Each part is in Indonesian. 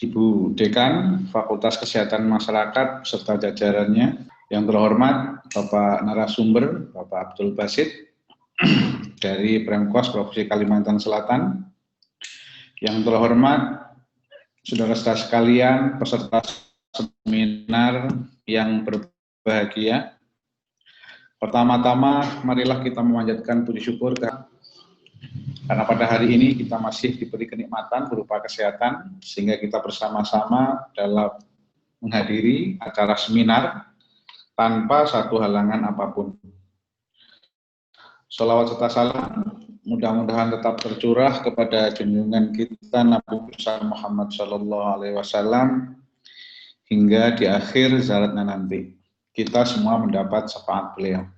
Ibu Dekan Fakultas Kesehatan Masyarakat beserta jajarannya, yang terhormat Bapak narasumber, Bapak Abdul Basit dari Premkos Provinsi Kalimantan Selatan, yang terhormat saudara-saudara sekalian peserta seminar yang berbahagia. Pertama-tama, marilah kita memanjatkan puji syukur karena pada hari ini kita masih diberi kenikmatan berupa kesehatan, sehingga kita bersama-sama dalam menghadiri acara seminar tanpa satu halangan apapun. Sholawat serta salam mudah-mudahan tetap tercurah kepada junjungan kita Nabi besar Muhammad SAW hingga di akhir zaratnya nanti. Kita semua mendapat syafaat beliau.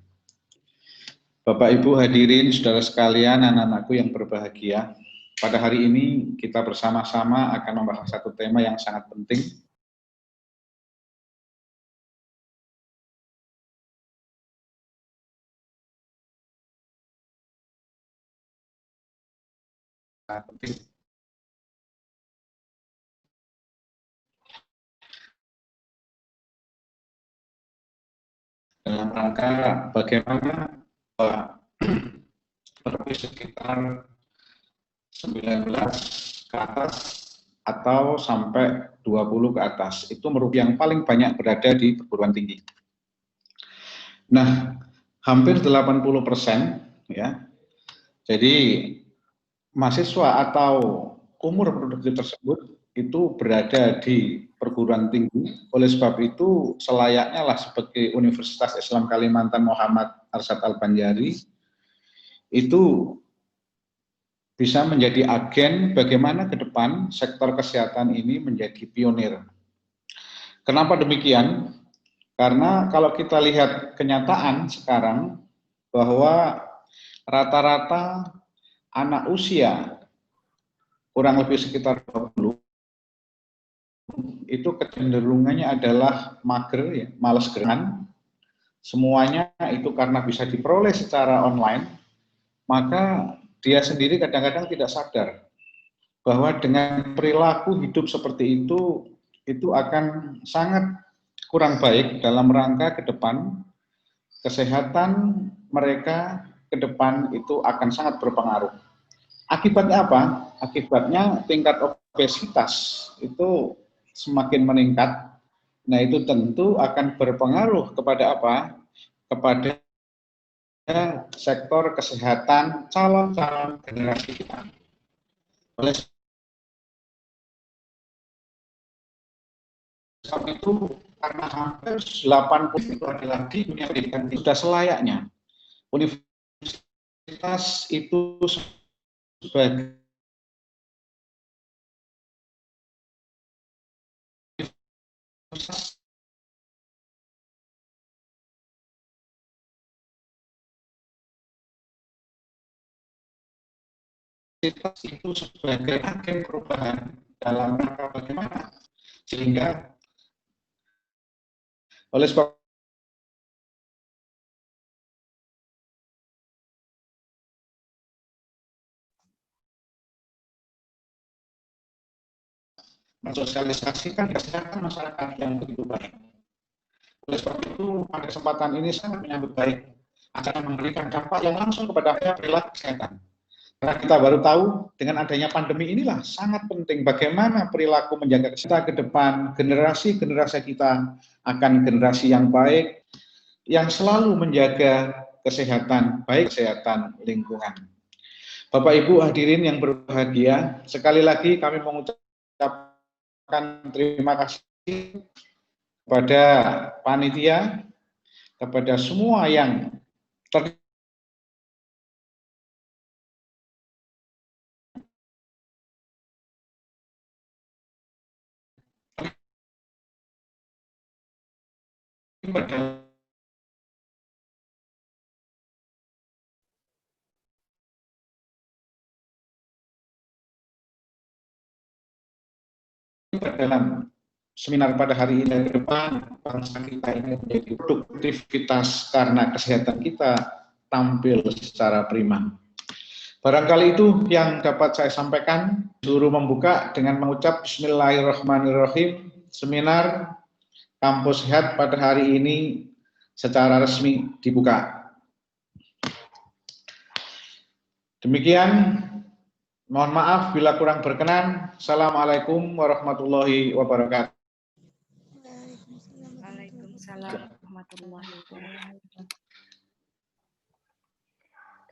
Bapak Ibu hadirin, saudara sekalian, anak-anakku yang berbahagia, pada hari ini kita bersama-sama akan membahas satu tema yang sangat penting. Dalam rangka bagaimana lebih sekitar 19 ke atas atau sampai 20 ke atas itu merupakan yang paling banyak berada di perguruan tinggi. Nah, hampir 80% ya. Jadi mahasiswa atau umur produktif tersebut itu berada di perguruan tinggi. Oleh sebab itu selayaknya lah sebagai Universitas Islam Kalimantan Muhammad Arsyad Al-Banjari itu bisa menjadi agen bagaimana ke depan sektor kesehatan ini menjadi pionir. Kenapa demikian? Karena kalau kita lihat kenyataan sekarang bahwa rata-rata anak usia kurang lebih sekitar 20 itu kecenderungannya adalah mager, ya, malas geran. Semuanya itu karena bisa diperoleh secara online, maka dia sendiri kadang-kadang tidak sadar bahwa dengan perilaku hidup seperti itu akan sangat kurang baik dalam rangka ke depan kesehatan mereka ke depan itu akan sangat berpengaruh. Akibatnya apa? Akibatnya tingkat obesitas itu semakin meningkat. Nah, itu tentu akan berpengaruh kepada apa? Kepada sektor kesehatan calon-calon generasi kita. Oleh sebab itu, karena hampir 80 itu adalah di dunia pendidikan, sudah selayaknya universitas itu sebagai universitas itu sebagai agen perubahan dalam rangka bagaimana sehingga oleh sebab mensosialisasikan kesehatan masyarakat yang begitu baik. Oleh sebab itu, pada kesempatan ini sangat menyambut baik akan memberikan dampak yang langsung kepada perilaku kesehatan. Karena kita baru tahu dengan adanya pandemi inilah sangat penting bagaimana perilaku menjaga kesehatan ke depan, generasi-generasi kita akan generasi yang baik, yang selalu menjaga kesehatan, baik kesehatan lingkungan. Bapak Ibu hadirin yang berbahagia, sekali lagi kami mengucapkan terima kasih kepada panitia, kepada semua yang terlibat dalam seminar pada hari ini ke depan, bangsa kita ini menjadi produktivitas karena kesehatan kita tampil secara prima. Barangkali itu yang dapat saya sampaikan. Suruh membuka dengan mengucap Bismillahirrahmanirrahim. Seminar Kampus Sehat pada hari ini secara resmi dibuka. Demikian, mohon maaf bila kurang berkenan. Assalamualaikum warahmatullahi wabarakatuh. Waalaikumsalam warahmatullahi wabarakatuh.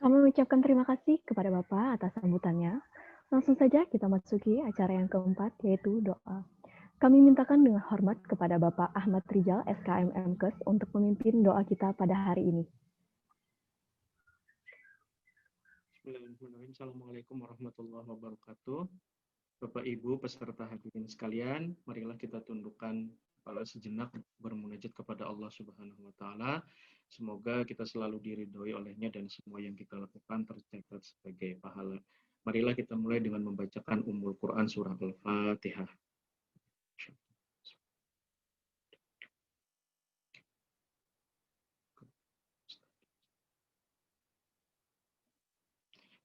Kami mengucapkan terima kasih kepada Bapak atas sambutannya. Langsung saja kita masuki acara yang keempat, yaitu doa. Kami mintakan dengan hormat kepada Bapak Ahmad Rijal, SKM MKes, untuk memimpin doa kita pada hari ini. Bismillahirrahmanirrahim. Assalamualaikum warahmatullahi wabarakatuh. Bapak Ibu peserta hadirin sekalian, marilah kita tundukkan kepala sejenak bermunajat kepada Allah Subhanahu wa taala. Semoga kita selalu diridhoi olehnya dan semua yang kita lakukan tercatat sebagai pahala. Marilah kita mulai dengan membacakan Ummul Quran surah Al-Fatihah.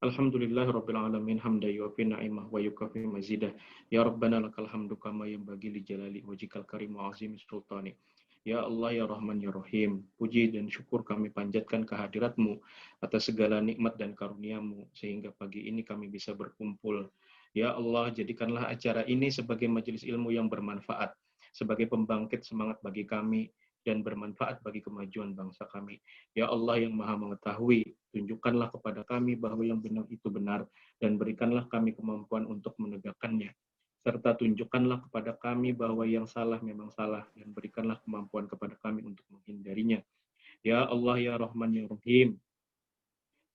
Alhamdulillahirabbil alamin hamdan yu'affi ni'amah wa yukafi mazidah. Ya Rabbana lakal hamdu kama yanbaghi li jalali wajhikal karim wa azimi sultani. Ya Allah ya Rahman ya Rahim, puji dan syukur kami panjatkan kehadirat-Mu atas segala nikmat dan karunia-Mu sehingga pagi ini kami bisa berkumpul. Ya Allah, jadikanlah acara ini sebagai majelis ilmu yang bermanfaat, sebagai pembangkit semangat bagi kami dan bermanfaat bagi kemajuan bangsa kami. Ya Allah yang Maha Mengetahui, tunjukkanlah kepada kami bahwa yang benar itu benar dan berikanlah kami kemampuan untuk menegakkannya. Serta tunjukkanlah kepada kami bahwa yang salah memang salah dan berikanlah kemampuan kepada kami untuk menghindarinya. Ya Allah ya Rahman ya Rahim,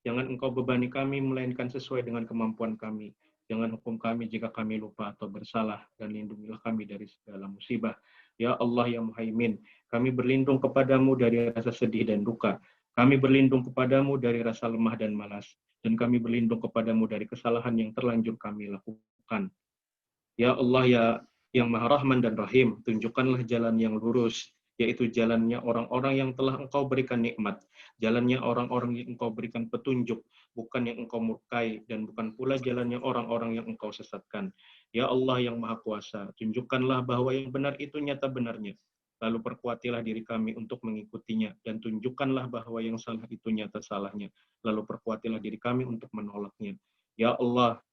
jangan Engkau bebani kami melainkan sesuai dengan kemampuan kami. Jangan hukum kami jika kami lupa atau bersalah dan lindungilah kami dari segala musibah. Ya Allah ya Muhaimin, kami berlindung kepadamu dari rasa sedih dan duka. Kami berlindung kepadamu dari rasa lemah dan malas. Dan kami berlindung kepadamu dari kesalahan yang terlanjur kami lakukan. Ya Allah ya yang Maha Rahman dan Rahim, tunjukkanlah jalan yang lurus, yaitu jalannya orang-orang yang telah Engkau berikan nikmat, jalannya orang-orang yang Engkau berikan petunjuk, bukan yang Engkau murkai, dan bukan pula jalannya orang-orang yang Engkau sesatkan. Ya Allah yang Maha Kuasa, tunjukkanlah bahwa yang benar itu nyata benarnya, lalu perkuatilah diri kami untuk mengikutinya, dan tunjukkanlah bahwa yang salah itu nyata salahnya, lalu perkuatilah diri kami untuk menolaknya. Ya Allah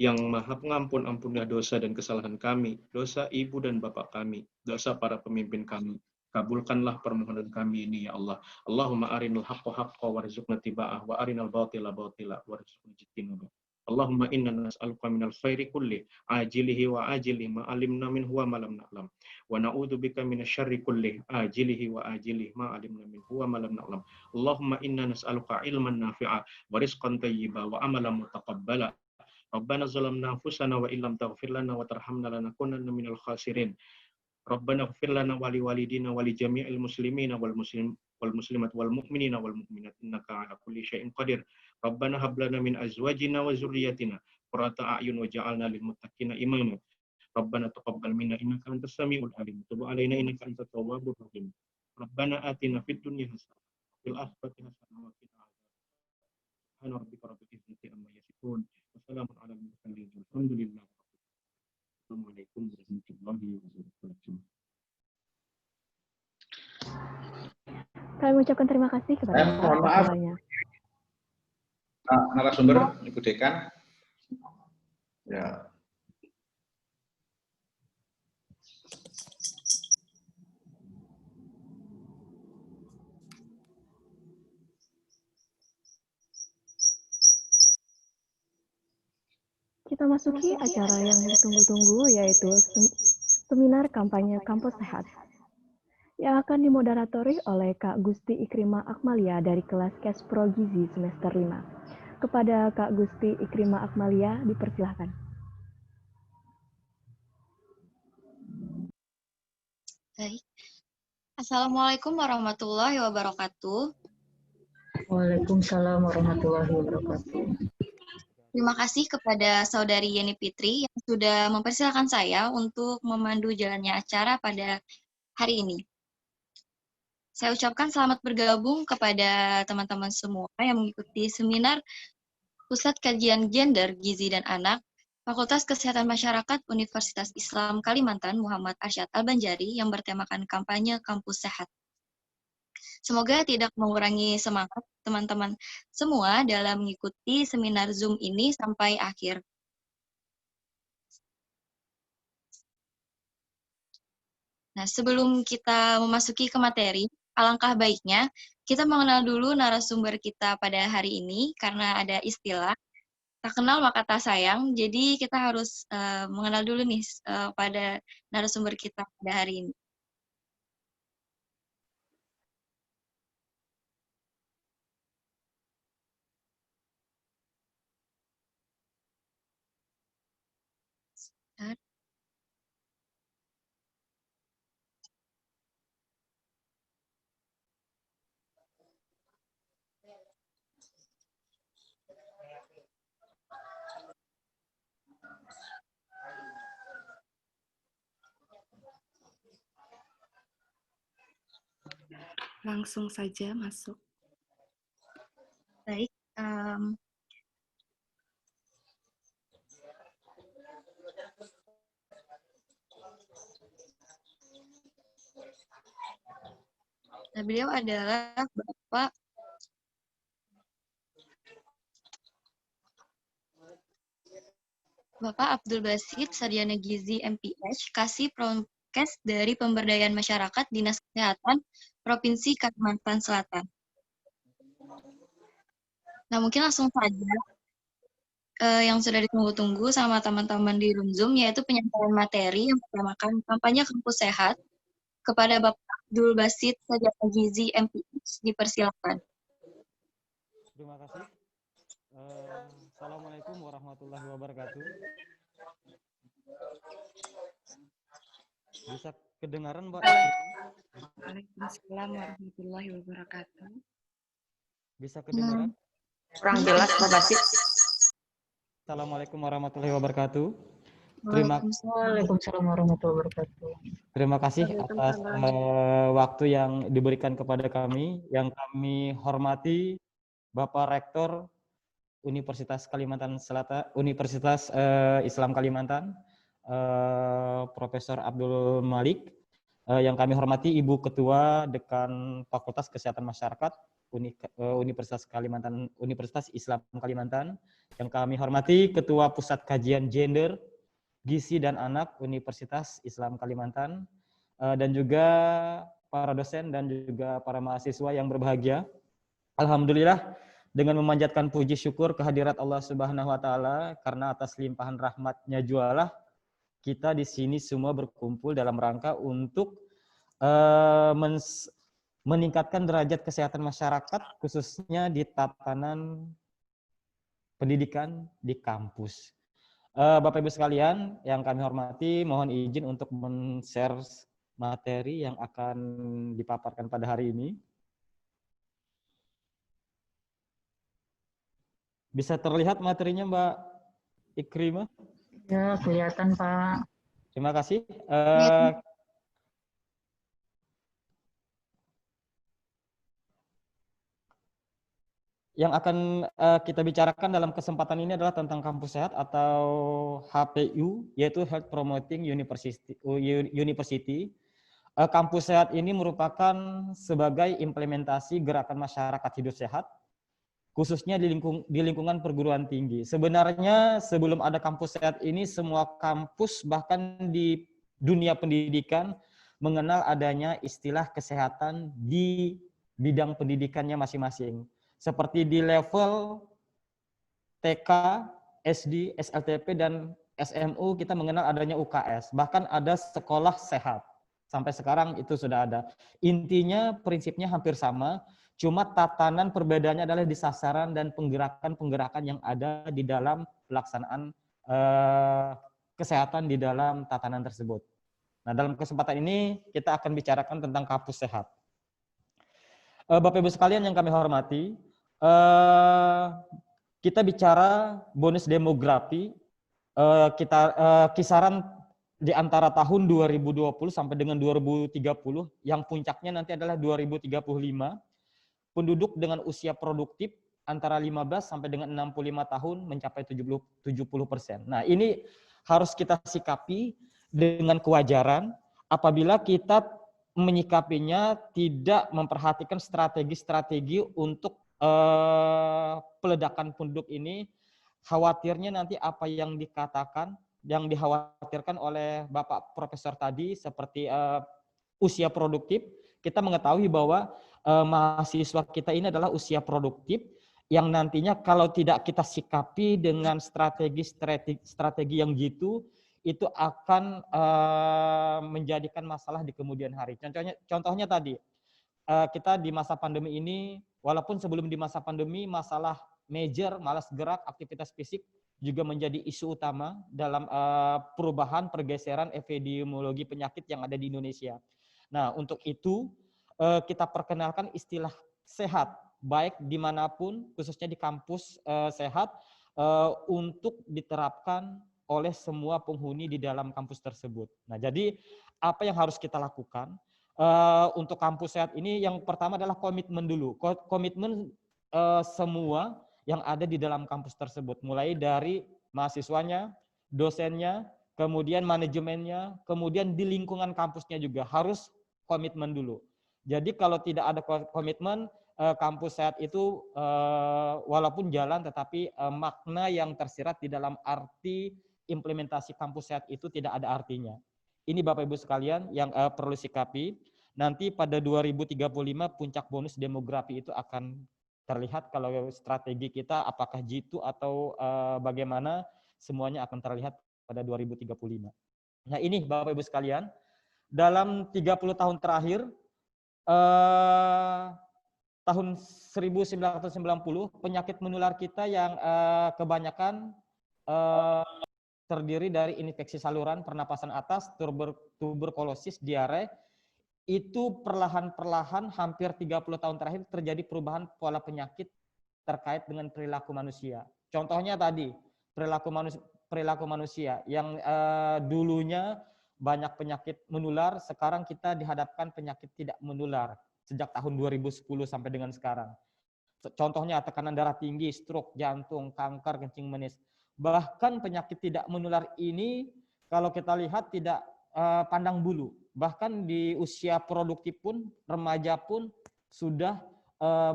yang Maha Pengampun, ampunilah dosa dan kesalahan kami, dosa ibu dan bapak kami, dosa para pemimpin kami. Kabulkanlah permohonan kami ini ya Allah. Allahumma arinal haqqa haqqa warzuqna tiba'ah wa arinal batila batila warzuqna jittinabah. Allahumma inna nas'aluka minal khairi kulli ajilihi wa ajilihi ma alimna minhu wa ma lam na'lam. Wa na'udzubika minasyarri kulli ajilihi wa ajilihi ma alimna minhu wa ma lam na'lam. Allahumma inna nas'aluka ilman nafi'a wa rizqan thayyiba wa amalan mutaqabbala. Rabbana zalamna anfusana wa illam taghfir lana wa tarhamna lanakunanna minal khasirin. Rabbana ighfir lana wa liwalidina wa li jami'il muslimina wal muslimat wal mu'minina wal mu'minat innaka ala kulli syai'in qadir. Rabbana hab lana min azwajina wa dzurriyyatina qurrata a'yun waj'alna lil muttaqina imama. Rabbana taqabbal minna innaka antas samiul alim. Tub 'alaina innaka antat tawwabur rahim. Rabbana atina fid dunya hasanah wa fil akhirati hasanah wa qina adzabannar. Subhana rabbika rabbil izzati amma yasifun. Wassalamun ala al-mursalin. Alhamdulillah. Assalamualaikum warahmatullahi wabarakatuh. Kami mengucapkan terima kasih kepada Bapak Mohon maaf, narasumber Ibu Dekan. Ya. Kita masuki acara yang ditunggu-tunggu, yaitu seminar kampanye Kampus Sehat, yang akan dimoderatori oleh Kak Gusti Ikrimah Akmalia dari kelas Kespro Gizi semester 5. Kepada Kak Gusti Ikrimah Akmalia, dipersilahkan. Baik. Assalamualaikum warahmatullahi wabarakatuh. Waalaikumsalam warahmatullahi wabarakatuh. Terima kasih kepada Saudari Yeni Fitri yang sudah mempersilahkan saya untuk memandu jalannya acara pada hari ini. Saya ucapkan selamat bergabung kepada teman-teman semua yang mengikuti seminar Pusat Kajian Gender, Gizi dan Anak, Fakultas Kesehatan Masyarakat Universitas Islam Kalimantan Muhammad Arsyad Al-Banjari yang bertemakan kampanye kampus sehat. Semoga tidak mengurangi semangat teman-teman semua dalam mengikuti seminar Zoom ini sampai akhir. Nah, sebelum kita memasuki ke materi, alangkah baiknya kita mengenal dulu narasumber kita pada hari ini, karena ada istilah tak kenal maka tak sayang, jadi kita harus mengenal dulu nih pada narasumber kita pada hari ini. Langsung saja masuk. Baik. Nah, beliau adalah Bapak Abdul Basit Sarjana Gizi MPH, Kasih Promkes dari Pemberdayaan Masyarakat Dinas Kesehatan Provinsi Kalimantan Selatan. Nah, mungkin langsung saja yang sudah ditunggu-tunggu sama teman-teman di room Zoom, yaitu penyampaian materi yang bertemakan kampanye kampus sehat kepada Bapak Abdul Basit Sarjana Gizi MPH. Dipersilakan. Terima kasih. Assalamualaikum warahmatullahi wabarakatuh. Bisa kedengaran, Mbak? Waalaikumsalam warahmatullahi wabarakatuh. Bisa kedengaran? Kurang jelas, Pak Basit. Assalamualaikum warahmatullahi wabarakatuh. Waalaikumsalam warahmatullahi wabarakatuh. Terima kasih atas waktu yang diberikan kepada kami. Yang kami hormati Bapak Rektor Universitas Kalimantan Selatan, Universitas Islam Kalimantan, Profesor Abdul Malik. Yang kami hormati Ibu Ketua Dekan Fakultas Kesehatan Masyarakat Universitas Kalimantan, Universitas Islam Kalimantan. Yang kami hormati Ketua Pusat Kajian Gender, Gizi dan Anak Universitas Islam Kalimantan, dan juga para dosen dan juga para mahasiswa yang berbahagia. Alhamdulillah, dengan memanjatkan puji syukur kehadirat Allah Subhanahu wa taala, karena atas limpahan rahmat-Nya jualah kita di sini semua berkumpul dalam rangka untuk meningkatkan derajat kesehatan masyarakat, khususnya di tatanan pendidikan di kampus. Bapak Ibu sekalian yang kami hormati, mohon izin untuk men-share materi yang akan dipaparkan pada hari ini. Bisa terlihat materinya, Mbak Ikrimah? Ya, kelihatan, Pak. Terima kasih. Yang akan kita bicarakan dalam kesempatan ini adalah tentang kampus sehat atau HPU, yaitu Health Promoting University. Kampus sehat ini merupakan sebagai implementasi gerakan masyarakat hidup sehat, khususnya di lingkungan perguruan tinggi. Sebenarnya sebelum ada kampus sehat ini, semua kampus bahkan di dunia pendidikan mengenal adanya istilah kesehatan di bidang pendidikannya masing-masing. Seperti di level TK, SD, SLTP, dan SMU kita mengenal adanya UKS. Bahkan ada sekolah sehat. Sampai sekarang itu sudah ada. Intinya prinsipnya hampir sama, cuma tatanan perbedaannya adalah di sasaran dan penggerakan-penggerakan yang ada di dalam pelaksanaan kesehatan di dalam tatanan tersebut. Nah, dalam kesempatan ini kita akan bicarakan tentang kampus sehat. Bapak Ibu sekalian yang kami hormati, kita bicara bonus demografi, kisaran di antara tahun 2020 sampai dengan 2030, yang puncaknya nanti adalah 2035, penduduk dengan usia produktif antara 15 sampai dengan 65 tahun mencapai 70%. Nah, ini harus kita sikapi dengan kewajaran apabila kita menyikapinya tidak memperhatikan strategi-strategi untuk peledakan penduduk ini. Khawatirnya nanti apa yang dikatakan, yang dikhawatirkan oleh Bapak Profesor tadi seperti usia produktif, kita mengetahui bahwa mahasiswa kita ini adalah usia produktif yang nantinya kalau tidak kita sikapi dengan strategi yang gitu, itu akan menjadikan masalah di kemudian hari. Contohnya tadi, kita di masa pandemi ini, walaupun sebelum di masa pandemi, masalah major, malas gerak, aktivitas fisik juga menjadi isu utama dalam perubahan pergeseran epidemiologi penyakit yang ada di Indonesia. Nah, untuk itu kita perkenalkan istilah sehat, baik dimanapun, khususnya di kampus sehat, untuk diterapkan oleh semua penghuni di dalam kampus tersebut. Nah, jadi apa yang harus kita lakukan untuk kampus sehat ini? Yang pertama adalah komitmen dulu, komitmen semua yang ada di dalam kampus tersebut, mulai dari mahasiswanya, dosennya, kemudian manajemennya, kemudian di lingkungan kampusnya juga harus komitmen dulu. Jadi kalau tidak ada komitmen, kampus sehat itu walaupun jalan, tetapi makna yang tersirat di dalam arti implementasi kampus sehat itu tidak ada artinya. Ini Bapak Ibu sekalian yang perlu sikapi. Nanti pada 2035 puncak bonus demografi itu akan terlihat kalau strategi kita apakah jitu atau bagaimana, semuanya akan terlihat pada 2035. Nah, ini Bapak Ibu sekalian, dalam 30 tahun terakhir, tahun 1990 penyakit menular kita yang kebanyakan terdiri dari infeksi saluran pernapasan atas, tuberkulosis, diare, itu perlahan-perlahan hampir 30 tahun terakhir terjadi perubahan pola penyakit terkait dengan perilaku manusia. Contohnya tadi, perilaku manusia yang dulunya banyak penyakit menular, sekarang kita dihadapkan penyakit tidak menular sejak tahun 2010 sampai dengan sekarang. Contohnya tekanan darah tinggi, stroke, jantung, kanker, kencing manis. Bahkan penyakit tidak menular ini kalau kita lihat tidak pandang bulu. Bahkan di usia produktif pun, remaja pun sudah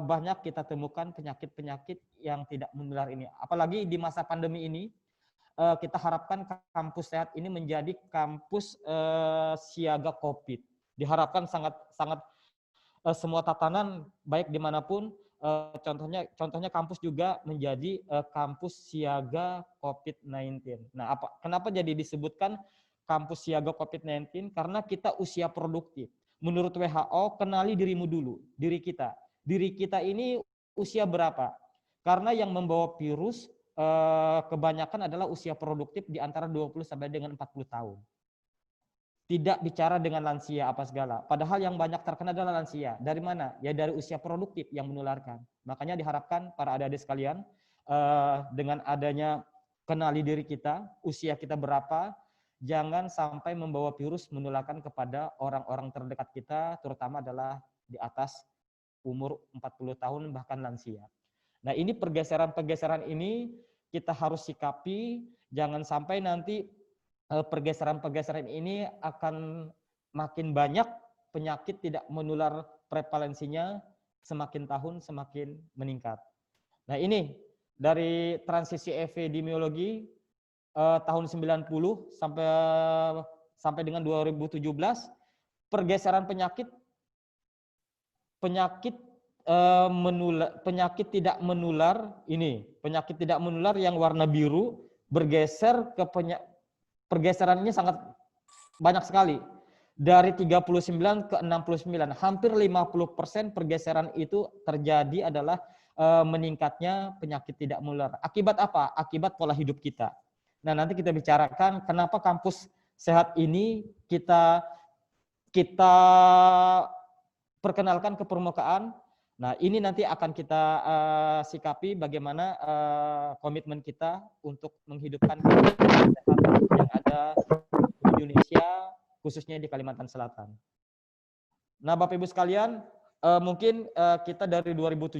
banyak kita temukan penyakit-penyakit yang tidak menular ini. Apalagi di masa pandemi ini, kita harapkan kampus sehat ini menjadi kampus siaga COVID. Diharapkan sangat semua tatanan baik dimanapun, contohnya kampus juga menjadi kampus siaga COVID-19. Nah, kenapa jadi disebutkan kampus siaga COVID-19? Karena kita usia produktif. Menurut WHO, kenali dirimu dulu, diri kita. Diri kita ini usia berapa? Karena yang membawa virus kebanyakan adalah usia produktif di antara 20 sampai dengan 40 tahun. Tidak bicara dengan lansia apa segala. Padahal yang banyak terkena adalah lansia. Dari mana? Ya dari usia produktif yang menularkan. Makanya diharapkan para adik-adik sekalian, dengan adanya kenali diri kita, usia kita berapa, jangan sampai membawa virus menularkan kepada orang-orang terdekat kita, terutama adalah di atas umur 40 tahun bahkan lansia. Nah, ini pergeseran-pergeseran ini kita harus sikapi, jangan sampai nanti pergeseran-pergeseran ini akan makin banyak penyakit tidak menular, prevalensinya semakin tahun semakin meningkat. Nah, ini dari transisi epidemiologi tahun 90 sampai dengan 2017, pergeseran penyakit tidak menular ini, penyakit tidak menular yang warna biru bergeser ke pergeseran ini sangat banyak sekali. Dari 39 ke 69, hampir 50% pergeseran itu terjadi adalah meningkatnya penyakit tidak menular. Akibat apa? Akibat pola hidup kita. Nah, nanti kita bicarakan kenapa kampus sehat ini kita perkenalkan ke permukaan. Nah, ini nanti akan kita sikapi bagaimana komitmen kita untuk menghidupkan kesehatan yang ada di Indonesia, khususnya di Kalimantan Selatan. Nah, Bapak Ibu sekalian, mungkin kita dari 2017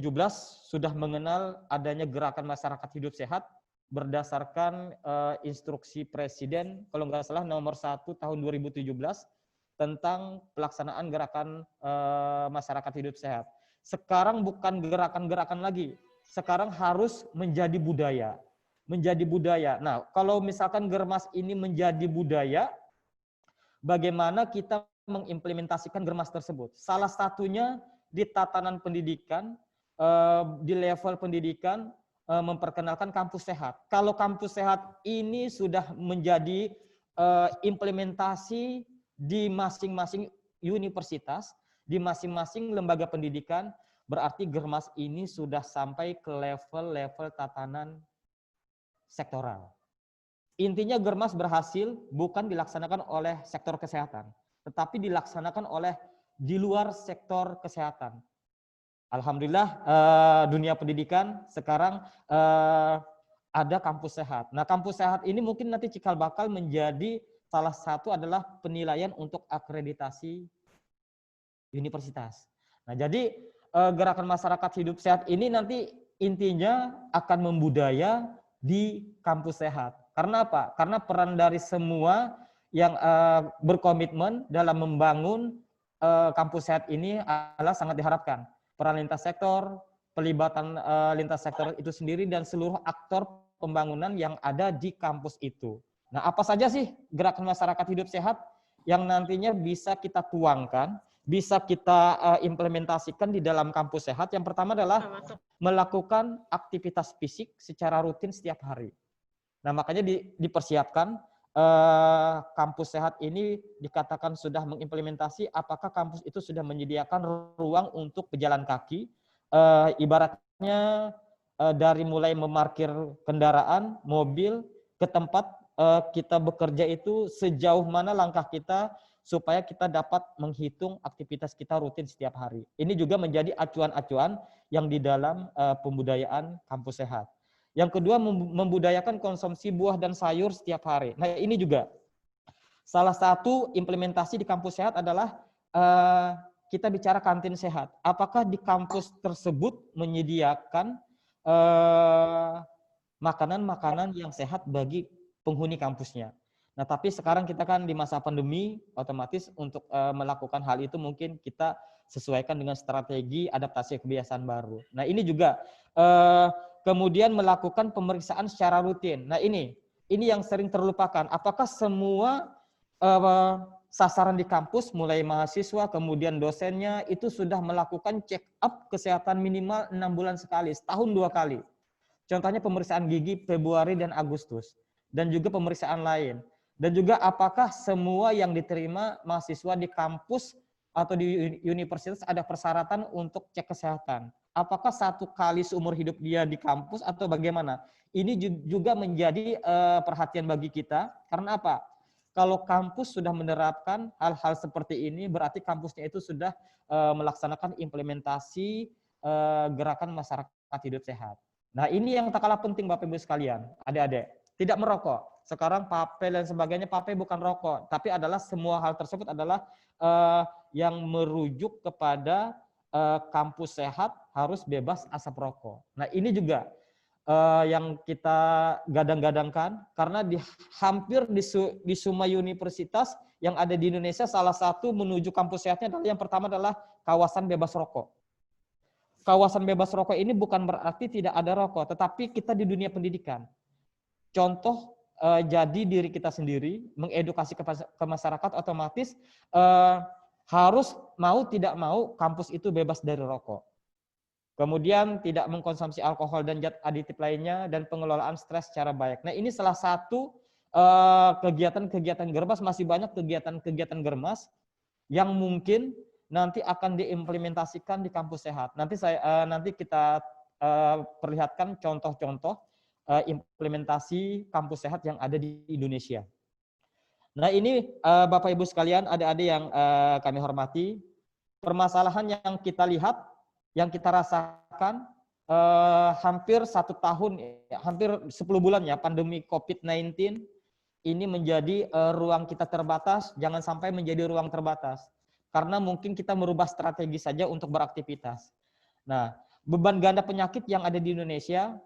sudah mengenal adanya gerakan masyarakat hidup sehat berdasarkan instruksi Presiden, kalau nggak salah nomor 1 tahun 2017 tentang pelaksanaan gerakan masyarakat hidup sehat. Sekarang bukan gerakan-gerakan lagi, sekarang harus menjadi budaya. Menjadi budaya. Nah, kalau misalkan Germas ini menjadi budaya, bagaimana kita mengimplementasikan Germas tersebut? Salah satunya di tatanan pendidikan, di level pendidikan, memperkenalkan kampus sehat. Kalau kampus sehat ini sudah menjadi implementasi di masing-masing universitas, di masing-masing lembaga pendidikan, berarti Germas ini sudah sampai ke level-level tatanan sektoral. Intinya Germas berhasil bukan dilaksanakan oleh sektor kesehatan, tetapi dilaksanakan oleh di luar sektor kesehatan. Alhamdulillah dunia pendidikan sekarang ada kampus sehat. Nah, kampus sehat ini mungkin nanti cikal bakal menjadi salah satu adalah penilaian untuk akreditasi universitas. Nah, jadi gerakan masyarakat hidup sehat ini nanti intinya akan membudaya di kampus sehat. Karena apa? Karena peran dari semua yang berkomitmen dalam membangun kampus sehat ini adalah sangat diharapkan. Peran lintas sektor, pelibatan lintas sektor itu sendiri, dan seluruh aktor pembangunan yang ada di kampus itu. Nah, apa saja sih gerakan masyarakat hidup sehat yang nantinya bisa kita tuangkan, bisa kita implementasikan di dalam kampus sehat? Yang pertama adalah melakukan aktivitas fisik secara rutin setiap hari. Nah, makanya dipersiapkan kampus sehat ini dikatakan sudah mengimplementasi, apakah kampus itu sudah menyediakan ruang untuk pejalan kaki, ibaratnya dari mulai memarkir kendaraan, mobil, ke tempat kita bekerja itu sejauh mana langkah kita supaya kita dapat menghitung aktivitas kita rutin setiap hari. Ini juga menjadi acuan-acuan yang di dalam pembudayaan kampus sehat. Yang kedua, membudayakan konsumsi buah dan sayur setiap hari. Nah, ini juga salah satu implementasi di kampus sehat adalah kita bicara kantin sehat. Apakah di kampus tersebut menyediakan makanan-makanan yang sehat bagi penghuni kampusnya? Nah, tapi sekarang kita kan di masa pandemi, otomatis untuk melakukan hal itu mungkin kita sesuaikan dengan strategi adaptasi kebiasaan baru. Nah, ini juga kemudian melakukan pemeriksaan secara rutin. Nah, ini yang sering terlupakan. Apakah semua sasaran di kampus, mulai mahasiswa, kemudian dosennya, itu sudah melakukan check up kesehatan minimal 6 bulan sekali, setahun 2 kali. Contohnya pemeriksaan gigi Februari dan Agustus, dan juga pemeriksaan lain. Dan juga apakah semua yang diterima mahasiswa di kampus atau di universitas ada persyaratan untuk cek kesehatan. Apakah 1 kali seumur hidup dia di kampus atau bagaimana? Ini juga menjadi perhatian bagi kita. Karena apa? Kalau kampus sudah menerapkan hal-hal seperti ini, berarti kampusnya itu sudah melaksanakan implementasi gerakan masyarakat hidup sehat. Nah, ini yang tak kalah penting Bapak Ibu sekalian, adik-adik. Tidak merokok. Sekarang vape dan sebagainya, vape bukan rokok. Tapi adalah semua hal tersebut adalah yang merujuk kepada kampus sehat harus bebas asap rokok. Nah, ini juga yang kita gadang-gadangkan, karena hampir di semua universitas yang ada di Indonesia, salah satu menuju kampus sehatnya adalah yang pertama adalah kawasan bebas rokok. Kawasan bebas rokok ini bukan berarti tidak ada rokok, tetapi kita di dunia pendidikan. Contoh, jadi diri kita sendiri, mengedukasi ke masyarakat, otomatis harus mau tidak mau kampus itu bebas dari rokok. Kemudian tidak mengkonsumsi alkohol dan zat aditif lainnya, dan pengelolaan stres secara baik. Nah, ini salah satu kegiatan-kegiatan Germas, masih banyak kegiatan-kegiatan Germas yang mungkin nanti akan diimplementasikan di kampus sehat. Nanti kita perlihatkan contoh-contoh implementasi kampus sehat yang ada di Indonesia. Nah, ini Bapak Ibu sekalian, adik-adik yang kami hormati, permasalahan yang kita lihat, yang kita rasakan hampir 1 tahun, hampir 10 bulan ya, pandemi COVID-19 ini menjadi ruang kita terbatas, jangan sampai menjadi ruang terbatas. karena mungkin kita merubah strategi saja untuk beraktivitas. Nah, beban ganda penyakit yang ada di Indonesia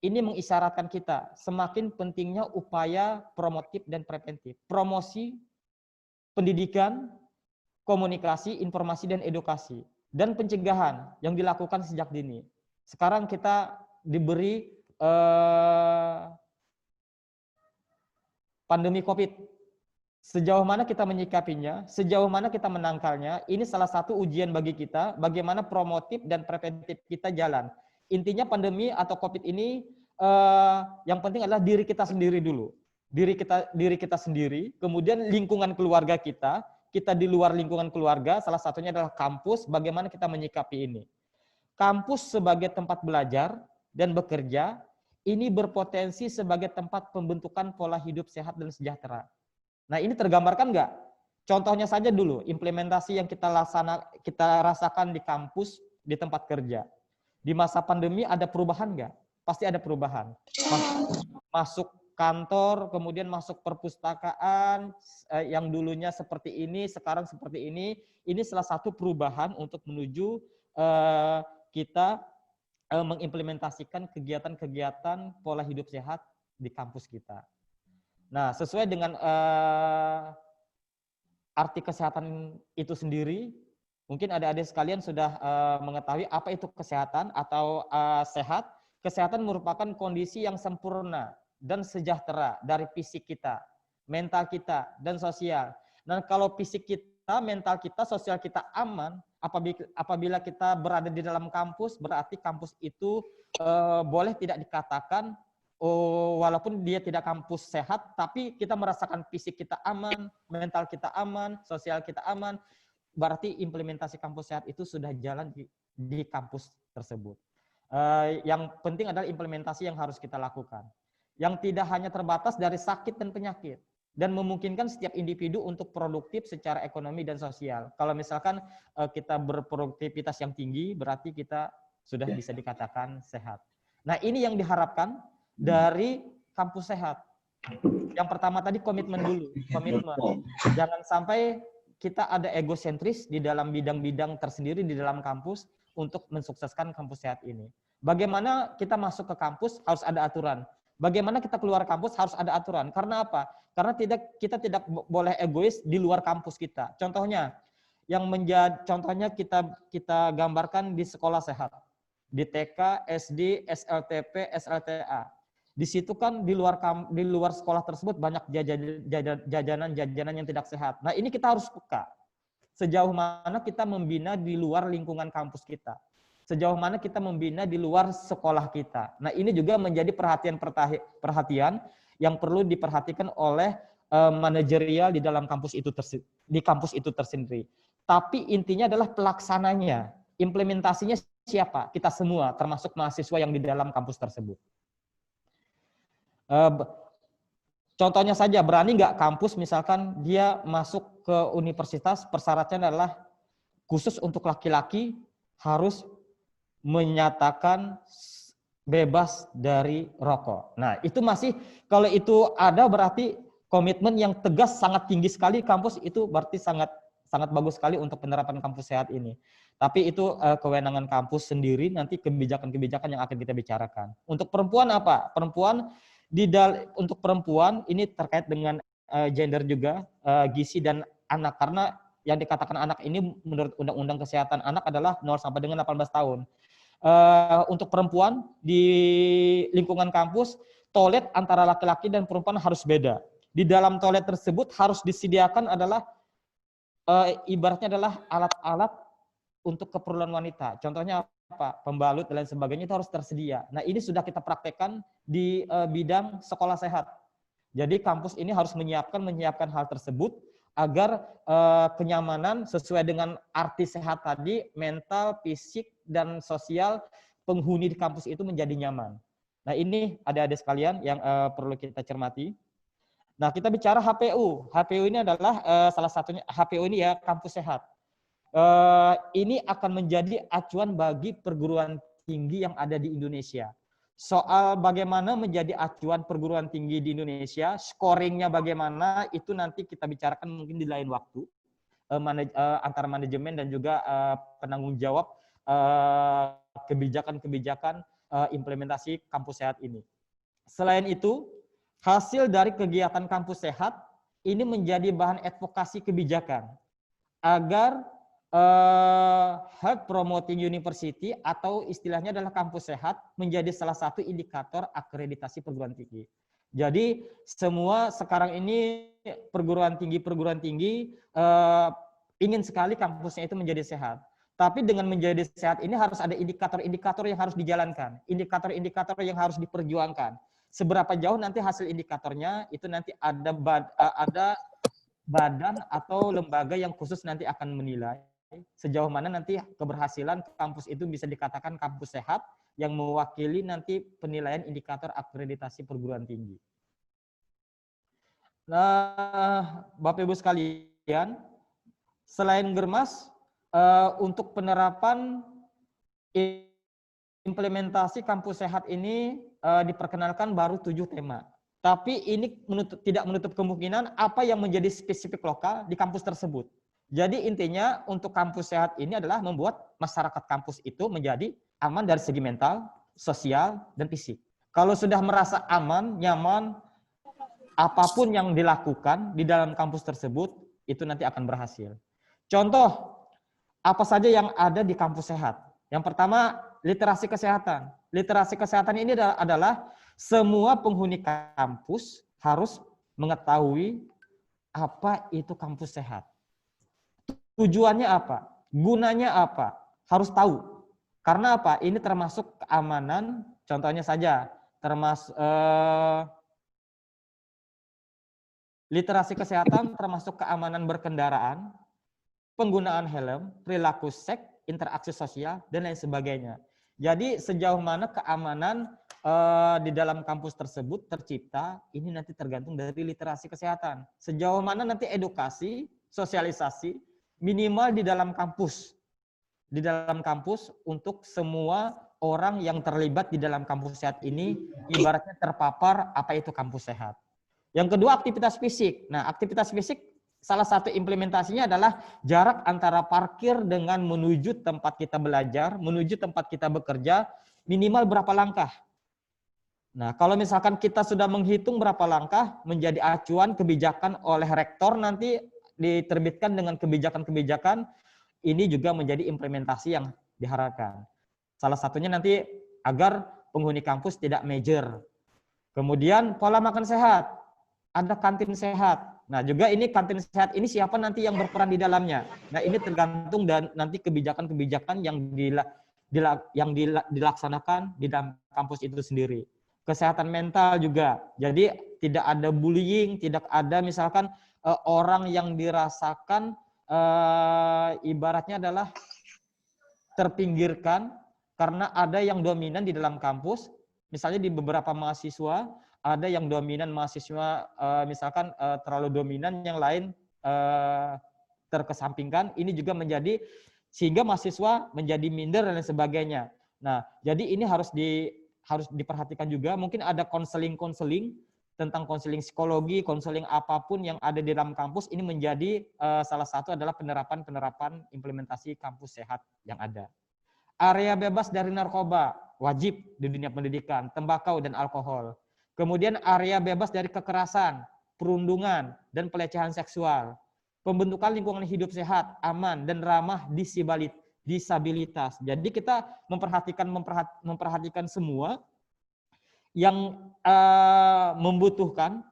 ini mengisyaratkan kita semakin pentingnya upaya promotif dan preventif. Promosi, pendidikan, komunikasi, informasi, dan edukasi. Dan pencegahan yang dilakukan sejak dini. Sekarang kita diberi pandemi COVID. Sejauh mana kita menyikapinya, sejauh mana kita menangkalnya, ini salah satu ujian bagi kita, bagaimana promotif dan preventif kita jalan. Intinya pandemi atau COVID ini, yang penting adalah diri kita sendiri dulu. Diri kita sendiri, kemudian lingkungan keluarga kita di luar lingkungan keluarga, salah satunya adalah kampus, bagaimana kita menyikapi ini. Kampus sebagai tempat belajar dan bekerja, ini berpotensi sebagai tempat pembentukan pola hidup sehat dan sejahtera. Nah, ini tergambarkan nggak? Contohnya saja dulu, implementasi yang kita rasakan di kampus, di tempat kerja. Di masa pandemi ada perubahan nggak? Pasti ada perubahan. Masuk kantor, kemudian masuk perpustakaan, yang dulunya seperti ini, sekarang seperti ini. Ini salah satu perubahan untuk menuju kita mengimplementasikan kegiatan-kegiatan pola hidup sehat di kampus kita. Nah, sesuai dengan arti kesehatan itu sendiri, mungkin adik-adik sekalian sudah mengetahui apa itu kesehatan atau sehat. Kesehatan merupakan kondisi yang sempurna dan sejahtera dari fisik kita, mental kita, dan sosial. Dan kalau fisik kita, mental kita, sosial kita aman, apabila kita berada di dalam kampus, berarti kampus itu boleh tidak dikatakan walaupun dia tidak kampus sehat, tapi kita merasakan fisik kita aman, mental kita aman, sosial kita aman, berarti implementasi kampus sehat itu sudah jalan di kampus tersebut. Yang penting adalah implementasi yang harus kita lakukan. Yang tidak hanya terbatas dari sakit dan penyakit, dan memungkinkan setiap individu untuk produktif secara ekonomi dan sosial. Kalau misalkan kita berproduktivitas yang tinggi, berarti kita sudah bisa dikatakan sehat. Nah, ini yang diharapkan dari kampus sehat. Yang pertama tadi komitmen dulu, komitmen. Jangan sampai kita ada egosentris di dalam bidang-bidang tersendiri di dalam kampus untuk mensukseskan kampus sehat ini. Bagaimana kita masuk ke kampus harus ada aturan. Bagaimana kita keluar kampus harus ada aturan. Karena apa? Karena kita tidak boleh egois di luar kampus kita. Contohnya, contohnya kita gambarkan di sekolah sehat, di TK, SD, SLTP, SLTA. Di situ kan di luar sekolah tersebut banyak jajanan yang tidak sehat. Nah, ini kita harus peka. Sejauh mana kita membina di luar lingkungan kampus kita. Sejauh mana kita membina di luar sekolah kita. Nah, ini juga menjadi perhatian yang perlu diperhatikan oleh manajerial di dalam kampus itu tersendiri. Tapi intinya adalah pelaksananya, implementasinya siapa? Kita semua, termasuk mahasiswa yang di dalam kampus tersebut. Contohnya saja, berani nggak kampus misalkan dia masuk ke universitas, persyaratannya adalah khusus untuk laki-laki harus menyatakan bebas dari rokok. Nah, itu masih, kalau itu ada berarti komitmen yang tegas sangat tinggi sekali kampus, itu berarti sangat bagus sekali untuk penerapan kampus sehat ini. Tapi itu kewenangan kampus sendiri, nanti kebijakan-kebijakan yang akan kita bicarakan. Untuk perempuan apa? Untuk perempuan ini terkait dengan gender juga, gizi dan anak. Karena yang dikatakan anak ini menurut Undang-Undang Kesehatan Anak adalah 0 sampai dengan 18 tahun. Untuk perempuan di lingkungan kampus, toilet antara laki-laki dan perempuan harus beda. Di dalam toilet tersebut harus disediakan adalah ibaratnya adalah alat-alat untuk keperluan wanita. Contohnya apa? Pembalut dan lain sebagainya itu harus tersedia. Nah, ini sudah kita praktekkan di bidang sekolah sehat. Jadi kampus ini harus menyiapkan hal tersebut agar kenyamanan sesuai dengan arti sehat tadi, mental, fisik, dan sosial penghuni di kampus itu menjadi nyaman. Nah, ini adik-adik sekalian yang perlu kita cermati. Nah, kita bicara HPU. HPU ini adalah salah satunya, HPU ini ya kampus sehat. Ini akan menjadi acuan bagi perguruan tinggi yang ada di Indonesia. Soal bagaimana menjadi acuan perguruan tinggi di Indonesia, scoringnya bagaimana, itu nanti kita bicarakan mungkin di lain waktu. antara manajemen dan juga penanggung jawab kebijakan-kebijakan implementasi kampus sehat ini. Selain itu, hasil dari kegiatan kampus sehat ini menjadi bahan advokasi kebijakan agar Health Promoting University atau istilahnya adalah kampus sehat menjadi salah satu indikator akreditasi perguruan tinggi. Jadi semua sekarang ini perguruan tinggi ingin sekali kampusnya itu menjadi sehat. Tapi dengan menjadi sehat ini harus ada indikator-indikator yang harus dijalankan, indikator-indikator yang harus diperjuangkan. Seberapa jauh nanti hasil indikatornya itu nanti ada badan atau lembaga yang khusus nanti akan menilai sejauh mana nanti keberhasilan kampus itu bisa dikatakan kampus sehat yang mewakili nanti penilaian indikator akreditasi perguruan tinggi. Nah, Bapak Ibu sekalian, selain Germas, untuk penerapan implementasi kampus sehat ini diperkenalkan baru 7 tema. Tapi ini tidak menutup kemungkinan apa yang menjadi spesifik lokal di kampus tersebut. Jadi intinya untuk kampus sehat ini adalah membuat masyarakat kampus itu menjadi aman dari segi mental, sosial, dan fisik. Kalau sudah merasa aman, nyaman, apapun yang dilakukan di dalam kampus tersebut, itu nanti akan berhasil. Contoh, apa saja yang ada di kampus sehat? Yang pertama, literasi kesehatan. Literasi kesehatan ini adalah semua penghuni kampus harus mengetahui apa itu kampus sehat. Tujuannya apa? Gunanya apa? Harus tahu. Karena apa? Ini termasuk keamanan, contohnya saja, termasuk literasi kesehatan termasuk keamanan berkendaraan, penggunaan helm, perilaku seks, interaksi sosial, dan lain sebagainya. Jadi sejauh mana keamanan di dalam kampus tersebut tercipta, ini nanti tergantung dari literasi kesehatan. Sejauh mana nanti edukasi, sosialisasi, minimal di dalam kampus. Di dalam kampus untuk semua orang yang terlibat di dalam kampus sehat ini, ibaratnya terpapar apa itu kampus sehat. Yang kedua, aktivitas fisik. Nah, aktivitas fisik salah satu implementasinya adalah jarak antara parkir dengan menuju tempat kita belajar, menuju tempat kita bekerja, minimal berapa langkah. Nah, kalau misalkan kita sudah menghitung berapa langkah, menjadi acuan kebijakan oleh rektor nanti diterbitkan dengan kebijakan-kebijakan, ini juga menjadi implementasi yang diharapkan. Salah satunya nanti agar penghuni kampus tidak major. Kemudian pola makan sehat, ada kantin sehat. Nah, juga ini kantin sehat ini siapa nanti yang berperan di dalamnya. Nah, ini tergantung dan nanti kebijakan-kebijakan yang dilaksanakan di dalam kampus itu sendiri. Kesehatan mental juga. Jadi tidak ada bullying, tidak ada misalkan orang yang dirasakan ibaratnya adalah terpinggirkan karena ada yang dominan di dalam kampus. Misalnya di beberapa mahasiswa ada yang dominan mahasiswa misalkan terlalu dominan, yang lain terkesampingkan. Ini juga menjadi sehingga mahasiswa menjadi minder dan lain sebagainya. Nah, jadi ini harus diperhatikan juga. Mungkin ada konseling tentang konseling psikologi, konseling apapun yang ada di dalam kampus. Ini menjadi salah satu adalah penerapan implementasi kampus sehat yang ada. Area bebas dari narkoba wajib di dunia pendidikan, tembakau dan alkohol. Kemudian area bebas dari kekerasan, perundungan, dan pelecehan seksual. Pembentukan lingkungan hidup sehat, aman, dan ramah disabilitas. Jadi kita memperhatikan semua yang membutuhkan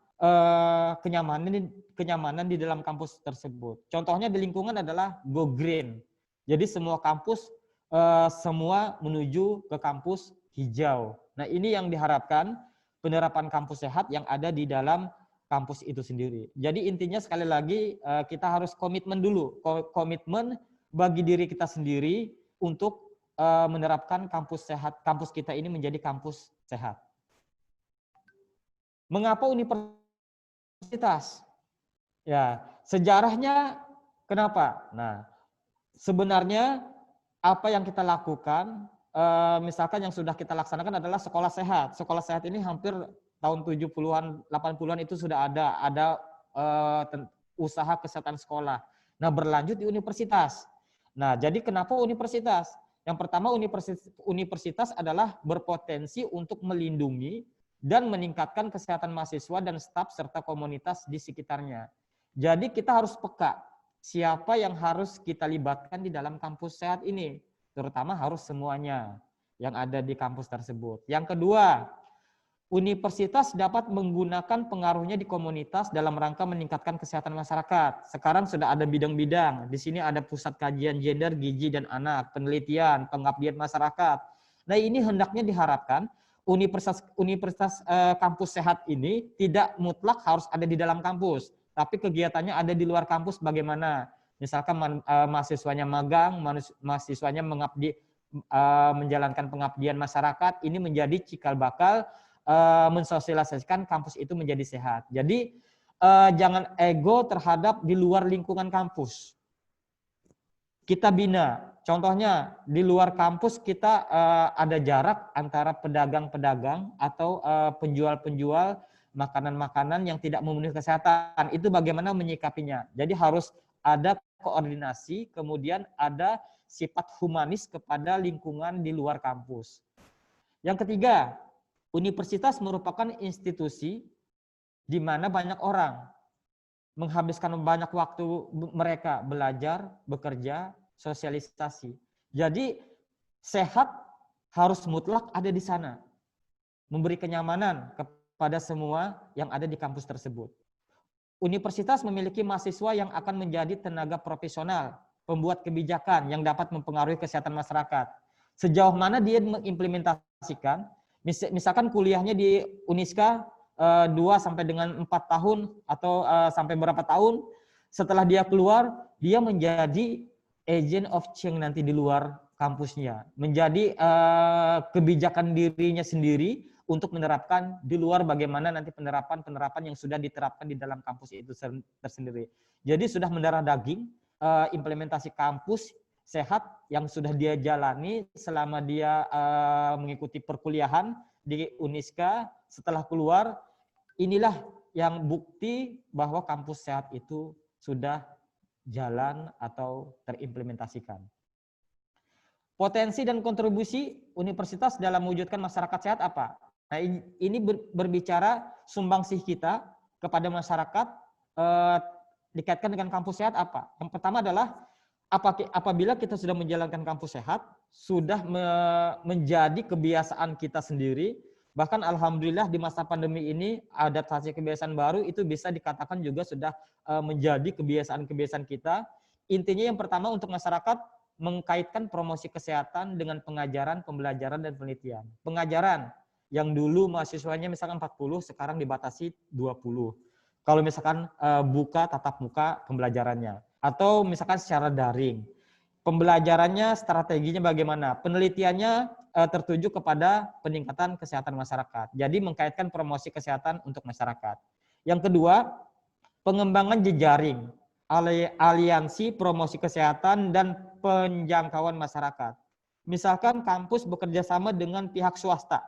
kenyamanan di dalam kampus tersebut. Contohnya di lingkungan adalah Go Green. Jadi semua kampus semua menuju ke kampus hijau. Nah, ini yang diharapkan penerapan kampus sehat yang ada di dalam kampus itu sendiri. Jadi intinya sekali lagi kita harus komitmen dulu, komitmen bagi diri kita sendiri untuk menerapkan kampus sehat, kampus kita ini menjadi kampus sehat. Mengapa universitas? Ya, sejarahnya kenapa? Nah, sebenarnya apa yang kita lakukan, misalkan yang sudah kita laksanakan adalah sekolah sehat. Sekolah sehat ini hampir tahun 70-an, 80-an itu sudah ada usaha kesehatan sekolah. Nah, berlanjut di universitas. Nah, jadi kenapa universitas? Yang pertama, universitas adalah berpotensi untuk melindungi dan meningkatkan kesehatan mahasiswa dan staf serta komunitas di sekitarnya. Jadi kita harus peka siapa yang harus kita libatkan di dalam kampus sehat ini, terutama harus semuanya yang ada di kampus tersebut. Yang kedua, universitas dapat menggunakan pengaruhnya di komunitas dalam rangka meningkatkan kesehatan masyarakat. Sekarang sudah ada bidang-bidang. Di sini ada pusat kajian gender, gizi, dan anak, penelitian, pengabdian masyarakat. Nah, ini hendaknya diharapkan universitas kampus sehat ini tidak mutlak harus ada di dalam kampus, tapi kegiatannya ada di luar kampus bagaimana? Misalkan mahasiswanya magang, mahasiswanya mengabdi, menjalankan pengabdian masyarakat, ini menjadi cikal bakal mensosialisasikan kampus itu menjadi sehat. Jadi jangan ego terhadap di luar lingkungan kampus. Kita bina. Contohnya di luar kampus kita ada jarak antara pedagang-pedagang atau penjual-penjual makanan-makanan yang tidak memenuhi kesehatan. Itu bagaimana menyikapinya. Jadi harus ada koordinasi, kemudian ada sifat humanis kepada lingkungan di luar kampus. Yang ketiga, universitas merupakan institusi di mana banyak orang menghabiskan banyak waktu mereka belajar, bekerja, sosialisasi. Jadi sehat harus mutlak ada di sana. Memberi kenyamanan kepada semua yang ada di kampus tersebut. Universitas memiliki mahasiswa yang akan menjadi tenaga profesional, pembuat kebijakan yang dapat mempengaruhi kesehatan masyarakat. Sejauh mana dia mengimplementasikan, misalkan kuliahnya di Uniska 2 sampai dengan 4 tahun atau sampai berapa tahun, setelah dia keluar, dia menjadi agent of change nanti di luar kampusnya. Menjadi kebijakan dirinya sendiri untuk menerapkan di luar bagaimana nanti penerapan yang sudah diterapkan di dalam kampus itu tersendiri. Jadi sudah mendarah daging implementasi kampus sehat yang sudah dia jalani selama dia mengikuti perkuliahan di Uniska. Setelah keluar, inilah yang bukti bahwa kampus sehat itu sudah jalan atau terimplementasikan. Potensi dan kontribusi universitas dalam mewujudkan masyarakat sehat apa? Nah, ini berbicara sumbangsih kita kepada masyarakat dikaitkan dengan kampus sehat apa? Yang pertama adalah apabila kita sudah menjalankan kampus sehat, sudah menjadi kebiasaan kita sendiri, bahkan alhamdulillah di masa pandemi ini adaptasi kebiasaan baru itu bisa dikatakan juga sudah menjadi kebiasaan-kebiasaan kita. Intinya yang pertama untuk masyarakat mengkaitkan promosi kesehatan dengan pengajaran, pembelajaran, dan penelitian. Pengajaran yang dulu mahasiswanya misalkan 40, sekarang dibatasi 20. Kalau misalkan buka tatap muka pembelajarannya. Atau misalkan secara daring. Pembelajarannya, strateginya bagaimana? Penelitiannya tertuju kepada peningkatan kesehatan masyarakat. Jadi mengkaitkan promosi kesehatan untuk masyarakat. Yang kedua, pengembangan jejaring, aliansi promosi kesehatan dan penjangkauan masyarakat. Misalkan kampus bekerja sama dengan pihak swasta,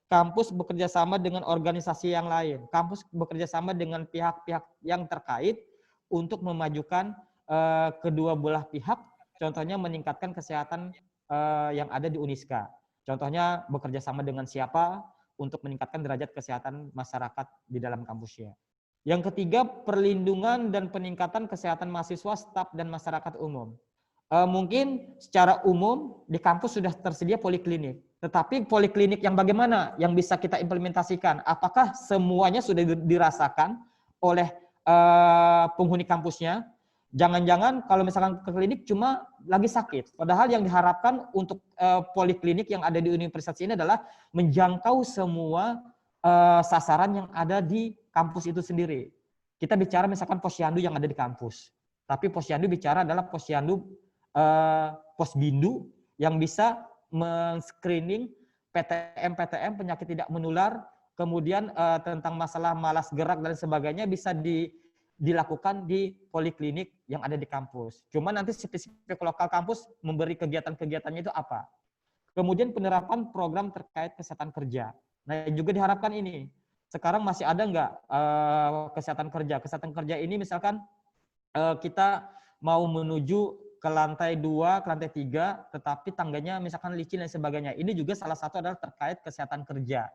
kampus bekerja sama dengan organisasi yang lain, kampus bekerja sama dengan pihak-pihak yang terkait untuk memajukan kedua belah pihak, contohnya meningkatkan kesehatan yang ada di Uniska. Contohnya bekerja sama dengan siapa untuk meningkatkan derajat kesehatan masyarakat di dalam kampusnya. Yang ketiga, perlindungan dan peningkatan kesehatan mahasiswa, staf, dan masyarakat umum. Mungkin secara umum di kampus sudah tersedia poliklinik, tetapi poliklinik yang bagaimana yang bisa kita implementasikan? Apakah semuanya sudah dirasakan oleh penghuni kampusnya? Jangan-jangan kalau misalkan ke klinik cuma lagi sakit. Padahal yang diharapkan untuk poliklinik yang ada di universitas ini adalah menjangkau semua sasaran yang ada di kampus itu sendiri. Kita bicara misalkan posyandu yang ada di kampus. Tapi posyandu bicara adalah posyandu posbindu yang bisa men-screening PTM penyakit tidak menular, kemudian tentang masalah malas gerak dan sebagainya bisa dilakukan di poliklinik yang ada di kampus. Cuma nanti spesifik lokal kampus memberi kegiatan-kegiatannya itu apa. Kemudian penerapan program terkait kesehatan kerja. Nah, juga diharapkan ini. Sekarang masih ada nggak kesehatan kerja? Kesehatan kerja ini misalkan kita mau menuju ke lantai 2, ke lantai 3, tetapi tangganya misalkan licin dan sebagainya. Ini juga salah satu adalah terkait kesehatan kerja,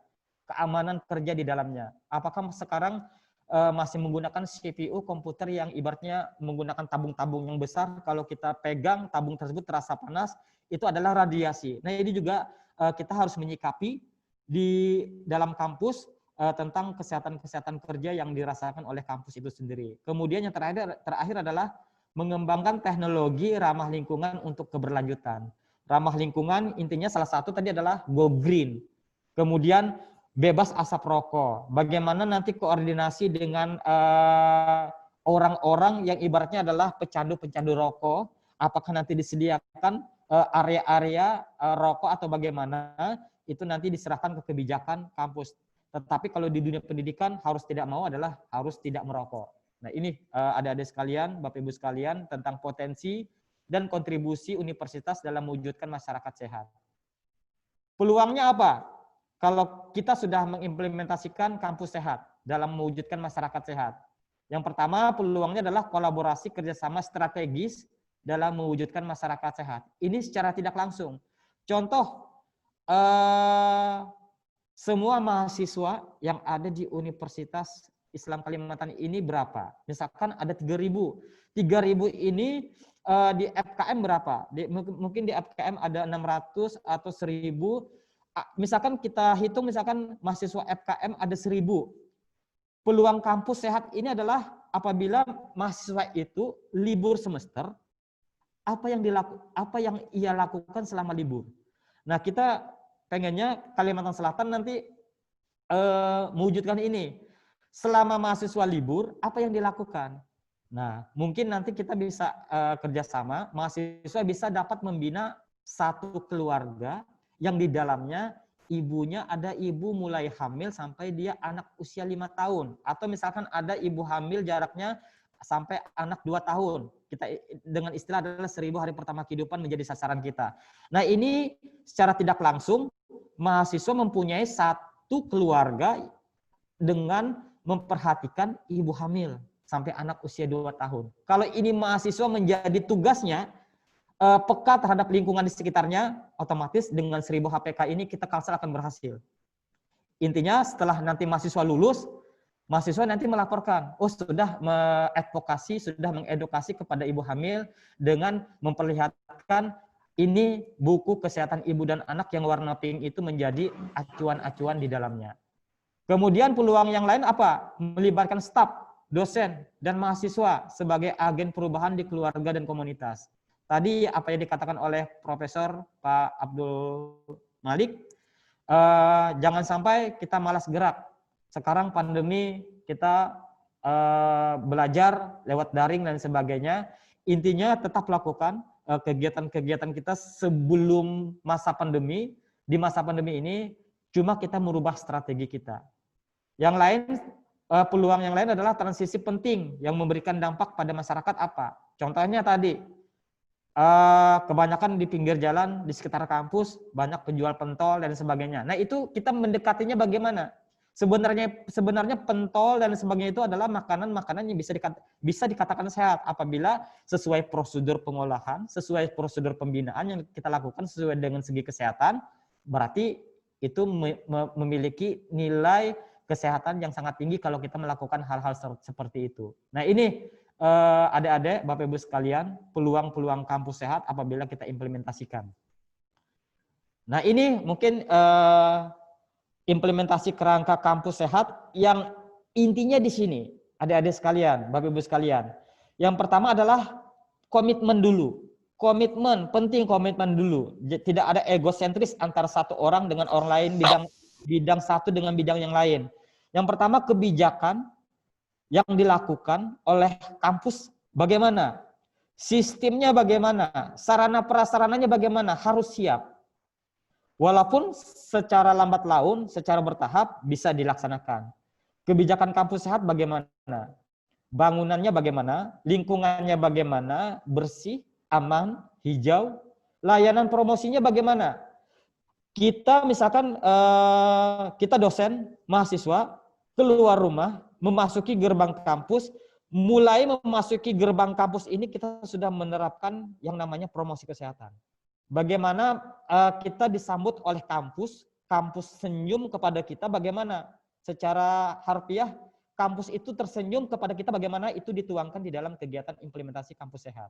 keamanan kerja di dalamnya. Apakah sekarang masih menggunakan CPU komputer yang ibaratnya menggunakan tabung-tabung yang besar, kalau kita pegang tabung tersebut terasa panas, itu adalah radiasi. Nah, ini juga kita harus menyikapi di dalam kampus tentang kesehatan kerja yang dirasakan oleh kampus itu sendiri. Kemudian yang terakhir adalah mengembangkan teknologi ramah lingkungan untuk keberlanjutan. Ramah lingkungan intinya salah satu tadi adalah go green. Kemudian bebas asap rokok. Bagaimana nanti koordinasi dengan orang-orang yang ibaratnya adalah pecandu-pecandu rokok. Apakah nanti disediakan area-area rokok atau bagaimana? Itu nanti diserahkan ke kebijakan kampus. Tetapi kalau di dunia pendidikan harus tidak mau adalah harus tidak merokok. Nah, ini adik-adik sekalian, Bapak Ibu sekalian, tentang potensi dan kontribusi universitas dalam mewujudkan masyarakat sehat. Peluangnya apa? Kalau kita sudah mengimplementasikan kampus sehat dalam mewujudkan masyarakat sehat. Yang pertama, peluangnya adalah kolaborasi kerjasama strategis dalam mewujudkan masyarakat sehat. Ini secara tidak langsung. Contoh, semua mahasiswa yang ada di Universitas Islam Kalimantan ini berapa? Misalkan ada 3.000. 3.000 ini di FKM berapa? Mungkin di FKM ada 600 atau 1.000. Misalkan kita hitung, misalkan mahasiswa FKM ada 1.000. Peluang kampus sehat ini adalah apabila mahasiswa itu libur semester, apa yang ia lakukan selama libur. Nah, kita pengennya Kalimantan Selatan nanti mewujudkan ini. Selama mahasiswa libur, apa yang dilakukan? Nah, mungkin nanti kita bisa kerjasama, mahasiswa bisa dapat membina satu keluarga yang di dalamnya ibunya ada ibu mulai hamil sampai dia anak usia 5 tahun. Atau misalkan ada ibu hamil jaraknya sampai anak 2 tahun. Kita dengan istilah adalah 1.000 hari pertama kehidupan menjadi sasaran kita. Nah, ini secara tidak langsung mahasiswa mempunyai satu keluarga dengan memperhatikan ibu hamil sampai anak usia 2 tahun. Kalau ini mahasiswa menjadi tugasnya peka terhadap lingkungan di sekitarnya, otomatis dengan 1.000 HPK ini kita Kalsel akan berhasil. Intinya setelah nanti mahasiswa lulus, mahasiswa nanti melaporkan, oh sudah mengadvokasi, sudah mengedukasi kepada ibu hamil dengan memperlihatkan ini buku kesehatan ibu dan anak yang warna pink itu menjadi acuan-acuan di dalamnya. Kemudian peluang yang lain apa? Melibatkan staf, dosen, dan mahasiswa sebagai agen perubahan di keluarga dan komunitas. Tadi apa yang dikatakan oleh Profesor Pak Abdul Malik, jangan sampai kita malas gerak. Sekarang pandemi kita belajar lewat daring dan sebagainya. Intinya tetap lakukan kegiatan-kegiatan kita sebelum masa pandemi. Di masa pandemi ini cuma kita merubah strategi kita. Yang lain, peluang yang lain adalah transisi penting yang memberikan dampak pada masyarakat apa? Contohnya tadi, kebanyakan di pinggir jalan, di sekitar kampus, banyak penjual pentol dan sebagainya. Nah, itu kita mendekatinya bagaimana? Sebenarnya pentol dan sebagainya itu adalah makanan-makanan yang bisa dikatakan sehat apabila sesuai prosedur pengolahan, sesuai prosedur pembinaan yang kita lakukan sesuai dengan segi kesehatan, berarti itu memiliki nilai kesehatan yang sangat tinggi kalau kita melakukan hal-hal seperti itu. Nah, ini adik-adik, Bapak Ibu sekalian, peluang-peluang kampus sehat apabila kita implementasikan. Nah, ini mungkin implementasi kerangka kampus sehat yang intinya di sini, adik-adik sekalian, Bapak Ibu sekalian. Yang pertama adalah komitmen dulu. Komitmen, penting komitmen dulu. Tidak ada egosentris antara satu orang dengan orang lain, bidang satu dengan bidang yang lain. Yang pertama, kebijakan yang dilakukan oleh kampus bagaimana? Sistemnya bagaimana? Sarana prasarananya bagaimana? Harus siap. Walaupun secara lambat laun, secara bertahap bisa dilaksanakan. Kebijakan kampus sehat bagaimana? Bangunannya bagaimana? Lingkungannya bagaimana? Bersih, aman, hijau. Layanan promosinya bagaimana? Kita misalkan kita dosen, mahasiswa, keluar rumah, memasuki gerbang kampus, mulai memasuki gerbang kampus ini kita sudah menerapkan yang namanya promosi kesehatan. Bagaimana kita disambut oleh kampus senyum kepada kita, bagaimana secara harfiah kampus itu tersenyum kepada kita, bagaimana itu dituangkan di dalam kegiatan implementasi kampus sehat.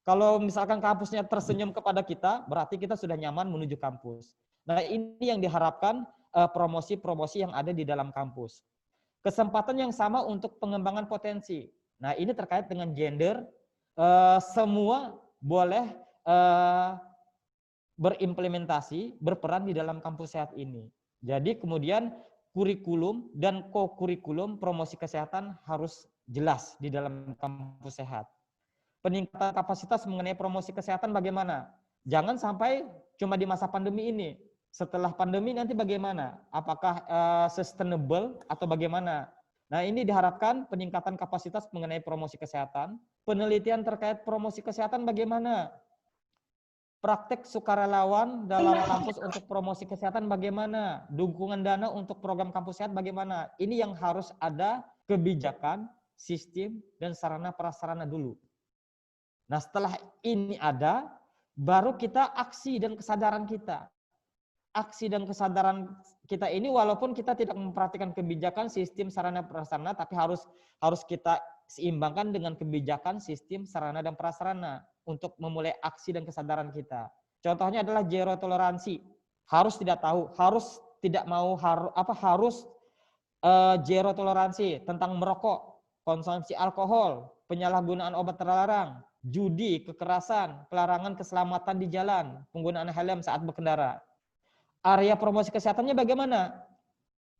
Kalau misalkan kampusnya tersenyum kepada kita, berarti kita sudah nyaman menuju kampus. Nah, ini yang diharapkan promosi-promosi yang ada di dalam kampus. Kesempatan yang sama untuk pengembangan potensi. Nah, ini terkait dengan gender, semua boleh berimplementasi, berperan di dalam kampus sehat ini. Jadi kemudian kurikulum dan ko-kurikulum promosi kesehatan harus jelas di dalam kampus sehat. Peningkatan kapasitas mengenai promosi kesehatan bagaimana? Jangan sampai cuma di masa pandemi ini. Setelah pandemi nanti bagaimana? Apakah sustainable atau bagaimana? Nah, ini diharapkan peningkatan kapasitas mengenai promosi kesehatan. Penelitian terkait promosi kesehatan bagaimana? Praktek sukarelawan dalam kampus untuk promosi kesehatan bagaimana? Dukungan dana untuk program kampus sehat bagaimana? Ini yang harus ada kebijakan, sistem, dan sarana prasarana dulu. Nah, setelah ini ada, baru kita aksi dan kesadaran kita. Aksi dan kesadaran kita ini walaupun kita tidak memperhatikan kebijakan, sistem, sarana, prasarana, tapi harus kita seimbangkan dengan kebijakan, sistem, sarana, dan prasarana untuk memulai aksi dan kesadaran kita. Contohnya adalah zero toleransi. Harus tidak tahu, harus tidak mau, harus zero toleransi tentang merokok, konsumsi alkohol, penyalahgunaan obat terlarang, judi, kekerasan, pelarangan keselamatan di jalan, penggunaan helm saat berkendara. Area promosi kesehatannya bagaimana?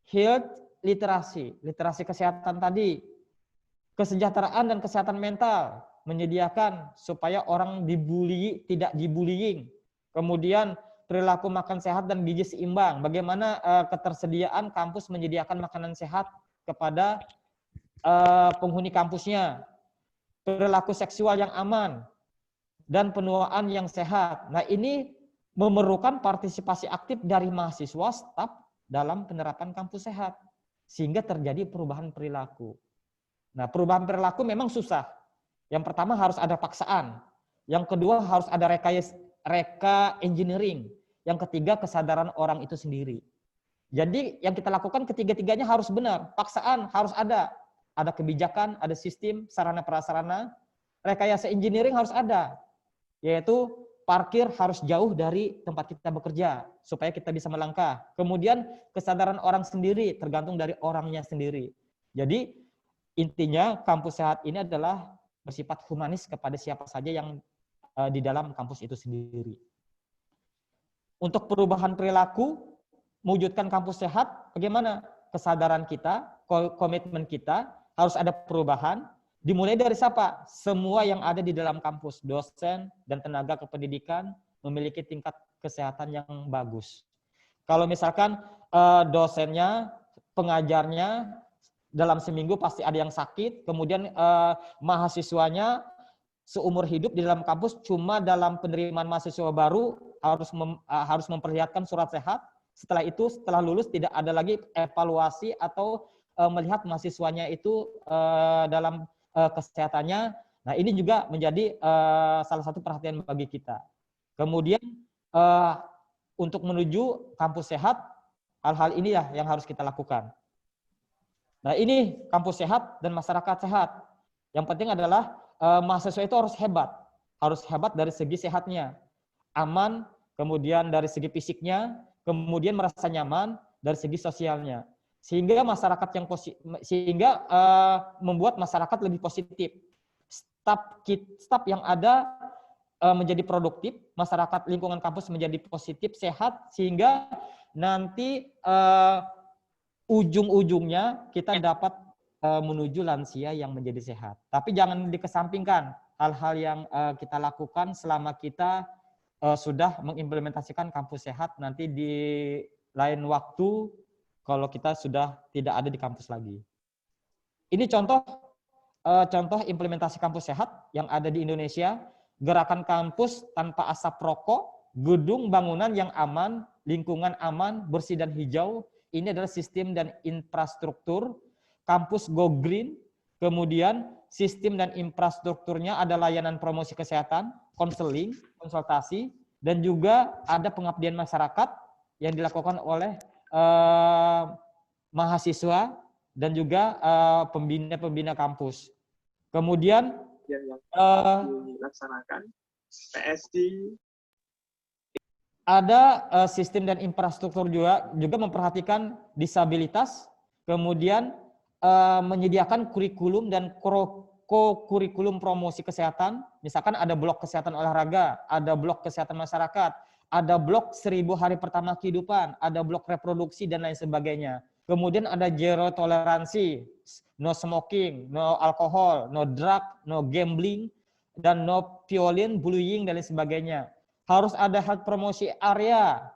Health literasi, literasi kesehatan tadi, kesejahteraan dan kesehatan mental, menyediakan supaya orang tidak dibullying. Kemudian perilaku makan sehat dan gizi seimbang. Bagaimana ketersediaan kampus menyediakan makanan sehat kepada penghuni kampusnya. Perilaku seksual yang aman dan penuaan yang sehat. Nah, ini memerlukan partisipasi aktif dari mahasiswa, staf dalam penerapan kampus sehat sehingga terjadi perubahan perilaku. Nah, perubahan perilaku memang susah. Yang pertama harus ada paksaan. Yang kedua harus ada reka engineering. Yang ketiga kesadaran orang itu sendiri. Jadi yang kita lakukan ketiga-tiganya harus benar. Paksaan harus ada. Ada kebijakan, ada sistem, sarana prasarana. Rekayasa engineering harus ada. Yaitu parkir harus jauh dari tempat kita bekerja supaya kita bisa melangkah. Kemudian kesadaran orang sendiri tergantung dari orangnya sendiri. Jadi intinya kampus sehat ini adalah bersifat humanis kepada siapa saja yang di dalam kampus itu sendiri. Untuk perubahan perilaku, mewujudkan kampus sehat, bagaimana? Kesadaran kita, komitmen kita, harus ada perubahan. Dimulai dari siapa? Semua yang ada di dalam kampus, dosen dan tenaga kependidikan memiliki tingkat kesehatan yang bagus. Kalau misalkan dosennya, pengajarnya, dalam seminggu pasti ada yang sakit, kemudian mahasiswanya seumur hidup di dalam kampus cuma dalam penerimaan mahasiswa baru harus memperlihatkan surat sehat. Setelah itu, setelah lulus tidak ada lagi evaluasi atau melihat mahasiswanya itu dalam kesehatannya. Nah, ini juga menjadi salah satu perhatian bagi kita. Kemudian untuk menuju kampus sehat, hal-hal inilah yang harus kita lakukan. Nah, ini kampus sehat dan masyarakat sehat. Yang penting adalah mahasiswa itu harus hebat dari segi sehatnya, aman, kemudian dari segi fisiknya, kemudian merasa nyaman dari segi sosialnya, sehingga masyarakat yang membuat masyarakat lebih positif. Staf yang ada menjadi produktif, masyarakat lingkungan kampus menjadi positif, sehat, sehingga nanti ujung-ujungnya kita dapat menuju lansia yang menjadi sehat. Tapi jangan dikesampingkan hal-hal yang kita lakukan selama kita sudah mengimplementasikan kampus sehat nanti di lain waktu kalau kita sudah tidak ada di kampus lagi. Ini contoh implementasi kampus sehat yang ada di Indonesia. Gerakan kampus tanpa asap rokok, gedung bangunan yang aman, lingkungan aman, bersih dan hijau. Ini adalah sistem dan infrastruktur, kampus go green, kemudian sistem dan infrastrukturnya ada layanan promosi kesehatan, konseling, konsultasi, dan juga ada pengabdian masyarakat yang dilakukan oleh mahasiswa dan juga pembina-pembina kampus. Kemudian yang dilaksanakan PSD ada sistem dan infrastruktur juga memperhatikan disabilitas, kemudian menyediakan kurikulum dan kurikulum promosi kesehatan. Misalkan ada blok kesehatan olahraga, ada blok kesehatan masyarakat, ada blok 1000 hari pertama kehidupan, ada blok reproduksi dan lain sebagainya. Kemudian ada zero toleransi, no smoking, no alkohol, no drug, no gambling, dan no violence, bullying dan lain sebagainya. Harus ada health promosi area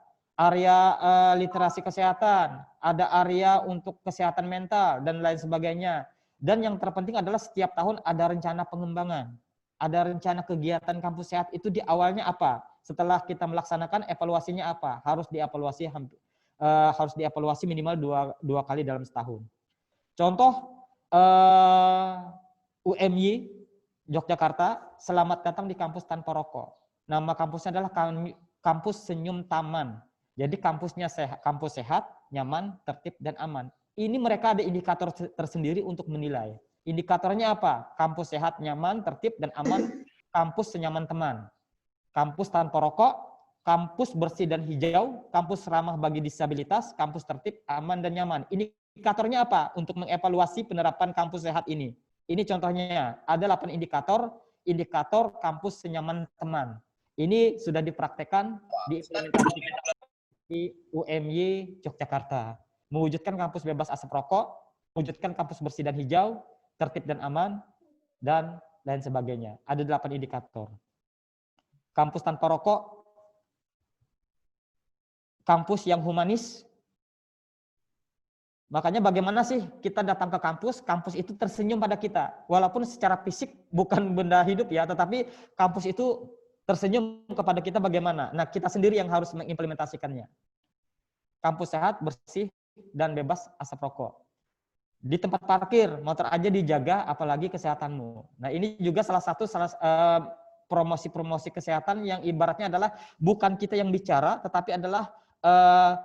literasi kesehatan, ada area untuk kesehatan mental dan lain sebagainya. Dan yang terpenting adalah setiap tahun ada rencana pengembangan, ada rencana kegiatan kampus sehat. Itu di awalnya apa? Setelah kita melaksanakan, evaluasinya apa? Harus dievaluasi minimal dua kali dalam setahun. Contoh UMY Yogyakarta, selamat datang di kampus tanpa rokok. Nama kampusnya adalah kampus Senyum Taman. Jadi kampusnya kampus sehat, nyaman, tertib, dan aman. Ini mereka ada indikator tersendiri untuk menilai. Indikatornya apa? Kampus sehat, nyaman, tertib, dan aman. Kampus senyaman teman. Kampus tanpa rokok, kampus bersih dan hijau, kampus ramah bagi disabilitas, kampus tertib, aman, dan nyaman. Indikatornya apa? Untuk mengevaluasi penerapan kampus sehat ini. Ini contohnya, ada 8 indikator kampus senyaman teman. Ini sudah dipraktekkan di UMY Yogyakarta. Mewujudkan kampus bebas asap rokok, mewujudkan kampus bersih dan hijau, tertib dan aman, dan lain sebagainya. Ada 8 indikator. Kampus tanpa rokok, kampus yang humanis. Makanya bagaimana sih kita datang ke kampus, kampus itu tersenyum pada kita. Walaupun secara fisik bukan benda hidup ya, tetapi kampus itu tersenyum kepada kita bagaimana? Nah, kita sendiri yang harus mengimplementasikannya. Kampus sehat, bersih, dan bebas asap rokok. Di tempat parkir, motor aja dijaga, apalagi kesehatanmu. Nah, ini juga salah satu promosi-promosi kesehatan yang ibaratnya adalah bukan kita yang bicara, tetapi adalah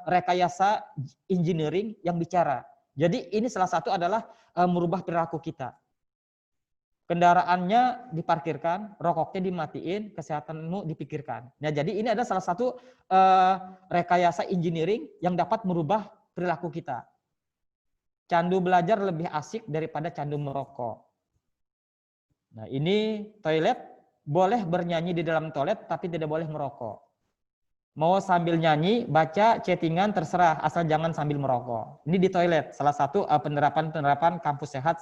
rekayasa engineering yang bicara. Jadi ini salah satu adalah merubah perilaku kita. Kendaraannya diparkirkan, rokoknya dimatiin, kesehatanmu dipikirkan. Nah, jadi ini ada salah satu rekayasa engineering yang dapat merubah perilaku kita. Candu belajar lebih asik daripada candu merokok. Nah, ini toilet, boleh bernyanyi di dalam toilet, tapi tidak boleh merokok. Mau sambil nyanyi, baca, chattingan, terserah, asal jangan sambil merokok. Ini di toilet, salah satu penerapan kampus sehat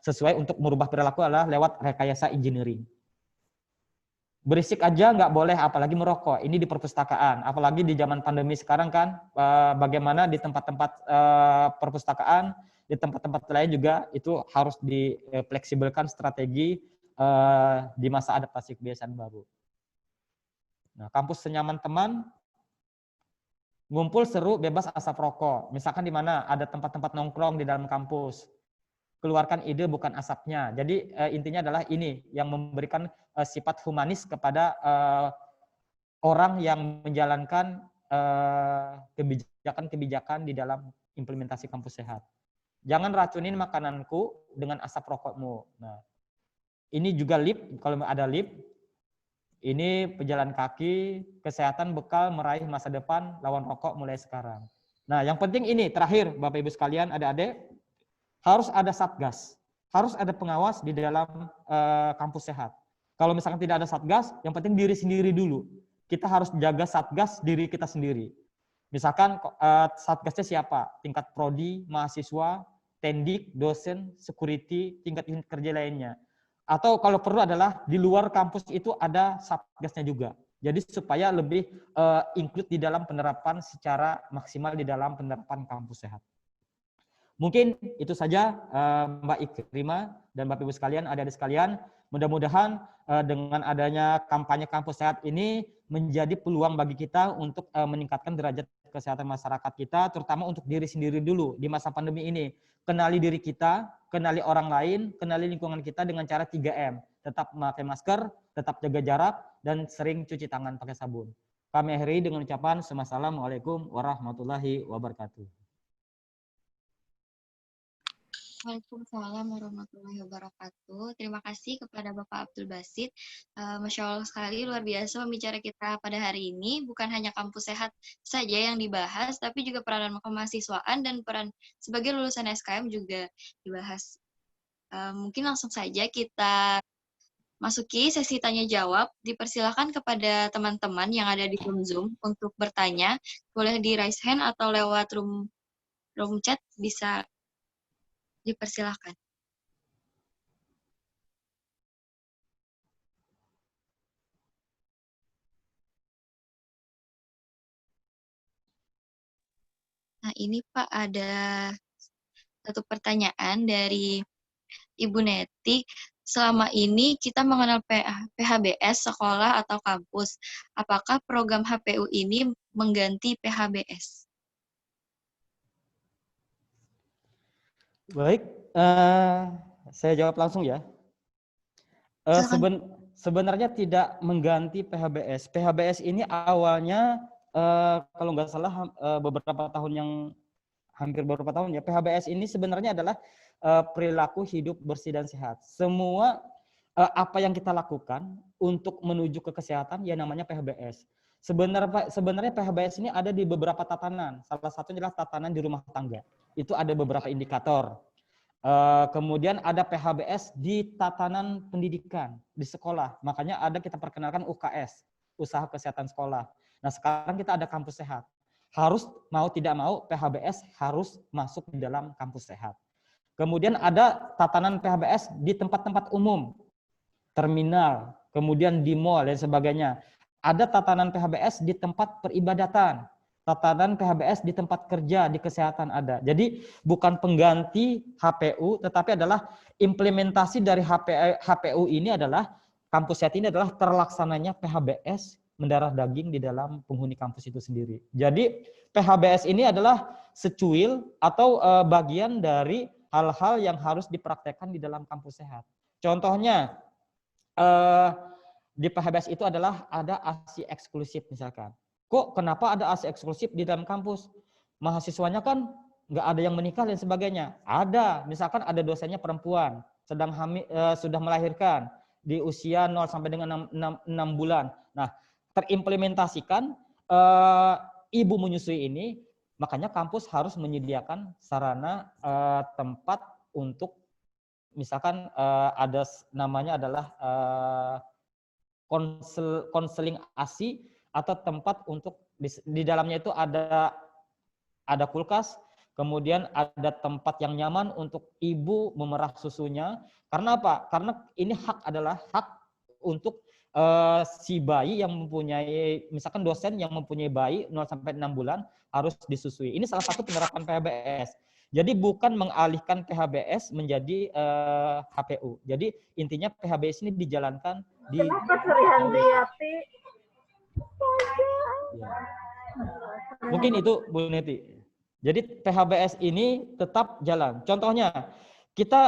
sesuai untuk merubah perilaku adalah lewat rekayasa engineering. Berisik aja nggak boleh, apalagi merokok. Ini di perpustakaan, apalagi di zaman pandemi sekarang kan, bagaimana di tempat-tempat perpustakaan, di tempat-tempat lain juga itu harus difleksibelkan strategi di masa adaptasi kebiasaan baru. Nah, kampus senyaman teman, ngumpul seru bebas asap rokok. Misalkan di mana ada tempat-tempat nongkrong di dalam kampus. Keluarkan ide bukan asapnya. Jadi intinya adalah ini yang memberikan sifat humanis kepada orang yang menjalankan kebijakan-kebijakan di dalam implementasi kampus sehat. Jangan racunin makananku dengan asap rokokmu. Nah, ini juga lift, kalau ada lift. Ini pejalan kaki, kesehatan bekal meraih masa depan, lawan rokok mulai sekarang. Nah, yang penting ini, terakhir Bapak Ibu sekalian, adik-adik, harus ada satgas, harus ada pengawas di dalam kampus sehat. Kalau misalkan tidak ada satgas, yang penting diri sendiri dulu. Kita harus jaga satgas diri kita sendiri. Misalkan satgasnya siapa? Tingkat prodi, mahasiswa, tendik, dosen, security, tingkat unit kerja lainnya. Atau kalau perlu adalah di luar kampus itu ada satgasnya juga. Jadi supaya lebih include di dalam penerapan secara maksimal di dalam penerapan kampus sehat. Mungkin itu saja Mbak Ikrima dan Bapak Ibu sekalian, adik-adik sekalian. Mudah-mudahan dengan adanya kampanye kampus sehat ini menjadi peluang bagi kita untuk meningkatkan derajat kesehatan masyarakat kita, terutama untuk diri sendiri dulu di masa pandemi ini. Kenali diri kita, kenali orang lain, kenali lingkungan kita dengan cara 3M. Tetap memakai masker, tetap jaga jarak, dan sering cuci tangan pakai sabun. Kami akhiri dengan ucapan Assalamualaikum warahmatullahi wabarakatuh. Waalaikumsalam warahmatullahi wabarakatuh. Terima kasih kepada Bapak Abdul Basit. Masya Allah sekali, luar biasa pembicara kita pada hari ini. Bukan hanya kampus sehat saja yang dibahas, tapi juga peranan kemahasiswaan dan peran sebagai lulusan SKM juga dibahas. Mungkin langsung saja kita masuki sesi tanya jawab. Dipersilakan kepada teman-teman yang ada di Zoom untuk bertanya. Boleh di raise hand atau lewat room chat bisa dipersilakan. Nah, ini Pak ada satu pertanyaan dari Ibu Neti. Selama ini kita mengenal PHBS sekolah atau kampus. Apakah program HPU ini mengganti PHBS? Baik, saya jawab langsung ya. Sebenarnya tidak mengganti PHBS. PHBS ini awalnya kalau nggak salah hampir beberapa tahun ya, PHBS ini sebenarnya adalah perilaku hidup bersih dan sehat. Semua apa yang kita lakukan untuk menuju ke kesehatan ya namanya PHBS. Sebenarnya PHBS ini ada di beberapa tatanan. Salah satunya adalah tatanan di rumah tangga. Itu ada beberapa indikator. Kemudian ada PHBS di tatanan pendidikan di sekolah. Makanya ada kita perkenalkan UKS, usaha kesehatan sekolah. Nah, sekarang kita ada kampus sehat. Harus mau tidak mau PHBS harus masuk di dalam kampus sehat. Kemudian ada tatanan PHBS di tempat-tempat umum, terminal, kemudian di mall dan sebagainya. Ada tatanan PHBS di tempat peribadatan, tatanan PHBS di tempat kerja, di kesehatan ada. Jadi bukan pengganti HPU, tetapi adalah implementasi dari HPU ini adalah, kampus sehat ini adalah terlaksananya PHBS mendarah daging di dalam penghuni kampus itu sendiri. Jadi PHBS ini adalah secuil atau bagian dari hal-hal yang harus dipraktekkan di dalam kampus sehat. Contohnya, di PHBS itu adalah ada ASI eksklusif misalkan. Kok kenapa ada ASI eksklusif di dalam kampus? Mahasiswanya kan nggak ada yang menikah dan sebagainya. Ada, misalkan ada dosennya perempuan, sedang hamil, sudah melahirkan di usia 0 sampai dengan 6 bulan. Nah, terimplementasikan ibu menyusui ini, makanya kampus harus menyediakan sarana tempat untuk misalkan ada namanya adalah konseling ASI atau tempat untuk di dalamnya itu ada kulkas, kemudian ada tempat yang nyaman untuk ibu memerah susunya. Karena apa? Karena ini adalah hak untuk si bayi yang mempunyai, misalkan dosen yang mempunyai bayi 0 sampai 6 bulan harus disusui. Ini salah satu penerapan PHBS. Jadi bukan mengalihkan PHBS menjadi HPU. Jadi intinya PHBS ini dijalankan di. Kenapa Sri Handriati? Ya. Mungkin itu Bu Neti. Jadi PHBS ini tetap jalan. Contohnya kita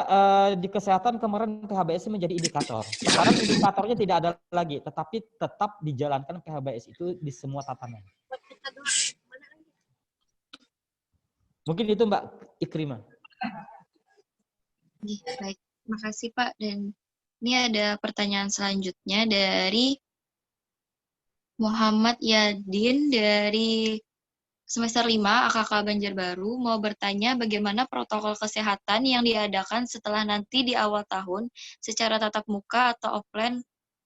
di kesehatan kemarin PHBS menjadi indikator. Sekarang indikatornya tidak ada lagi, tetapi tetap dijalankan PHBS itu di semua tatanan. Mungkin itu Mbak Ikrimah. Baik, terima kasih Pak. Dan ini ada pertanyaan selanjutnya dari Muhammad Yadin dari semester 5 AKK Banjarbaru, mau bertanya bagaimana protokol kesehatan yang diadakan setelah nanti di awal tahun secara tatap muka atau offline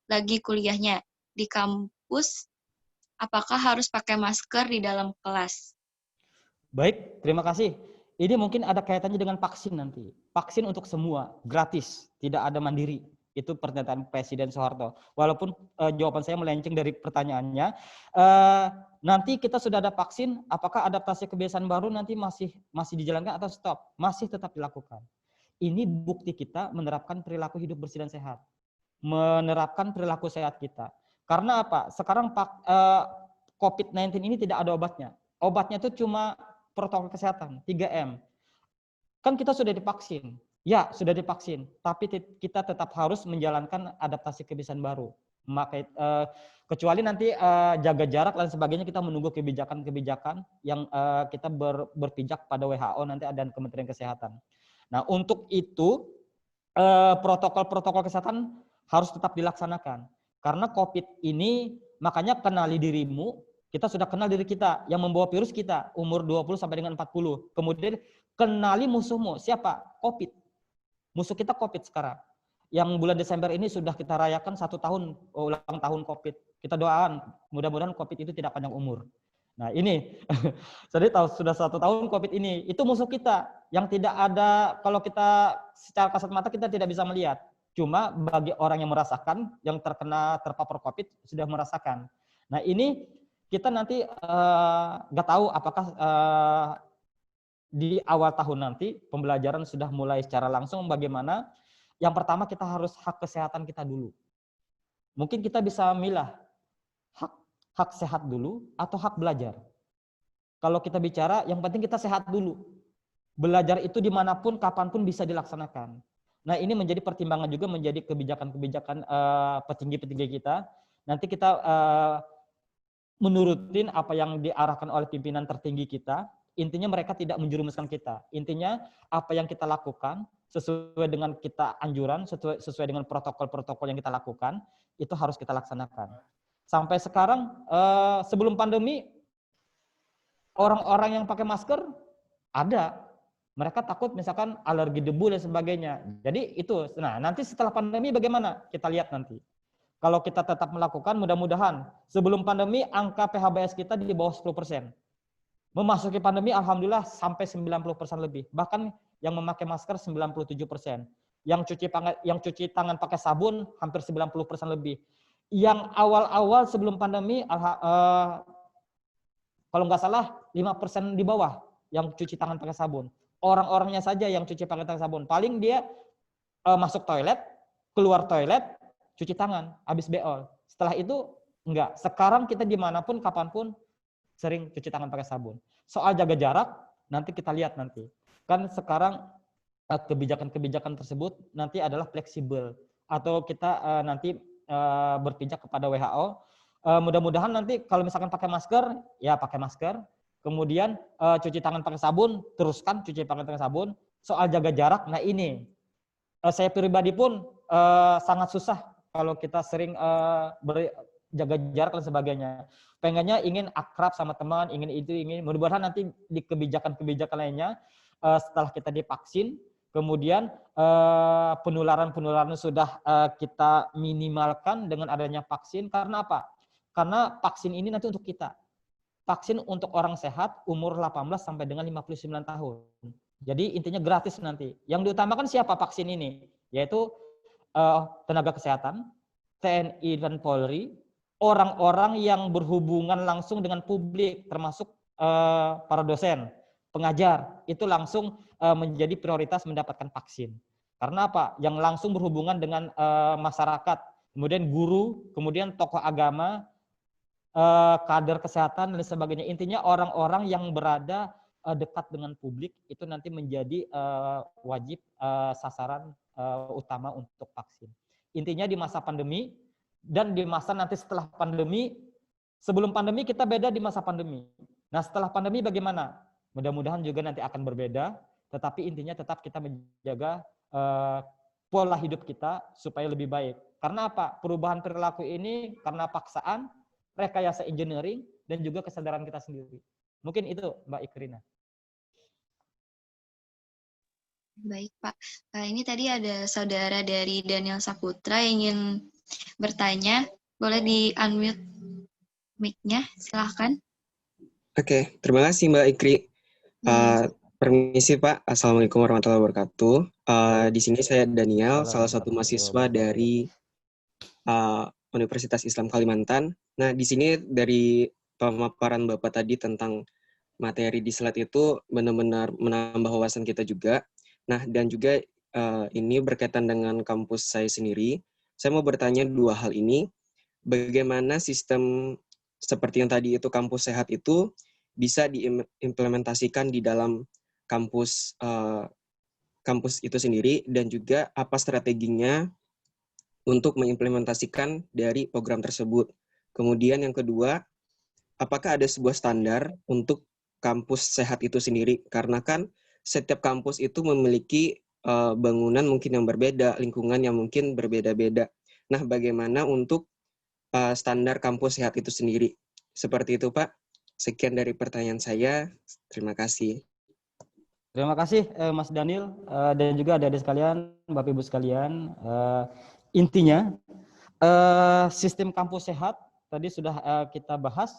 lagi kuliahnya di kampus, apakah harus pakai masker di dalam kelas? Baik, terima kasih. Ini mungkin ada kaitannya dengan vaksin nanti. Vaksin untuk semua, gratis, tidak ada mandiri. Itu pernyataan Presiden Soeharto. Walaupun jawaban saya melenceng dari pertanyaannya, nanti kita sudah ada vaksin, apakah adaptasi kebiasaan baru nanti masih dijalankan atau stop? Masih tetap dilakukan. Ini bukti kita menerapkan perilaku hidup bersih dan sehat, menerapkan perilaku sehat kita. Karena apa? Sekarang COVID-19 ini tidak ada obatnya. Obatnya itu cuma protokol kesehatan, 3M. Kan kita sudah divaksin. Ya, sudah divaksin. Tapi kita tetap harus menjalankan adaptasi kebiasaan baru. Kecuali nanti jaga jarak dan sebagainya, kita menunggu kebijakan-kebijakan yang kita berpijak pada WHO nanti dan Kementerian Kesehatan. Nah, untuk itu protokol-protokol kesehatan harus tetap dilaksanakan. Karena COVID ini, makanya kenali dirimu, kita sudah kenal diri kita, yang membawa virus kita, umur 20 sampai dengan 40. Kemudian kenali musuhmu, siapa? COVID. Musuh kita COVID sekarang. Yang bulan Desember ini sudah kita rayakan 1 tahun, ulang tahun COVID. Kita doakan, mudah-mudahan COVID itu tidak panjang umur. Nah ini, jadi tahu sudah 1 tahun COVID ini, itu musuh kita yang tidak ada, kalau kita secara kasat mata kita tidak bisa melihat. Cuma bagi orang yang merasakan, yang terpapar COVID sudah merasakan. Nah ini kita nanti nggak tahu apakah di awal tahun nanti pembelajaran sudah mulai secara langsung bagaimana. Yang pertama kita harus hak kesehatan kita dulu. Mungkin kita bisa milah hak sehat dulu atau hak belajar. Kalau kita bicara, yang penting kita sehat dulu. Belajar itu dimanapun, kapanpun bisa dilaksanakan. Nah ini menjadi pertimbangan juga, menjadi kebijakan-kebijakan petinggi-petinggi kita. Nanti kita menurutin apa yang diarahkan oleh pimpinan tertinggi kita. Intinya mereka tidak menjerumuskan kita. Intinya apa yang kita lakukan sesuai dengan kita anjuran, sesuai dengan protokol-protokol yang kita lakukan, itu harus kita laksanakan. Sampai sekarang, sebelum pandemi, orang-orang yang pakai masker ada. Mereka takut misalkan alergi debu dan sebagainya. Jadi itu, nah nanti setelah pandemi bagaimana? Kita lihat nanti. Kalau kita tetap melakukan, mudah-mudahan sebelum pandemi angka PHBS kita di bawah 10%. Memasuki pandemi, alhamdulillah sampai 90% lebih. Bahkan yang memakai masker 97%. Yang cuci tangan pakai sabun hampir 90% lebih. Yang awal-awal sebelum pandemi, kalau nggak salah 5% di bawah yang cuci tangan pakai sabun. Orang-orangnya saja yang cuci pakai sabun. Paling dia masuk toilet, keluar toilet, cuci tangan, habis beol. Setelah itu enggak. Sekarang kita dimanapun, kapanpun sering cuci tangan pakai sabun. Soal jaga jarak, nanti kita lihat nanti. Kan sekarang kebijakan-kebijakan tersebut nanti adalah fleksibel. Atau kita nanti berpijak kepada WHO. Mudah-mudahan nanti kalau misalkan pakai masker, ya pakai masker. Kemudian cuci tangan pakai sabun, teruskan cuci tangan pakai sabun. Soal jaga jarak, nah ini. Saya pribadi pun sangat susah kalau kita sering jaga jarak dan sebagainya. Pengennya ingin akrab sama teman, ingin mudah-mudahan nanti di kebijakan-kebijakan lainnya setelah kita divaksin, kemudian penularan sudah kita minimalkan dengan adanya vaksin. Karena apa? Karena vaksin ini nanti untuk kita. Vaksin untuk orang sehat umur 18 sampai dengan 59 tahun. Jadi intinya gratis nanti. Yang diutamakan siapa vaksin ini? Yaitu tenaga kesehatan, TNI dan Polri, orang-orang yang berhubungan langsung dengan publik, termasuk para dosen, pengajar, itu langsung menjadi prioritas mendapatkan vaksin. Karena apa? Yang langsung berhubungan dengan masyarakat, kemudian guru, kemudian tokoh agama, kader kesehatan dan sebagainya. Intinya orang-orang yang berada dekat dengan publik itu nanti menjadi wajib sasaran utama untuk vaksin. Intinya di masa pandemi dan di masa nanti setelah pandemi, sebelum pandemi kita beda di masa pandemi. Nah setelah pandemi bagaimana? Mudah-mudahan juga nanti akan berbeda, tetapi intinya tetap kita menjaga pola hidup kita supaya lebih baik. Karena apa? Perubahan perilaku ini karena paksaan, rekayasa engineering, dan juga kesadaran kita sendiri. Mungkin itu Mbak Ikrina. Baik Pak, ini tadi ada saudara dari Daniel Saputra yang ingin bertanya. Boleh di-unmute mic-nya, silahkan. Oke, terima kasih Mbak Ikri. Permisi Pak, Assalamualaikum warahmatullahi wabarakatuh. Di sini saya Daniel, salah satu mahasiswa dari Universitas Islam Kalimantan. Nah, di sini dari pemaparan Bapak tadi tentang materi di slide itu benar-benar menambah wawasan kita juga. Nah, dan juga ini berkaitan dengan kampus saya sendiri. Saya mau bertanya dua hal ini. Bagaimana sistem seperti yang tadi itu kampus sehat itu bisa diimplementasikan di dalam kampus kampus itu sendiri, dan juga apa strateginya untuk mengimplementasikan dari program tersebut. Kemudian yang kedua, apakah ada sebuah standar untuk kampus sehat itu sendiri? Karena kan setiap kampus itu memiliki bangunan mungkin yang berbeda, lingkungan yang mungkin berbeda-beda. Nah, bagaimana untuk standar kampus sehat itu sendiri? Seperti itu, Pak. Sekian dari pertanyaan saya. Terima kasih. Terima kasih Mas Daniel dan juga adik-adik sekalian, Bapak Ibu sekalian. Intinya sistem kampus sehat tadi sudah kita bahas.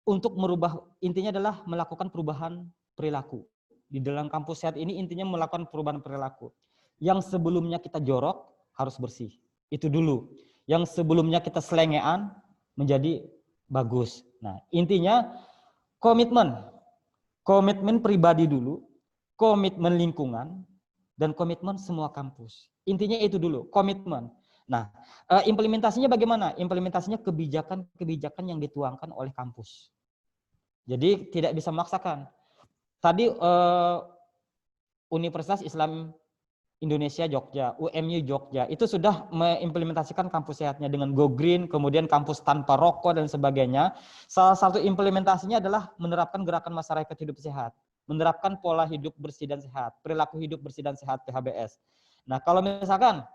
Untuk merubah, intinya adalah melakukan perubahan perilaku. Di dalam kampus sehat ini intinya melakukan perubahan perilaku. Yang sebelumnya kita jorok harus bersih. Itu dulu. Yang sebelumnya kita selengean menjadi bagus. Nah, intinya komitmen pribadi dulu, komitmen lingkungan, dan komitmen semua kampus. Intinya itu dulu, komitmen. Nah, implementasinya bagaimana? Implementasinya kebijakan-kebijakan yang dituangkan oleh kampus. Jadi tidak bisa memaksakan. Tadi Universitas Islam Indonesia Jogja, UMY Jogja, itu sudah mengimplementasikan kampus sehatnya dengan Go Green, kemudian kampus tanpa rokok dan sebagainya. Salah satu implementasinya adalah menerapkan gerakan masyarakat hidup sehat, menerapkan pola hidup bersih dan sehat, perilaku hidup bersih dan sehat PHBS. Nah, kalau misalkan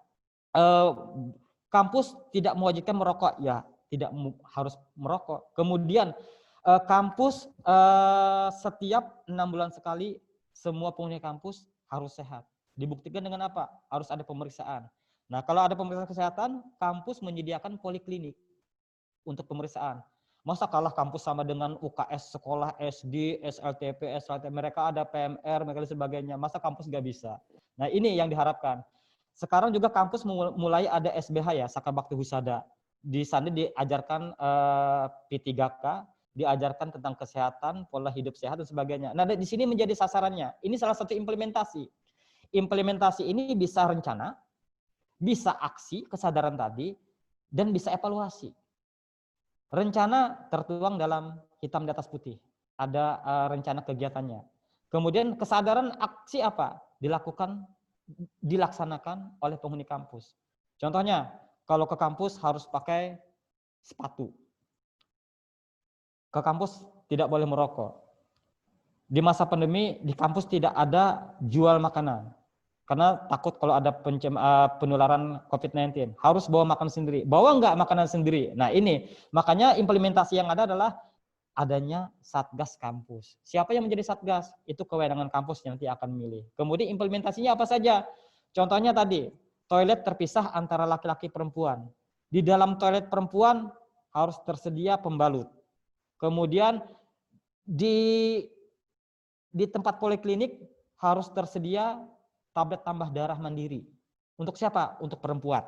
kampus tidak mewajibkan merokok, ya tidak harus merokok. Kemudian kampus setiap 6 bulan sekali semua penghuni kampus harus sehat. Dibuktikan dengan apa? Harus ada pemeriksaan. Nah, kalau ada pemeriksaan kesehatan, kampus menyediakan poliklinik untuk pemeriksaan. Masa kalah kampus sama dengan UKS, sekolah SD, SLTP, SLT, mereka ada PMR, mereka dan sebagainya. Masa kampus nggak bisa? Nah, ini yang diharapkan. Sekarang juga kampus mulai ada SBH ya, Saka Bakti Husada. Di sana diajarkan P3K, diajarkan tentang kesehatan, pola hidup sehat dan sebagainya. Nah, di sini menjadi sasarannya. Ini salah satu implementasi. Implementasi ini bisa rencana, bisa aksi, kesadaran tadi, dan bisa evaluasi. Rencana tertuang dalam hitam di atas putih. Ada rencana kegiatannya. Kemudian kesadaran aksi apa? Dilaksanakan oleh penghuni kampus. Contohnya, kalau ke kampus harus pakai sepatu. Ke kampus tidak boleh merokok. Di masa pandemi di kampus tidak ada jual makanan. Karena takut kalau ada penularan COVID-19. Harus bawa makan sendiri. Bawa enggak makanan sendiri? Nah ini, makanya implementasi yang ada adalah adanya Satgas kampus. Siapa yang menjadi Satgas? Itu kewenangan kampus yang nanti akan memilih. Kemudian implementasinya apa saja? Contohnya tadi, toilet terpisah antara laki-laki perempuan. Di dalam toilet perempuan harus tersedia pembalut. Kemudian di tempat poliklinik harus tersedia tablet tambah darah mandiri. Untuk siapa? Untuk perempuan.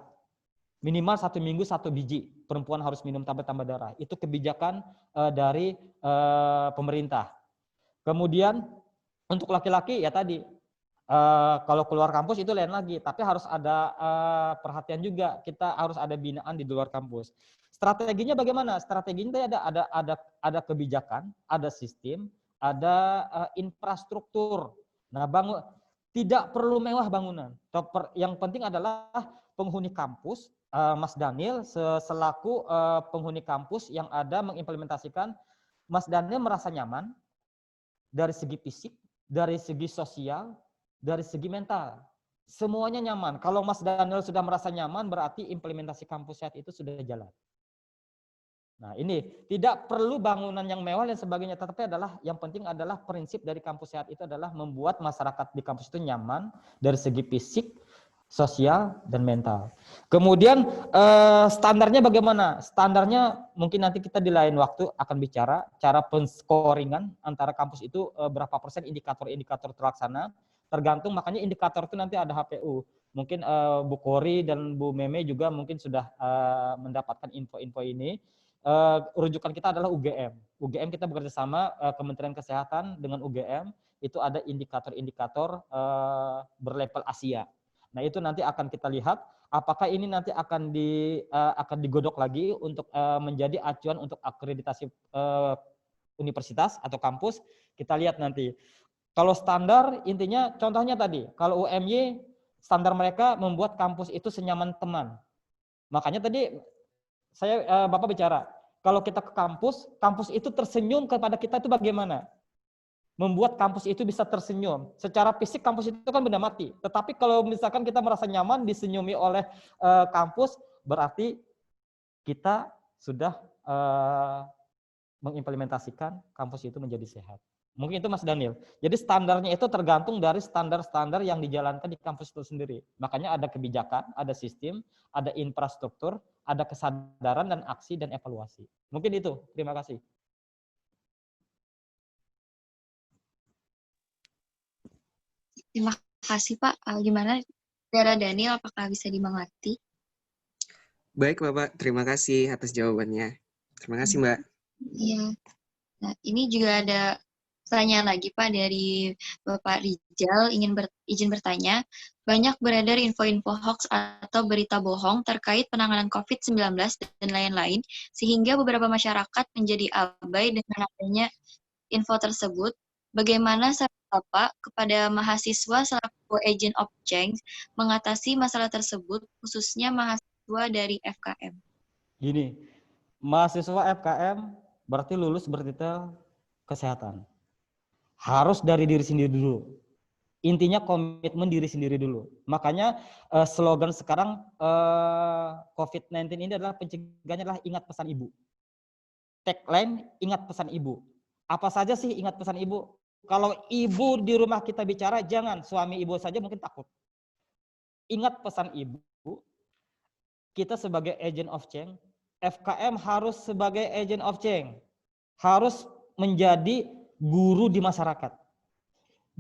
Minimal 1 minggu 1 biji. Perempuan harus minum tablet tambah darah. Itu kebijakan dari pemerintah. Kemudian untuk laki-laki ya tadi, kalau keluar kampus itu lain lagi. Tapi harus ada perhatian juga. Kita harus ada binaan di luar kampus. Strateginya bagaimana? Strateginya ada kebijakan, ada sistem, ada infrastruktur. Nah, tidak perlu mewah bangunan. Yang penting adalah penghuni kampus, Mas Daniel selaku penghuni kampus yang ada mengimplementasikan, Mas Daniel merasa nyaman dari segi fisik, dari segi sosial, dari segi mental. Semuanya nyaman. Kalau Mas Daniel sudah merasa nyaman, berarti implementasi kampus sehat itu sudah jalan. Nah ini tidak perlu bangunan yang mewah dan sebagainya, tetapi yang penting adalah prinsip dari kampus sehat itu adalah membuat masyarakat di kampus itu nyaman dari segi fisik, sosial, dan mental. Kemudian standarnya bagaimana? Standarnya mungkin nanti kita di lain waktu akan bicara cara penskoringan antara kampus itu berapa persen indikator-indikator terlaksana, tergantung, makanya indikator itu nanti ada HPU. Mungkin Bu Kori dan Bu Meme juga mungkin sudah mendapatkan info-info ini. Rujukan kita adalah UGM. UGM kita bekerja sama Kementerian Kesehatan dengan UGM, itu ada indikator-indikator berlevel Asia. Nah itu nanti akan kita lihat apakah ini nanti akan digodok lagi untuk menjadi acuan untuk akreditasi universitas atau kampus, kita lihat nanti. Kalau standar intinya contohnya tadi, kalau UMY standar mereka membuat kampus itu senyaman teman. Makanya tadi Bapak bicara, kalau kita ke kampus, kampus itu tersenyum kepada kita itu bagaimana? Membuat kampus itu bisa tersenyum. Secara fisik kampus itu kan benda mati. Tetapi kalau misalkan kita merasa nyaman disenyumi oleh kampus, berarti kita sudah mengimplementasikan kampus itu menjadi sehat. Mungkin itu Mas Daniel. Jadi standarnya itu tergantung dari standar-standar yang dijalankan di kampus itu sendiri. Makanya ada kebijakan, ada sistem, ada infrastruktur, ada kesadaran dan aksi dan evaluasi. Mungkin itu. Terima kasih. Terima kasih Pak. Gimana Saudara Daniel, apakah bisa dimengerti? Baik Bapak, terima kasih atas jawabannya. Terima kasih Mbak. Iya. Nah, ini juga ada pertanyaan lagi Pak dari Bapak Rijal, izin bertanya. Banyak beredar info-info hoax atau berita bohong terkait penanganan COVID-19 dan lain-lain, sehingga beberapa masyarakat menjadi abai dengan adanya info tersebut. Bagaimana saran Bapak kepada mahasiswa selaku agent of change mengatasi masalah tersebut, khususnya mahasiswa dari FKM? Gini, mahasiswa FKM berarti lulus bertitel kesehatan. Harus dari diri sendiri dulu. Intinya komitmen diri sendiri dulu. Makanya slogan sekarang COVID-19 ini adalah pencegahannya adalah ingat pesan ibu. Tagline ingat pesan ibu. Apa saja sih ingat pesan ibu? Kalau ibu di rumah kita bicara, jangan. Suami ibu saja mungkin takut. Ingat pesan ibu. Kita sebagai agent of change, FKM harus sebagai agent of change. Harus menjadi guru di masyarakat.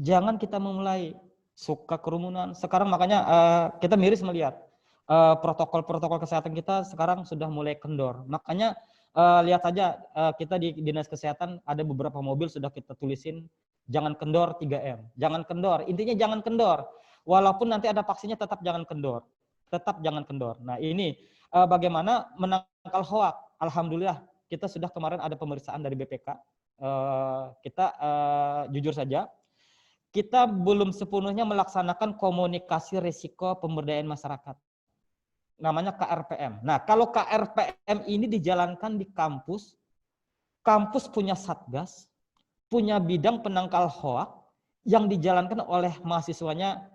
Jangan kita memulai suka kerumunan. Sekarang makanya kita miris melihat protokol-protokol kesehatan kita sekarang sudah mulai kendor. Makanya lihat saja kita di Dinas Kesehatan ada beberapa mobil sudah kita tulisin jangan kendor 3M. Jangan kendor. Intinya jangan kendor. Walaupun nanti ada vaksinnya tetap jangan kendor. Tetap jangan kendor. Nah, ini bagaimana menangkal hoak. Alhamdulillah kita sudah kemarin ada pemeriksaan dari BPK. Kita jujur saja, kita belum sepenuhnya melaksanakan komunikasi risiko pemberdayaan masyarakat. Namanya KRPM. Nah, kalau KRPM ini dijalankan di kampus, kampus punya satgas, punya bidang penangkal hoak yang dijalankan oleh mahasiswanya,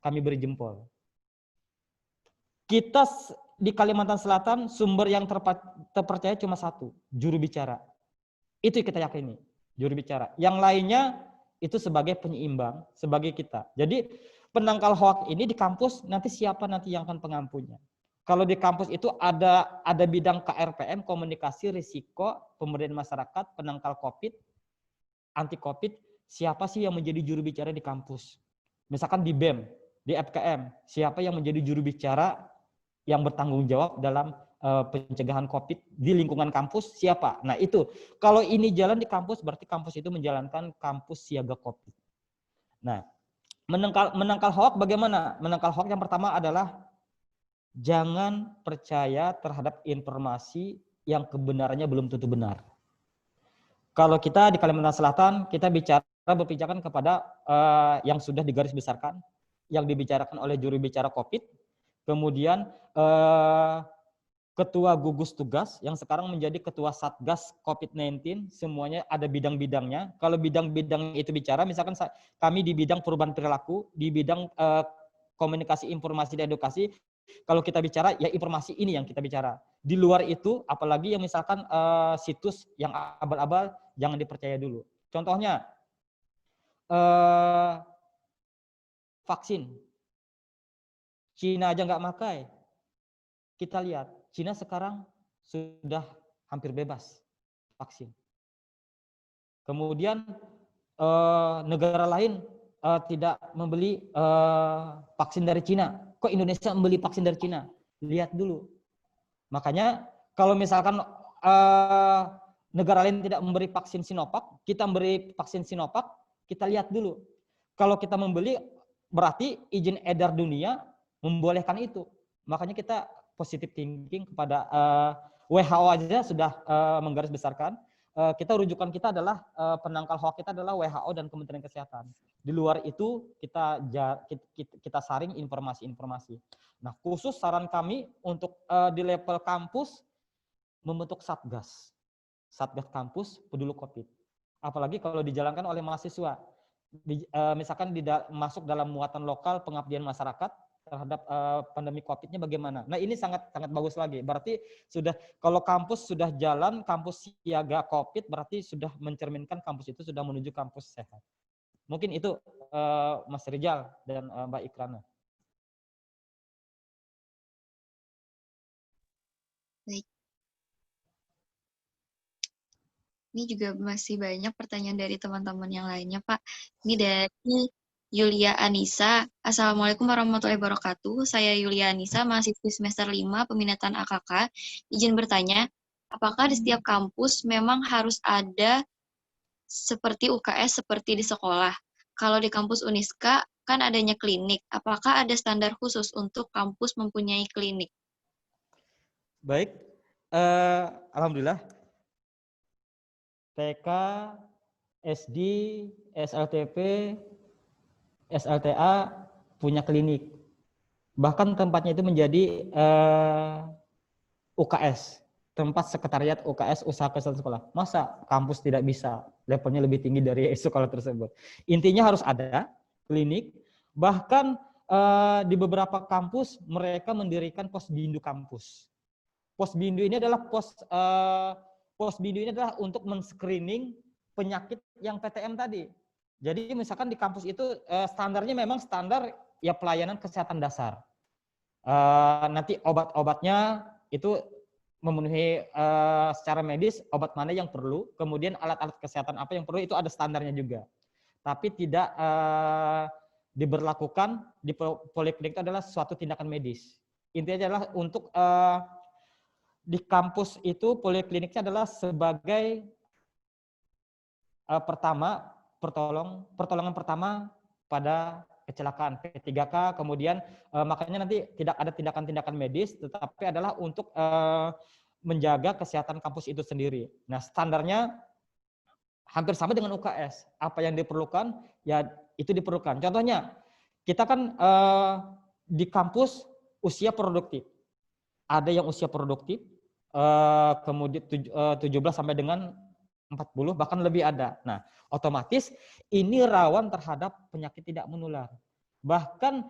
kami beri jempol. Kita di Kalimantan Selatan sumber yang terpercaya cuma satu, juru bicara. Itu kita yakini, juru bicara. Yang lainnya itu sebagai penyeimbang, sebagai kita. Jadi penangkal hoak ini di kampus nanti siapa nanti yang akan pengampunya. Kalau di kampus itu ada bidang KRPM, komunikasi risiko pemberdayaan masyarakat, penangkal COVID, anti COVID, siapa sih yang menjadi juru bicara di kampus? Misalkan di BEM, di FKM, siapa yang menjadi juru bicara yang bertanggung jawab dalam pencegahan COVID di lingkungan kampus, siapa? Nah itu, kalau ini jalan di kampus, berarti kampus itu menjalankan kampus siaga COVID. Nah, menangkal hoak bagaimana? Menangkal hoak yang pertama adalah jangan percaya terhadap informasi yang kebenarannya belum tentu benar. Kalau kita di Kalimantan Selatan, kita berbicara kepada yang sudah digaris besarkan, yang dibicarakan oleh juru bicara COVID, kemudian Ketua Gugus Tugas yang sekarang menjadi Ketua Satgas COVID-19, semuanya ada bidang-bidangnya. Kalau bidang-bidang itu bicara, misalkan kami di bidang perubahan perilaku, di bidang komunikasi, informasi, dan edukasi, kalau kita bicara, ya informasi ini yang kita bicara. Di luar itu, apalagi yang misalkan situs yang abal-abal, jangan dipercaya dulu. Contohnya, vaksin. Cina aja nggak pakai. Kita lihat, Cina sekarang sudah hampir bebas vaksin. Kemudian negara lain tidak membeli vaksin dari Cina. Kok Indonesia membeli vaksin dari Cina? Lihat dulu. Makanya kalau misalkan negara lain tidak memberi vaksin Sinovac, kita memberi vaksin Sinovac, kita lihat dulu. Kalau kita membeli, berarti izin edar dunia membolehkan itu. Makanya kita positive thinking kepada WHO aja sudah menggaris besarkan kita rujukan kita adalah penangkal hoax kita adalah WHO dan Kementerian Kesehatan. Di luar itu kita saring informasi-informasi. Nah, khusus saran kami untuk di level kampus membentuk satgas kampus peduli COVID. Apalagi kalau dijalankan oleh mahasiswa, misalkan masuk dalam muatan lokal pengabdian masyarakat terhadap pandemi COVID-nya bagaimana. Nah, ini sangat bagus lagi. Berarti sudah kalau kampus sudah jalan, kampus siaga COVID, berarti sudah mencerminkan kampus itu sudah menuju kampus sehat. Mungkin itu Mas Rizal dan Mbak Ikrana. Baik. Ini juga masih banyak pertanyaan dari teman-teman yang lainnya, Pak. Ini dari Yulia Anissa. Assalamualaikum warahmatullahi wabarakatuh. Saya Yulia Anissa, mahasiswi semester 5 peminatan AKK. Izin bertanya, apakah di setiap kampus memang harus ada seperti UKS seperti di sekolah? Kalau di kampus Uniska kan adanya klinik. Apakah ada standar khusus untuk kampus mempunyai klinik? Baik, alhamdulillah. TK, SD, SLTP, SLTA punya klinik. Bahkan tempatnya itu menjadi UKS, tempat sekretariat UKS usaha kesehatan sekolah. Masa kampus tidak bisa, levelnya lebih tinggi dari sekolah tersebut. Intinya harus ada klinik. Bahkan di beberapa kampus mereka mendirikan pos bindu kampus. Pos bindu ini adalah untuk men-screening penyakit yang PTM tadi. Jadi misalkan di kampus itu standarnya memang standar ya pelayanan kesehatan dasar. Nanti obat-obatnya itu memenuhi secara medis obat mana yang perlu, kemudian alat-alat kesehatan apa yang perlu itu ada standarnya juga. Tapi tidak diberlakukan di poliklinik itu adalah suatu tindakan medis. Intinya adalah untuk di kampus itu polikliniknya adalah sebagai pertolongan pertama pada kecelakaan P3K, kemudian makanya nanti tidak ada tindakan-tindakan medis, tetapi adalah untuk menjaga kesehatan kampus itu sendiri. Nah, standarnya hampir sama dengan UKS. Apa yang diperlukan, ya itu diperlukan. Contohnya, kita kan di kampus usia produktif. Ada yang usia produktif, kemudian 17 sampai dengan 40, bahkan lebih ada. Nah, otomatis ini rawan terhadap penyakit tidak menular. Bahkan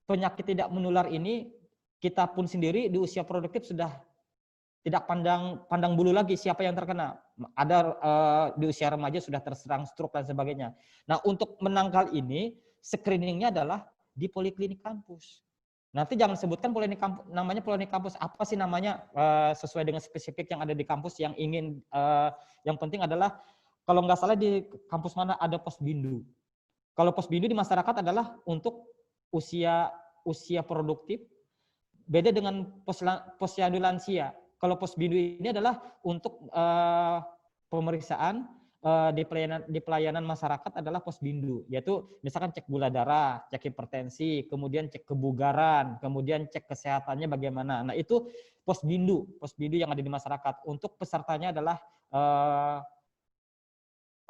penyakit tidak menular ini, kita pun sendiri di usia produktif sudah tidak pandang bulu lagi siapa yang terkena. Ada di usia remaja sudah terserang stroke dan sebagainya. Nah, untuk menangkal ini, screeningnya adalah di poliklinik kampus. Nanti jangan sebutkan namanya poliklinik kampus, apa sih namanya sesuai dengan spesifik yang ada di kampus yang ingin, yang penting adalah kalau nggak salah di kampus mana ada pos bindu. Kalau pos bindu di masyarakat adalah untuk usia produktif, beda dengan posyandu lansia. Kalau pos bindu ini adalah untuk pemeriksaan di pelayanan masyarakat adalah pos bindu, yaitu misalkan cek gula darah, cek hipertensi, kemudian cek kebugaran, kemudian cek kesehatannya bagaimana. Nah, itu pos bindu yang ada di masyarakat. Untuk pesertanya adalah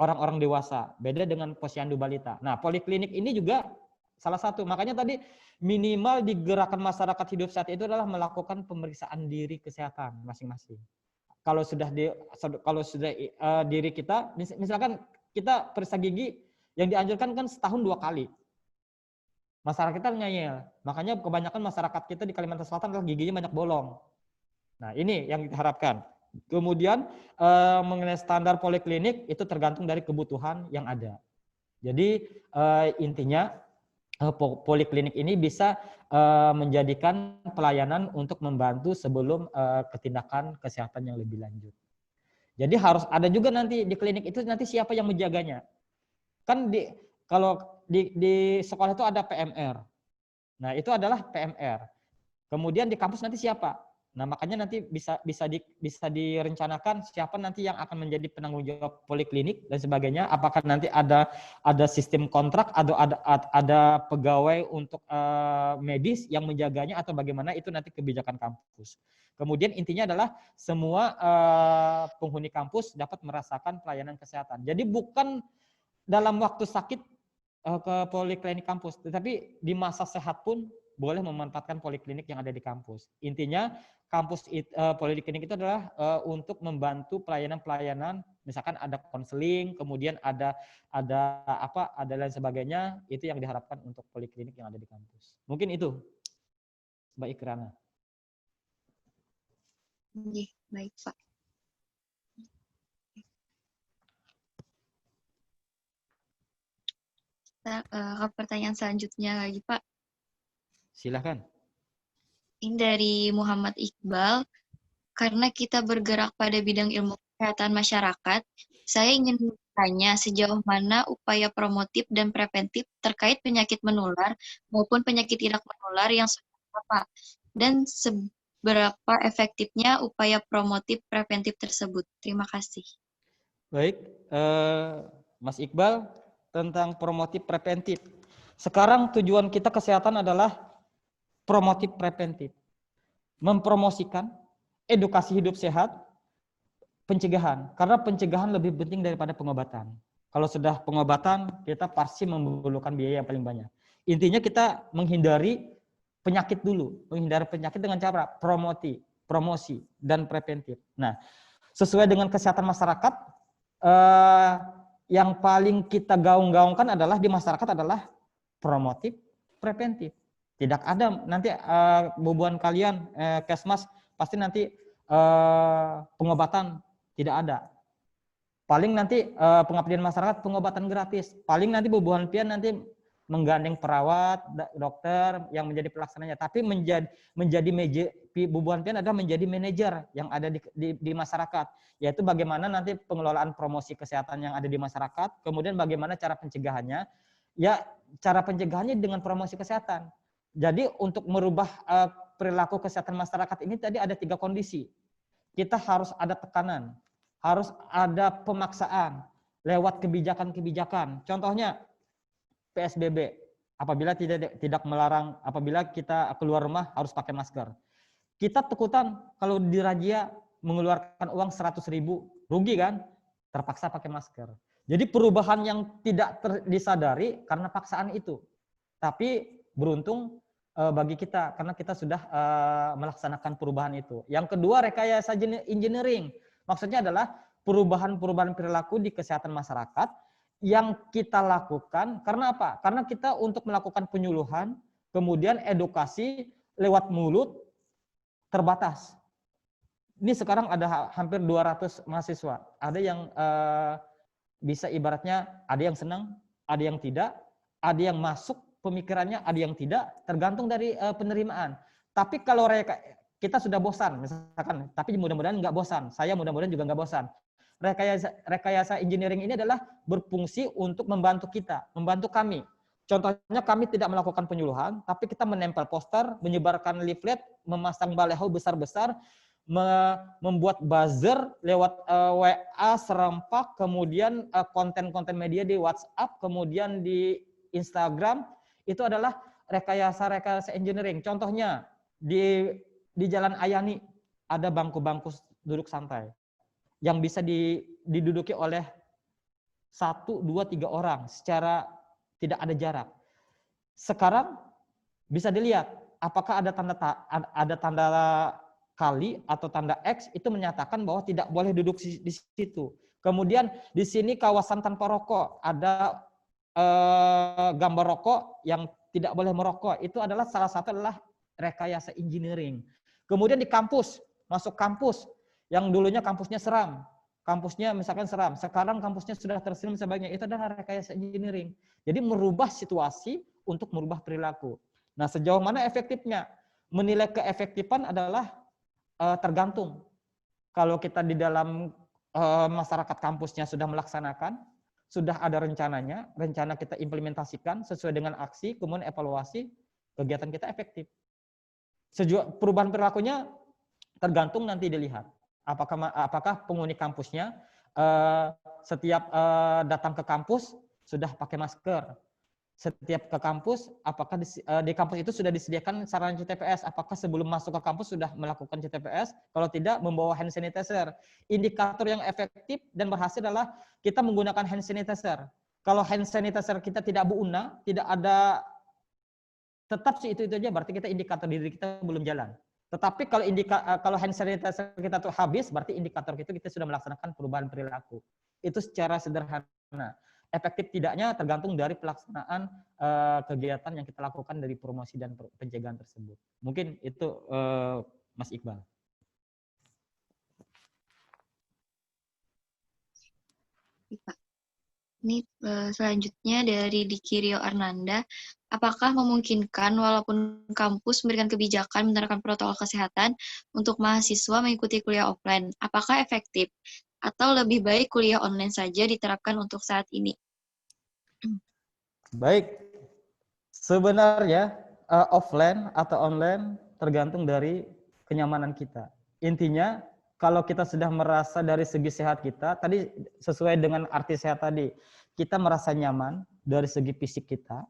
orang-orang dewasa, beda dengan posyandu balita. Nah, poliklinik ini juga salah satu. Makanya tadi minimal di gerakan masyarakat hidup sehat itu adalah melakukan pemeriksaan diri kesehatan masing-masing. Kalau sudah diri kita, misalkan kita periksa gigi, yang dianjurkan kan setahun 2 kali. Masyarakat kita ngeyel. Makanya kebanyakan masyarakat kita di Kalimantan Selatan adalah giginya banyak bolong. Nah, ini yang diharapkan. Kemudian mengenai standar poliklinik itu tergantung dari kebutuhan yang ada. Jadi intinya poliklinik ini bisa menjadikan pelayanan untuk membantu sebelum ketindakan kesehatan yang lebih lanjut. Jadi harus ada juga nanti di klinik itu nanti siapa yang menjaganya. Kan kalau di sekolah itu ada PMR. Nah, itu adalah PMR. Kemudian di kampus nanti siapa? Nah, makanya nanti bisa direncanakan siapa nanti yang akan menjadi penanggung jawab poliklinik dan sebagainya. Apakah nanti ada sistem kontrak atau ada pegawai untuk medis yang menjaganya atau bagaimana, itu nanti kebijakan kampus. Kemudian intinya adalah semua penghuni kampus dapat merasakan pelayanan kesehatan. Jadi bukan dalam waktu sakit ke poliklinik kampus, tetapi di masa sehat pun boleh memanfaatkan poliklinik yang ada di kampus. Intinya kampus poliklinik itu adalah untuk membantu pelayanan-pelayanan, misalkan ada konseling, kemudian ada lain sebagainya, itu yang diharapkan untuk poliklinik yang ada di kampus. Mungkin itu, Mbak Ikrana. Baik, Pak. Ke pertanyaan selanjutnya lagi, Pak. Silakan. Ini dari Muhammad Iqbal. Karena kita bergerak pada bidang ilmu kesehatan masyarakat, saya ingin bertanya sejauh mana upaya promotif dan preventif terkait penyakit menular maupun penyakit tidak menular yang sudah Pak, dan seberapa efektifnya upaya promotif preventif tersebut. Terima kasih. Baik, Mas Iqbal, tentang promotif preventif. Sekarang tujuan kita kesehatan adalah promotif preventif. Mempromosikan edukasi hidup sehat, pencegahan. Karena pencegahan lebih penting daripada pengobatan. Kalau sudah pengobatan, kita pasti memerlukan biaya yang paling banyak. Intinya kita menghindari penyakit dulu. Menghindari penyakit dengan cara promosi, dan preventif. Nah, sesuai dengan kesehatan masyarakat, yang paling kita gaung-gaungkan adalah di masyarakat adalah promotif, preventif. Tidak ada nanti bubuhan kalian Kesmas pasti nanti pengobatan tidak ada. Paling nanti pengabdian masyarakat pengobatan gratis. Paling nanti bubuhan pian nanti menggandeng perawat, dokter yang menjadi pelaksananya. Tapi bubuhan pian adalah menjadi manajer yang ada di masyarakat. Yaitu bagaimana nanti pengelolaan promosi kesehatan yang ada di masyarakat. Kemudian bagaimana cara pencegahannya. Ya, cara pencegahannya dengan promosi kesehatan. Jadi untuk merubah perilaku kesehatan masyarakat ini tadi ada 3 kondisi. Kita harus ada tekanan, harus ada pemaksaan lewat kebijakan-kebijakan. Contohnya PSBB, apabila tidak melarang, apabila kita keluar rumah harus pakai masker. Kita takutan kalau dirazia mengeluarkan uang 100.000, rugi kan? Terpaksa pakai masker. Jadi perubahan yang tidak disadari karena paksaan itu. Tapi beruntung bagi kita karena kita sudah melaksanakan perubahan itu. Yang kedua, rekayasa engineering. Maksudnya adalah perubahan-perubahan perilaku di kesehatan masyarakat yang kita lakukan. Karena apa? Karena kita untuk melakukan penyuluhan, kemudian edukasi lewat mulut terbatas. Ini sekarang ada hampir 200 mahasiswa. Ada yang bisa ibaratnya ada yang senang, ada yang tidak, ada yang masuk pemikirannya, ada yang tidak, tergantung dari penerimaan. Tapi kalau kita sudah bosan, misalkan, tapi mudah-mudahan nggak bosan. Saya mudah-mudahan juga nggak bosan. Rekayasa engineering ini adalah berfungsi untuk membantu kita, membantu kami. Contohnya kami tidak melakukan penyuluhan, tapi kita menempel poster, menyebarkan leaflet, memasang baliho besar-besar, membuat buzzer lewat WA serempak, kemudian konten-konten media di WhatsApp, kemudian di Instagram. Itu adalah rekayasa engineering. Contohnya di Jalan Ayani ada bangku-bangku duduk santai yang bisa diduduki oleh 1, 2, 3 orang secara tidak ada jarak. Sekarang bisa dilihat apakah ada tanda kali atau tanda X itu menyatakan bahwa tidak boleh duduk di situ. Kemudian di sini kawasan tanpa rokok, ada gambar rokok yang tidak boleh merokok. Itu adalah salah satu adalah rekayasa engineering. Kemudian di kampus, masuk kampus yang dulunya kampusnya seram. Kampusnya misalkan seram, sekarang kampusnya sudah tersenyum sebagainya. Itu adalah rekayasa engineering. Jadi merubah situasi untuk merubah perilaku. Nah, sejauh mana efektifnya? Menilai keefektifan adalah tergantung. Kalau kita di dalam masyarakat kampusnya sudah melaksanakan, sudah ada rencananya, rencana kita implementasikan sesuai dengan aksi, kemudian evaluasi, kegiatan kita efektif. Perubahan perilakunya tergantung nanti dilihat apakah penghuni kampusnya setiap datang ke kampus sudah pakai masker. Setiap ke kampus, apakah di kampus itu sudah disediakan sarana CTPS? Apakah sebelum masuk ke kampus sudah melakukan CTPS? Kalau tidak, membawa hand sanitizer. Indikator yang efektif dan berhasil adalah kita menggunakan hand sanitizer. Kalau hand sanitizer kita tidak berguna, tidak ada, tetap sih itu aja, berarti kita indikator diri kita belum jalan. Tetapi kalau hand sanitizer kita tuh habis, berarti indikator kita sudah melaksanakan perubahan perilaku. Itu secara sederhana. Efektif tidaknya tergantung dari pelaksanaan kegiatan yang kita lakukan dari promosi dan pencegahan tersebut. Mungkin itu Mas Iqbal. Ini selanjutnya dari Dikirio Arnanda. Apakah memungkinkan walaupun kampus memberikan kebijakan menerapkan protokol kesehatan untuk mahasiswa mengikuti kuliah offline? Apakah efektif? Atau lebih baik kuliah online saja diterapkan untuk saat ini? Baik, sebenarnya offline atau online tergantung dari kenyamanan kita. Intinya, kalau kita sudah merasa dari segi sehat kita, tadi sesuai dengan arti sehat tadi, kita merasa nyaman dari segi fisik kita,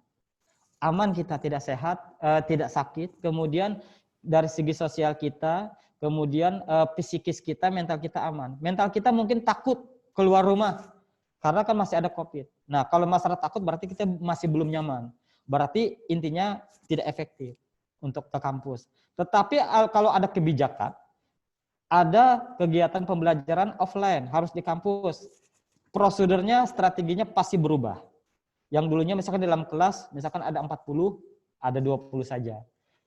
aman kita tidak sehat, tidak sakit, kemudian dari segi sosial kita, kemudian psikis kita, mental kita aman. Mental kita mungkin takut keluar rumah, karena kan masih ada COVID. Nah, kalau masalah takut berarti kita masih belum nyaman. Berarti intinya tidak efektif untuk ke kampus. Tetapi kalau ada kebijakan, ada kegiatan pembelajaran offline, harus di kampus. Prosedurnya, strateginya pasti berubah. Yang dulunya misalkan dalam kelas, misalkan ada 40, ada 20 saja.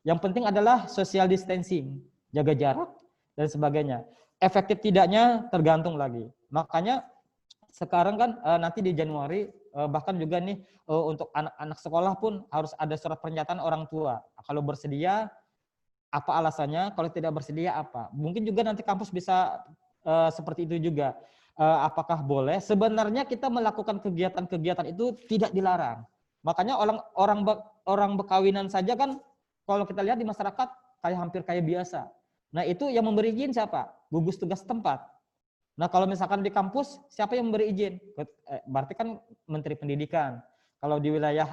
Yang penting adalah social distancing, jaga jarak, dan sebagainya. Efektif tidaknya tergantung lagi. Makanya sekarang kan nanti di Januari, bahkan juga nih untuk anak-anak sekolah pun harus ada surat pernyataan orang tua. Kalau bersedia, apa alasannya? Kalau tidak bersedia, apa? Mungkin juga nanti kampus bisa seperti itu juga. Apakah boleh? Sebenarnya kita melakukan kegiatan-kegiatan itu tidak dilarang. Makanya orang berkawinan saja kan, kalau kita lihat di masyarakat hampir kayak biasa. Nah, itu yang memberi izin siapa? Gugus tugas tempat. Nah, kalau misalkan di kampus, siapa yang memberi izin? Berarti kan Menteri Pendidikan. Kalau di wilayah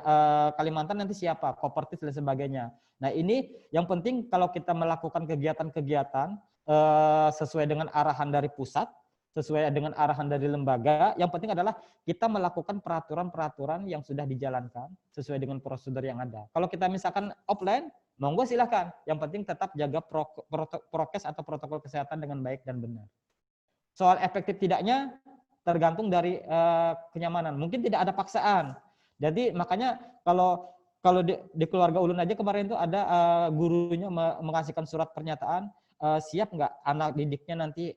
Kalimantan nanti siapa? Kopertif dan sebagainya. Nah, ini yang penting kalau kita melakukan kegiatan-kegiatan sesuai dengan arahan dari pusat, sesuai dengan arahan dari lembaga, yang penting adalah kita melakukan peraturan-peraturan yang sudah dijalankan sesuai dengan prosedur yang ada. Kalau kita misalkan offline, monggo silakan. Yang penting tetap jaga prokes atau protokol kesehatan dengan baik dan benar. Soal efektif tidaknya tergantung dari kenyamanan. Mungkin tidak ada paksaan. Jadi makanya kalau di keluarga ulun aja kemarin itu ada gurunya mengasihkan surat pernyataan, siap nggak anak didiknya nanti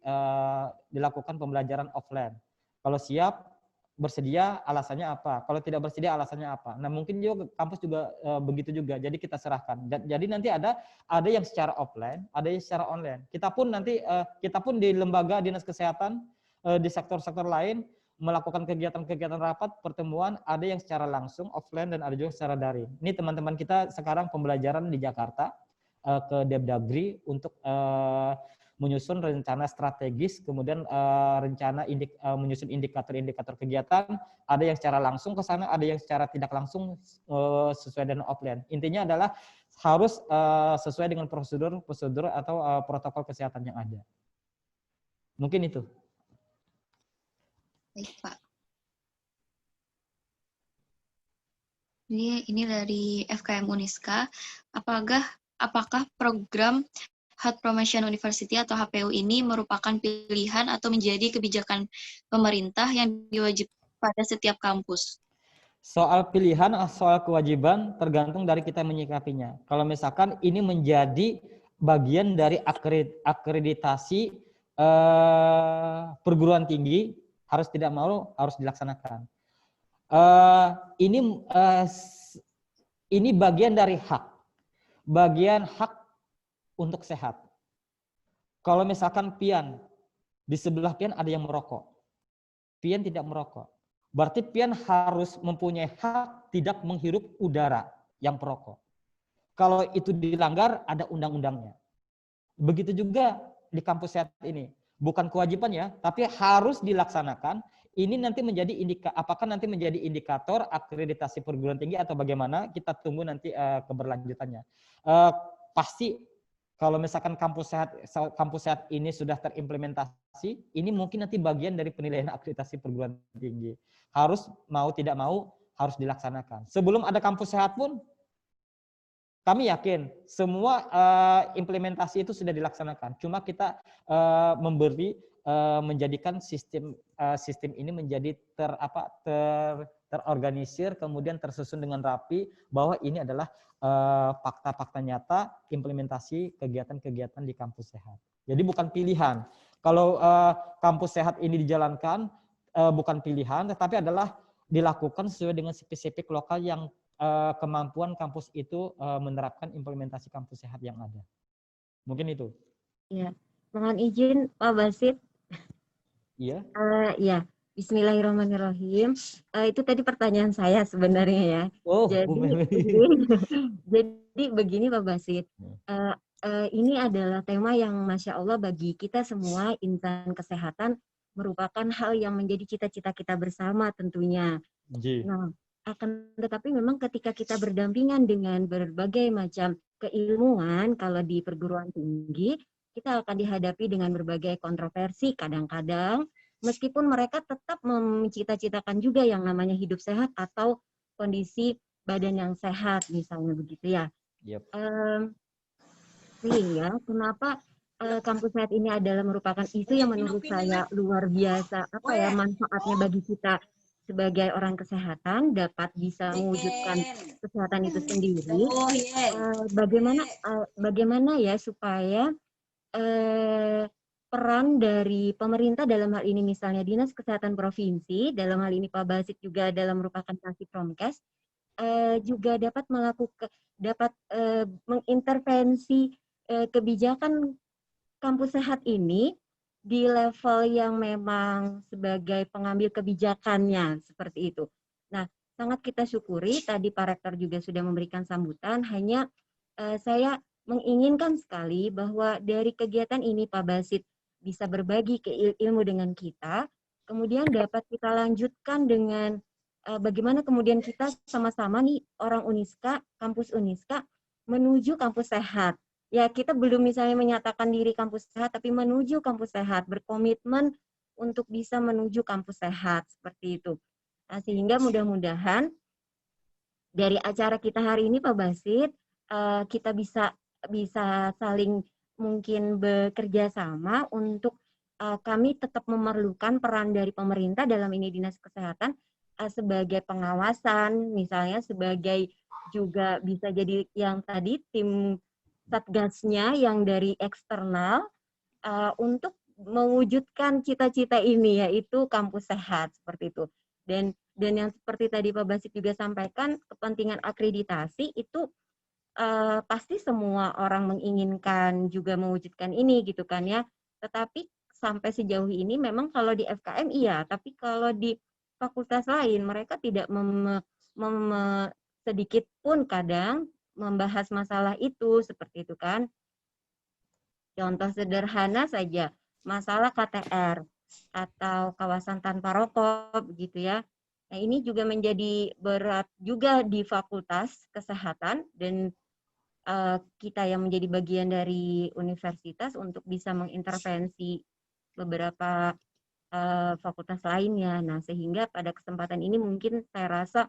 dilakukan pembelajaran offline. Kalau siap, bersedia, alasannya apa? Kalau tidak bersedia, alasannya apa? Nah, mungkin juga kampus juga begitu juga. Jadi kita serahkan. Jadi nanti ada yang secara offline, ada yang secara online. Kita pun di lembaga dinas kesehatan, di sektor-sektor lain melakukan kegiatan-kegiatan rapat, pertemuan, ada yang secara langsung offline dan ada juga secara daring. Ini teman-teman kita sekarang pembelajaran di Jakarta ke Depdagri untuk menyusun rencana strategis, kemudian menyusun indikator-indikator kegiatan, ada yang secara langsung ke sana, ada yang secara tidak langsung sesuai dengan offline. Intinya adalah harus sesuai dengan prosedur atau protokol kesehatan yang ada. Mungkin itu. Baik, Pak. Ini dari FKM Uniska. Apakah program Health Promotion University atau HPU ini merupakan pilihan atau menjadi kebijakan pemerintah yang diwajibkan pada setiap kampus? Soal pilihan, soal kewajiban tergantung dari kita menyikapinya. Kalau misalkan ini menjadi bagian dari akreditasi perguruan tinggi, harus tidak mau harus dilaksanakan. Ini bagian dari hak. Bagian hak untuk sehat. Kalau misalkan pian, di sebelah pian ada yang merokok. Pian tidak merokok. Berarti pian harus mempunyai hak tidak menghirup udara yang perokok. Kalau itu dilanggar, ada undang-undangnya. Begitu juga di kampus sehat ini. Bukan kewajiban ya, tapi harus dilaksanakan. Ini nanti menjadi apakah nanti menjadi indikator akreditasi perguruan tinggi atau bagaimana? Kita tunggu nanti keberlanjutannya. Pasti kalau misalkan kampus sehat ini sudah terimplementasi, ini mungkin nanti bagian dari penilaian akreditasi perguruan tinggi. Harus mau tidak mau harus dilaksanakan. Sebelum ada kampus sehat pun kami yakin semua implementasi itu sudah dilaksanakan. Cuma kita menjadikan sistem ini menjadi terorganisir, kemudian tersusun dengan rapi bahwa ini adalah fakta-fakta nyata implementasi kegiatan-kegiatan di kampus sehat. Jadi bukan pilihan. Kalau kampus sehat ini dijalankan bukan pilihan, tetapi adalah dilakukan sesuai dengan spesifik lokal yang kemampuan kampus itu menerapkan implementasi kampus sehat yang ada. Mungkin itu. Ya, mohon izin Pak Basit. Iya. Ya, Bismillahirrahmanirrahim. Itu tadi pertanyaan saya sebenarnya ya. Oh, jadi begini Pak Basit. Ini adalah tema yang Masya Allah bagi kita semua insan kesehatan merupakan hal yang menjadi cita-cita kita bersama tentunya. Nah, akan tetapi memang ketika kita berdampingan dengan berbagai macam keilmuan, kalau di perguruan tinggi, kita akan dihadapi dengan berbagai kontroversi kadang-kadang, meskipun mereka tetap mencita-citakan juga yang namanya hidup sehat atau kondisi badan yang sehat, misalnya begitu ya. Yep. Sehingga kenapa kampus sehat ini adalah merupakan isu yang menurut saya luar biasa, manfaatnya bagi kita sebagai orang kesehatan dapat bisa mewujudkan kesehatan itu sendiri. Bagaimana ya supaya peran dari pemerintah dalam hal ini misalnya Dinas Kesehatan Provinsi, dalam hal ini Pak Basit juga dalam merupakan Kasih Promkes, juga dapat mengintervensi kebijakan kampus sehat ini di level yang memang sebagai pengambil kebijakannya seperti itu. Nah, sangat kita syukuri tadi Pak Rektor juga sudah memberikan sambutan, hanya saya menginginkan sekali bahwa dari kegiatan ini Pak Basit bisa berbagi ilmu dengan kita, kemudian dapat kita lanjutkan dengan bagaimana kemudian kita sama-sama nih orang Uniska, kampus Uniska menuju kampus sehat. Ya, kita belum misalnya menyatakan diri kampus sehat, tapi menuju kampus sehat, berkomitmen untuk bisa menuju kampus sehat, seperti itu. Nah, sehingga mudah-mudahan dari acara kita hari ini, Pak Basit, kita bisa saling mungkin bekerja sama untuk kami tetap memerlukan peran dari pemerintah, dalam ini Dinas Kesehatan, sebagai pengawasan, misalnya sebagai juga bisa jadi yang tadi tim satgasnya yang dari eksternal untuk mewujudkan cita-cita ini, yaitu kampus sehat seperti itu. Dan yang seperti tadi Pak Basit juga sampaikan, kepentingan akreditasi itu pasti semua orang menginginkan juga mewujudkan ini gitu kan ya. Tetapi sampai sejauh ini memang kalau di FKM iya, tapi kalau di fakultas lain mereka tidak sedikit pun kadang membahas masalah itu, seperti itu kan. Contoh sederhana saja, masalah KTR atau kawasan tanpa rokok begitu ya. Nah, ini juga menjadi berat juga di fakultas kesehatan, dan kita yang menjadi bagian dari universitas untuk bisa mengintervensi beberapa fakultas lainnya. Nah, sehingga pada kesempatan ini mungkin saya rasa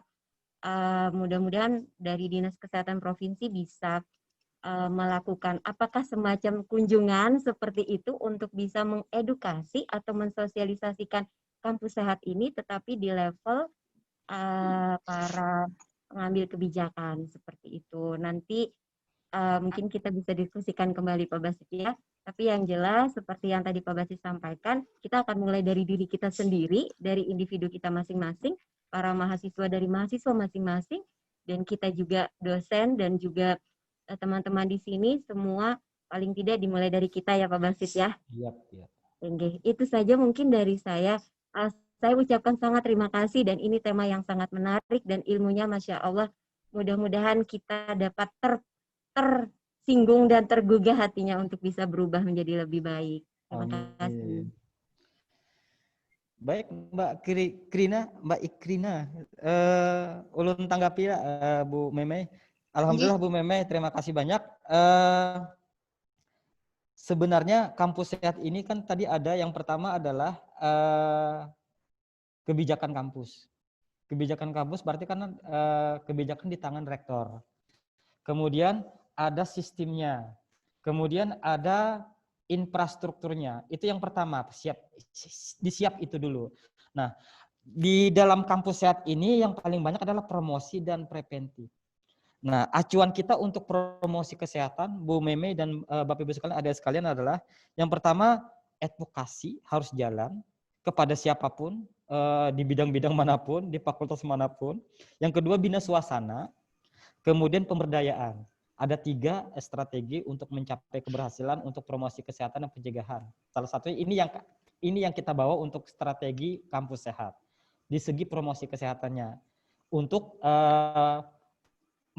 mudah-mudahan dari Dinas Kesehatan Provinsi bisa melakukan apakah semacam kunjungan seperti itu untuk bisa mengedukasi atau mensosialisasikan kampus sehat ini, tetapi di level para pengambil kebijakan seperti itu. Nanti mungkin kita bisa diskusikan kembali Pak Basit ya. Tapi yang jelas seperti yang tadi Pak Basit sampaikan, kita akan mulai dari diri kita sendiri, dari individu kita masing-masing, para mahasiswa dari mahasiswa masing-masing, dan kita juga dosen dan juga teman-teman di sini semua paling tidak dimulai dari kita ya Pak Basit ya. Iya. Oke, itu saja mungkin dari saya. Saya ucapkan sangat terima kasih, dan ini tema yang sangat menarik dan ilmunya Masya Allah. Mudah-mudahan kita dapat tersinggung dan tergugah hatinya untuk bisa berubah menjadi lebih baik. Terima kasih. Baik, Mbak Mbak Ikrina, ulun tanggapi Bu Meme. Alhamdulillah Bu Meme, terima kasih banyak. Sebenarnya kampus sehat ini kan tadi ada yang pertama adalah kebijakan kampus. Kebijakan kampus berarti kan kebijakan di tangan rektor. Kemudian ada sistemnya. Kemudian ada infrastrukturnya. Itu yang pertama, disiap itu dulu. Nah, di dalam kampus sehat ini yang paling banyak adalah promosi dan preventif. Nah, acuan kita untuk promosi kesehatan, Bu Meme dan Bapak Ibu sekalian, adik sekalian adalah yang pertama advokasi harus jalan kepada siapapun di bidang-bidang manapun, di fakultas manapun. Yang kedua bina suasana, kemudian pemberdayaan. Ada 3 strategi untuk mencapai keberhasilan untuk promosi kesehatan dan pencegahan. Salah satunya ini yang kita bawa untuk strategi kampus sehat di segi promosi kesehatannya untuk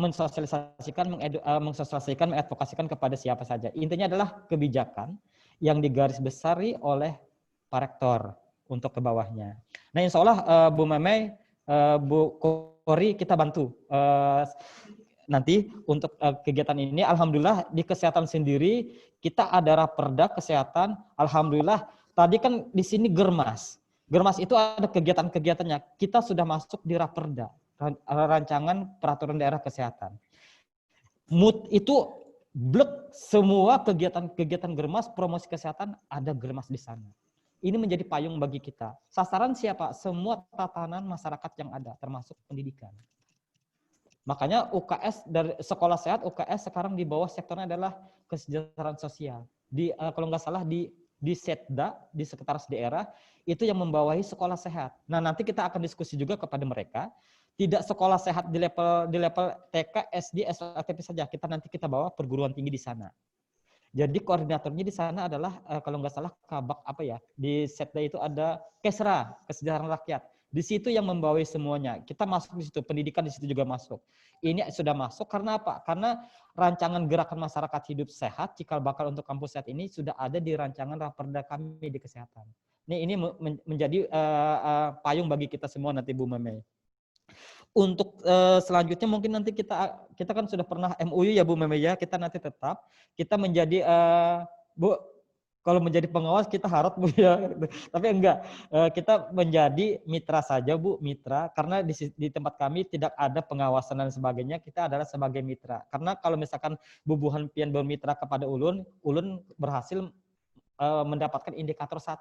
mensosialisasikan, mengadvokasikan kepada siapa saja. Intinya adalah kebijakan yang digarisbesari oleh Pak Rektor untuk ke bawahnya. Nah, insya Allah Bu Meme, Bu Kori kita bantu. Nanti untuk kegiatan ini, alhamdulillah di kesehatan sendiri kita ada raperda kesehatan. Alhamdulillah tadi kan di sini Germas. Germas itu ada kegiatan-kegiatannya. Kita sudah masuk di raperda, rancangan peraturan daerah kesehatan. Mood itu blek semua kegiatan-kegiatan Germas promosi kesehatan ada Germas di sana. Ini menjadi payung bagi kita. Sasaran siapa? Semua tatanan masyarakat yang ada, termasuk pendidikan. Makanya UKS dari sekolah sehat UKS sekarang di bawah sektornya adalah kesejahteraan sosial. Kalau nggak salah di Setda, di sekretaris daerah itu yang membawahi sekolah sehat. Nah, nanti kita akan diskusi juga kepada mereka. Tidak sekolah sehat di level TK, SD, SMP saja. Nanti kita bawa perguruan tinggi di sana. Jadi koordinatornya di sana adalah kalau nggak salah Kabak di Setda itu ada Kesra, Kesejahteraan Rakyat. Di situ yang membawahi semuanya. Kita masuk di situ, pendidikan di situ juga masuk. Ini sudah masuk karena apa? Karena rancangan gerakan masyarakat hidup sehat, cikal bakal untuk kampus sehat ini sudah ada di rancangan raperda kami di kesehatan. Ini menjadi payung bagi kita semua nanti Bu Meme. Untuk selanjutnya mungkin nanti kita kan sudah pernah MOU ya Bu Meme ya, kita nanti tetap kita menjadi Bu, kalau menjadi pengawas kita harap Bu ya, tapi enggak, kita menjadi mitra saja Bu, mitra, karena di tempat kami tidak ada pengawasan dan sebagainya, kita adalah sebagai mitra. Karena kalau misalkan Bubuhan pian bermitra kepada Ulun berhasil mendapatkan indikator 1,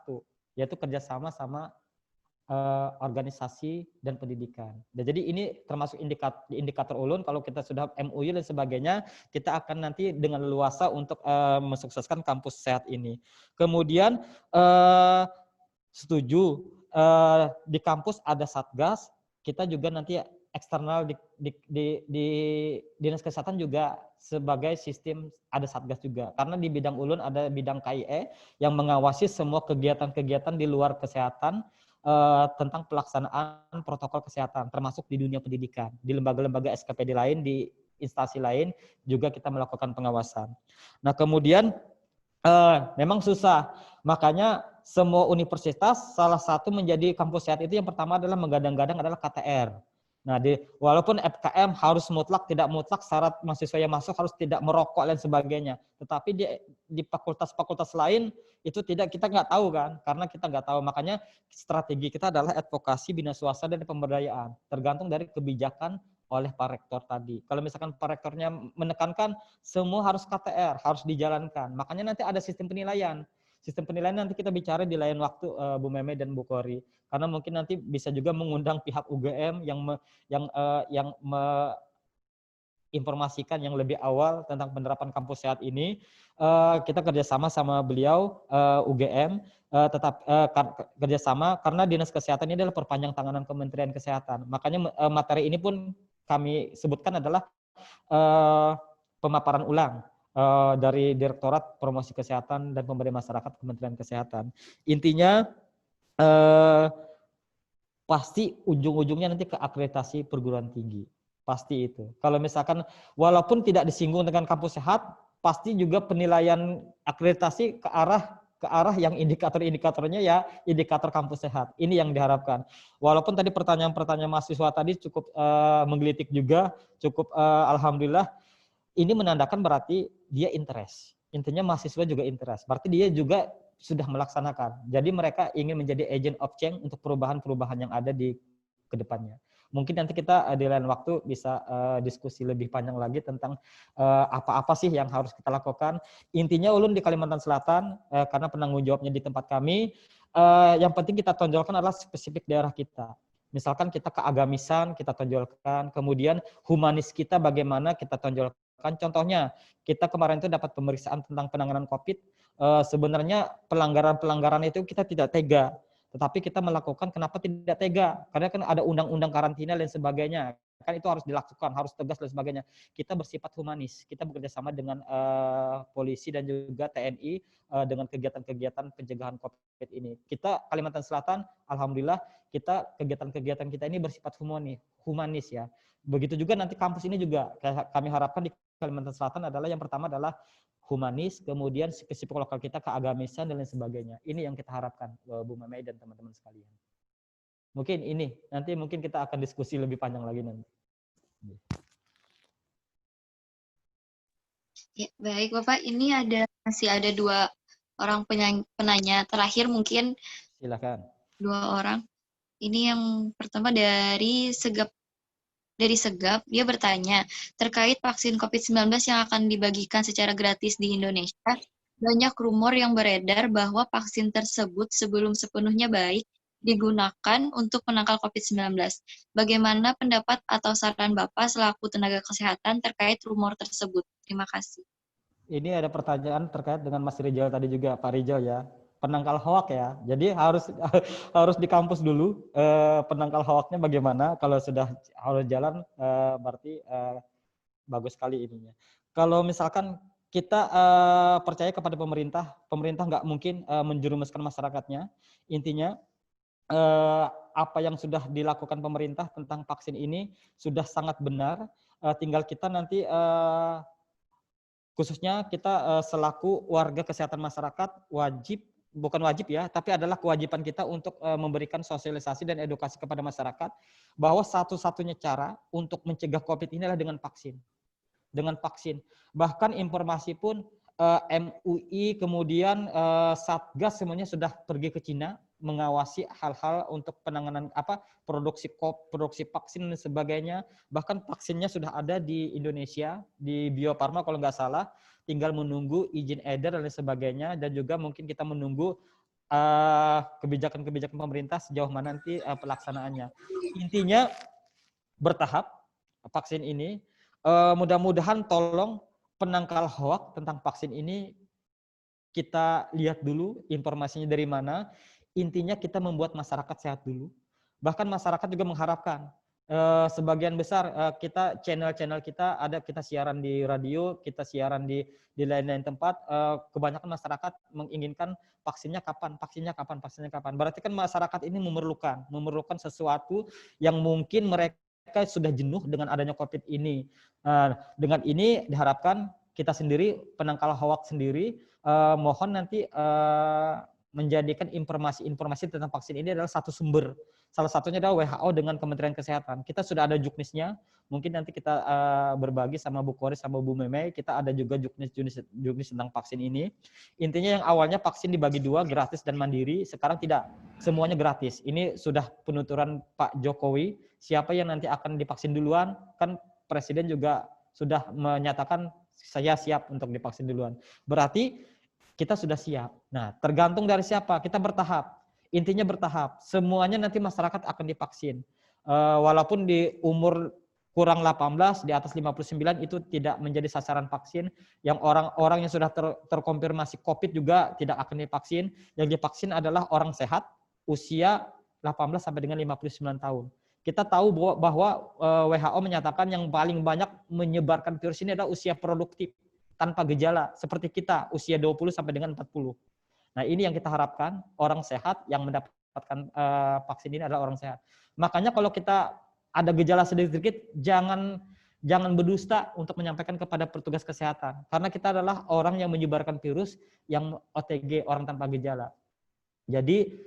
yaitu kerjasama sama organisasi dan pendidikan. Dan jadi ini termasuk indikator Ulun. Kalau kita sudah MOU dan sebagainya, kita akan nanti dengan leluasa untuk mensukseskan kampus sehat ini. Kemudian setuju di kampus ada satgas, kita juga nanti eksternal di dinas kesehatan juga sebagai sistem ada satgas juga. Karena di bidang Ulun ada bidang KIE yang mengawasi semua kegiatan-kegiatan di luar kesehatan tentang pelaksanaan protokol kesehatan, termasuk di dunia pendidikan. Di lembaga-lembaga SKPD lain, di instansi lain, juga kita melakukan pengawasan. Nah, kemudian memang susah. Makanya semua universitas, salah satu menjadi kampus sehat itu yang pertama adalah menggadang-gadang adalah KTR. Nah, walaupun FKM harus mutlak, tidak mutlak, syarat mahasiswa yang masuk harus tidak merokok dan sebagainya. Tetapi di fakultas-fakultas lain itu tidak, kita nggak tahu kan, karena kita nggak tahu. Makanya strategi kita adalah advokasi, bina suasana, dan pemberdayaan. Tergantung dari kebijakan oleh Pak Rektor tadi. Kalau misalkan Pak Rektornya menekankan semua harus KTR, harus dijalankan. Makanya nanti ada sistem penilaian. Sistem penilaian nanti kita bicara di lain waktu Bu Meme dan Bu Kori. Karena mungkin nanti bisa juga mengundang pihak UGM yang informasikan yang lebih awal tentang penerapan kampus sehat ini. Kita kerjasama sama beliau UGM, tetap kerjasama karena Dinas Kesehatan ini adalah perpanjang tanganan Kementerian Kesehatan. Makanya materi ini pun kami sebutkan adalah pemaparan ulang dari Direktorat Promosi Kesehatan dan Pemberdayaan Masyarakat Kementerian Kesehatan. Intinya pasti ujung-ujungnya nanti ke akreditasi perguruan tinggi. Pasti itu. Kalau misalkan walaupun tidak disinggung dengan kampus sehat, pasti juga penilaian akreditasi ke arah yang indikator-indikatornya ya indikator kampus sehat. Ini yang diharapkan. Walaupun tadi pertanyaan-pertanyaan mahasiswa tadi cukup menggelitik juga, cukup alhamdulillah ini menandakan berarti dia interest. Intinya mahasiswa juga interest. Berarti dia juga sudah melaksanakan. Jadi mereka ingin menjadi agent of change untuk perubahan-perubahan yang ada di kedepannya. Mungkin nanti kita di lain waktu bisa diskusi lebih panjang lagi tentang apa-apa sih yang harus kita lakukan. Intinya Ulun di Kalimantan Selatan, karena penanggung jawabnya di tempat kami, yang penting kita tonjolkan adalah spesifik daerah kita. Misalkan kita keagamisan, kita tonjolkan. Kemudian humanis kita bagaimana kita tonjolkan. Contohnya, kita kemarin itu dapat pemeriksaan tentang penanganan COVID. Sebenarnya pelanggaran-pelanggaran itu kita tidak tega. Tetapi kita melakukan kenapa tidak tega? Karena kan ada undang-undang karantina dan sebagainya. Kan itu harus dilakukan, harus tegas dan sebagainya. Kita bersifat humanis. Kita bekerja sama dengan polisi dan juga TNI dengan kegiatan-kegiatan pencegahan COVID ini. Kita Kalimantan Selatan, alhamdulillah kita kegiatan-kegiatan kita ini bersifat humanis ya. Begitu juga nanti kampus ini juga kami harapkan di Kalimantan Selatan adalah yang pertama adalah humanis, kemudian spesifik lokal kita keagamisan dan lain sebagainya. Ini yang kita harapkan, Bu Mamei dan teman-teman sekalian. Mungkin ini, nanti mungkin kita akan diskusi lebih panjang lagi nanti. Ya, baik Bapak, ini masih ada 2 orang penanya terakhir mungkin. Silakan. 2 orang. Ini yang pertama dari Segap, dia bertanya, terkait vaksin COVID-19 yang akan dibagikan secara gratis di Indonesia, banyak rumor yang beredar bahwa vaksin tersebut sebelum sepenuhnya baik digunakan untuk menangkal COVID-19. Bagaimana pendapat atau saran Bapak selaku tenaga kesehatan terkait rumor tersebut? Terima kasih. Ini ada pertanyaan terkait dengan Mas Rizal tadi juga, Pak Rizal ya. Penangkal hoak ya. Jadi harus di kampus dulu penangkal hoaknya bagaimana. Kalau sudah harus jalan berarti bagus sekali ininya. Kalau misalkan kita percaya kepada pemerintah nggak mungkin menjerumuskan masyarakatnya. Intinya apa yang sudah dilakukan pemerintah tentang vaksin ini sudah sangat benar. Tinggal kita nanti khususnya kita selaku warga kesehatan masyarakat bukan wajib ya, tapi adalah kewajiban kita untuk memberikan sosialisasi dan edukasi kepada masyarakat bahwa satu-satunya cara untuk mencegah COVID ini adalah dengan vaksin. Dengan vaksin. Bahkan informasi pun MUI kemudian Satgas semuanya sudah pergi ke Cina mengawasi hal-hal untuk penanganan produksi vaksin dan sebagainya. Bahkan vaksinnya sudah ada di Indonesia di Bio Farma kalau nggak salah. Tinggal menunggu izin edar dan sebagainya, dan juga mungkin kita menunggu kebijakan-kebijakan pemerintah sejauh mana nanti pelaksanaannya. Intinya bertahap vaksin ini, mudah-mudahan tolong penangkal hoak tentang vaksin ini kita lihat dulu informasinya dari mana. Intinya kita membuat masyarakat sehat dulu. Bahkan masyarakat juga mengharapkan sebagian besar kita channel-channel kita ada, kita siaran di radio, kita siaran di lain-lain tempat. Kebanyakan masyarakat menginginkan vaksinnya kapan. Berarti kan masyarakat ini memerlukan sesuatu yang mungkin mereka sudah jenuh dengan adanya COVID ini. Dengan ini diharapkan kita sendiri penangkal hoak sendiri mohon nanti menjadikan informasi tentang vaksin ini adalah satu sumber. Salah satunya adalah WHO dengan Kementerian Kesehatan. Kita sudah ada juknisnya. Mungkin nanti kita berbagi sama Bu Kori sama Bu Meme. Kita ada juga juknis tentang vaksin ini. Intinya yang awalnya vaksin dibagi 2, gratis dan mandiri. Sekarang tidak. Semuanya gratis. Ini sudah penuturan Pak Jokowi. Siapa yang nanti akan divaksin duluan, kan Presiden juga sudah menyatakan saya siap untuk divaksin duluan. Berarti kita sudah siap. Nah, tergantung dari siapa. Kita bertahap. Intinya bertahap. Semuanya nanti masyarakat akan divaksin. Walaupun di umur kurang 18, di atas 59 itu tidak menjadi sasaran vaksin. Yang orang-orang yang sudah terkonfirmasi COVID juga tidak akan divaksin. Yang divaksin adalah orang sehat, usia 18 sampai dengan 59 tahun. Kita tahu bahwa WHO menyatakan yang paling banyak menyebarkan virus ini adalah usia produktif tanpa gejala seperti kita usia 20 sampai dengan 40. Nah, ini yang kita harapkan, orang sehat yang mendapatkan vaksin ini adalah orang sehat. Makanya kalau kita ada gejala sedikit-sedikit jangan jangan berdusta untuk menyampaikan kepada petugas kesehatan. Karena kita adalah orang yang menyebarkan virus yang OTG, orang tanpa gejala. Jadi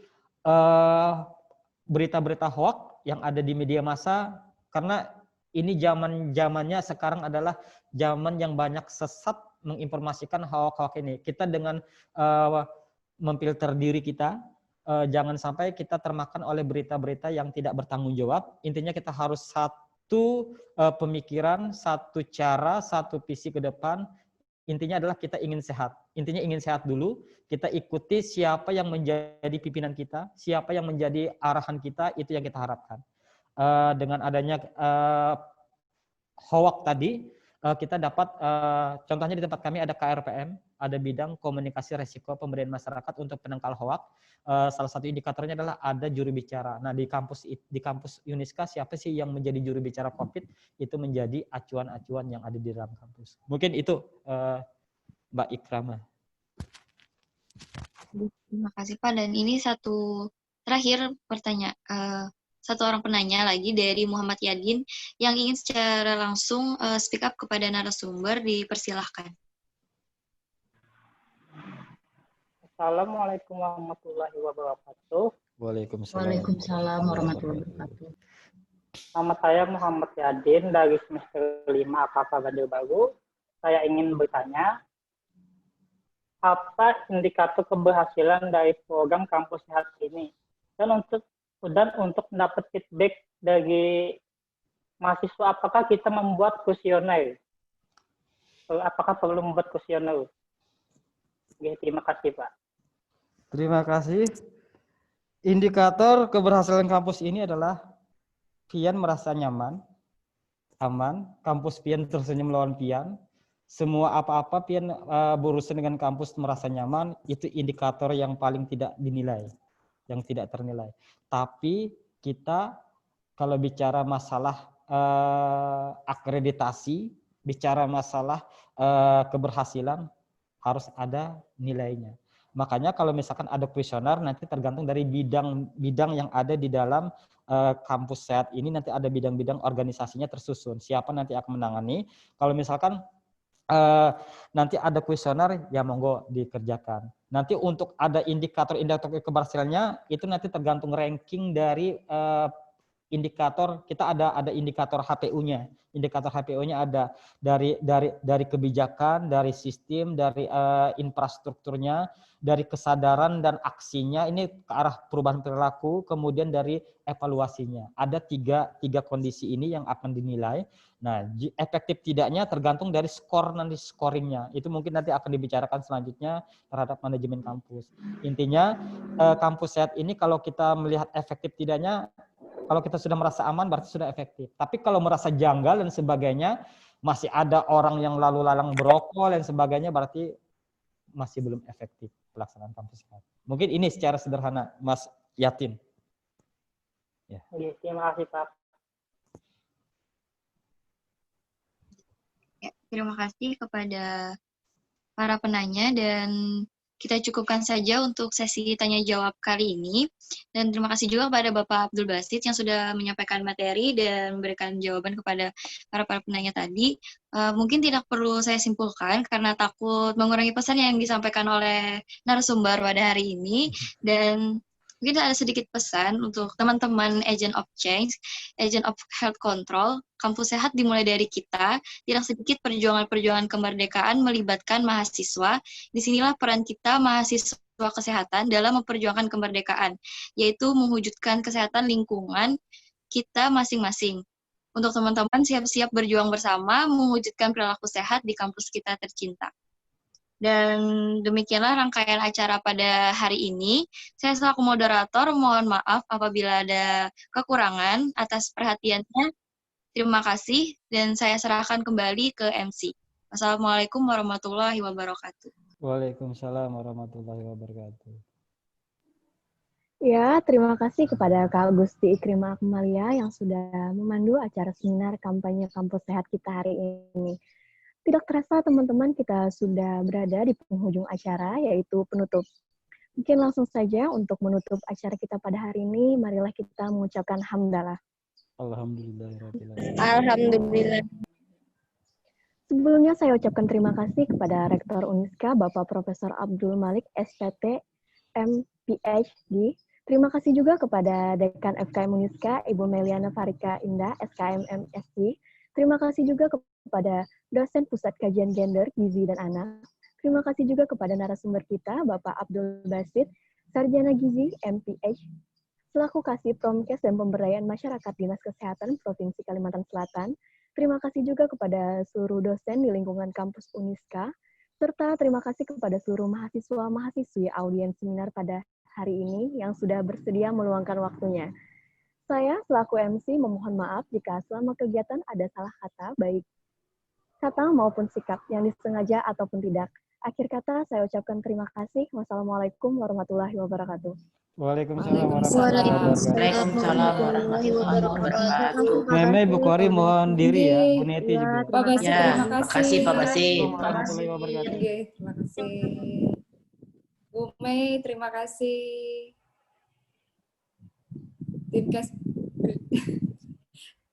berita-berita hoax yang ada di media massa, karena ini zamannya sekarang adalah zaman yang banyak sesat menginformasikan hoax-hoax ini. Kita dengan memfilter diri kita, jangan sampai kita termakan oleh berita-berita yang tidak bertanggung jawab. Intinya kita harus satu pemikiran, satu cara, satu visi ke depan. Intinya adalah kita ingin sehat. Intinya ingin sehat dulu. Kita ikuti siapa yang menjadi pimpinan kita, siapa yang menjadi arahan kita, itu yang kita harapkan. Dengan adanya hoax tadi, kita dapat, contohnya di tempat kami ada KRPM, ada bidang komunikasi resiko pemberdayaan masyarakat untuk penangkal hoax. Salah satu indikatornya adalah ada juru bicara. Nah, di kampus Uniska, siapa sih yang menjadi juru bicara COVID, itu menjadi acuan-acuan yang ada di dalam kampus. Mungkin itu Mbak Ikrama. Terima kasih Pak. Dan ini satu terakhir pertanyaan, satu orang penanya lagi dari Muhammad Yadin yang ingin secara langsung speak up kepada narasumber, dipersilahkan. Assalamualaikum warahmatullahi wabarakatuh. Waalaikumsalam warahmatullahi wabarakatuh. Nama saya Muhammad Yadin dari semester 5 AKK Gandil Baru. Saya ingin bertanya, apa indikator keberhasilan dari program Kampus Sehat ini? Dan untuk mendapat feedback dari mahasiswa, apakah kita membuat kuesioner? Apakah perlu membuat kuesioner? Oke, terima kasih Pak. Terima kasih. Indikator keberhasilan kampus ini adalah Pian merasa nyaman, aman, kampus Pian tersenyum melawan Pian, semua apa-apa Pian berurusan dengan kampus merasa nyaman, itu indikator yang paling tidak dinilai, yang tidak ternilai. Tapi kita kalau bicara masalah akreditasi, bicara masalah keberhasilan, harus ada nilainya. Makanya kalau misalkan ada kuesioner, nanti tergantung dari bidang yang ada di dalam kampus sehat ini, nanti ada bidang-bidang organisasinya tersusun. Siapa nanti akan menangani. Kalau misalkan nanti ada kuesioner, ya monggo dikerjakan. Nanti untuk ada indikator keberhasilannya, itu nanti tergantung ranking dari indikator. Kita ada indikator HPU-nya. Indikator HPU-nya ada dari kebijakan, dari sistem, dari infrastrukturnya, dari kesadaran dan aksinya, ini ke arah perubahan perilaku, kemudian dari evaluasinya. Ada tiga kondisi ini yang akan dinilai. Nah, efektif tidaknya tergantung dari skor nanti scoringnya. Itu mungkin nanti akan dibicarakan selanjutnya terhadap manajemen kampus. Intinya kampus sehat ini kalau kita melihat efektif tidaknya, kalau kita sudah merasa aman berarti sudah efektif. Tapi kalau merasa janggal dan sebagainya, masih ada orang yang lalu lalang berokok dan sebagainya, berarti masih belum efektif pelaksanaan kampus sehat. Mungkin ini secara sederhana, Mas Yatin. Ya. Terima kasih Pak. Ya, terima kasih kepada para penanya, dan kita cukupkan saja untuk sesi tanya jawab kali ini. Dan terima kasih juga kepada Bapak Abdul Basit yang sudah menyampaikan materi dan memberikan jawaban kepada para penanya tadi. Mungkin tidak perlu saya simpulkan karena takut mengurangi pesan yang disampaikan oleh narasumber pada hari ini. Dan mungkin ada sedikit pesan untuk teman-teman Agent of Change, Agent of Health Control. Kampus Sehat dimulai dari kita. Tidak sedikit perjuangan-perjuangan kemerdekaan melibatkan mahasiswa. Disinilah peran kita mahasiswa kesehatan dalam memperjuangkan kemerdekaan, yaitu mewujudkan kesehatan lingkungan kita masing-masing. Untuk teman-teman siap-siap berjuang bersama mewujudkan perilaku sehat di kampus kita tercinta. Dan demikianlah rangkaian acara pada hari ini. Saya selaku moderator mohon maaf apabila ada kekurangan. Atas perhatiannya, terima kasih, dan saya serahkan kembali ke MC. Wassalamualaikum warahmatullahi wabarakatuh. Waalaikumsalam warahmatullahi wabarakatuh. Ya, terima kasih kepada Kak Gusti Ikrima Akmalia yang sudah memandu acara seminar kampanye kampus sehat kita hari ini. Tidak terasa teman-teman, kita sudah berada di penghujung acara, yaitu penutup. Mungkin langsung saja untuk menutup acara kita pada hari ini, marilah kita mengucapkan hamdalah. Alhamdulillah. Alhamdulillah. Sebelumnya saya ucapkan terima kasih kepada Rektor Uniska, Bapak Profesor Abdul Malik, SPT, MPhD. Terima kasih juga kepada Dekan FKM Uniska, Ibu Meliana Farika Indah, SKM MSc. Terima kasih juga kepada dosen Pusat Kajian Gender, Gizi dan Anak. Terima kasih juga kepada narasumber kita, Bapak Abdul Basit, Sarjana Gizi, MPH, selaku Kasih Promkes dan Pemberdayaan Masyarakat Dinas Kesehatan Provinsi Kalimantan Selatan. Terima kasih juga kepada seluruh dosen di lingkungan kampus Uniska, serta terima kasih kepada seluruh mahasiswa-mahasiswi audiens seminar pada hari ini yang sudah bersedia meluangkan waktunya. Saya selaku MC memohon maaf jika selama kegiatan ada salah kata, baik kata maupun sikap yang disengaja ataupun tidak. Akhir kata, saya ucapkan terima kasih. Wassalamualaikum warahmatullahi wabarakatuh. Waalaikumsalam warahmatullahi wabarakatuh. Meme Bu Kori mohon diri ya, Bu Neti juga. Pak Basit, terima kasih. Pak Basit. Warahmatullahi wabarakatuh. Oke, terima kasih. Bu Mei, terima kasih.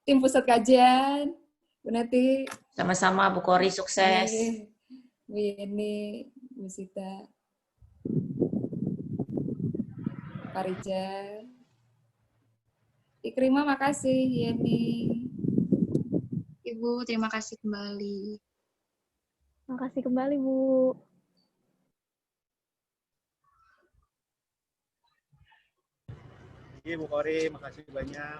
Tim Pusat Kajian, Bu Neti. Sama-sama Bu Kori, sukses. Bu Yeni, Bu Sita. Pak Rija. Ikrimah, makasih. Yeni. Ibu, terima kasih kembali. Terima kasih kembali, Bu. Ibu Kori, makasih banyak.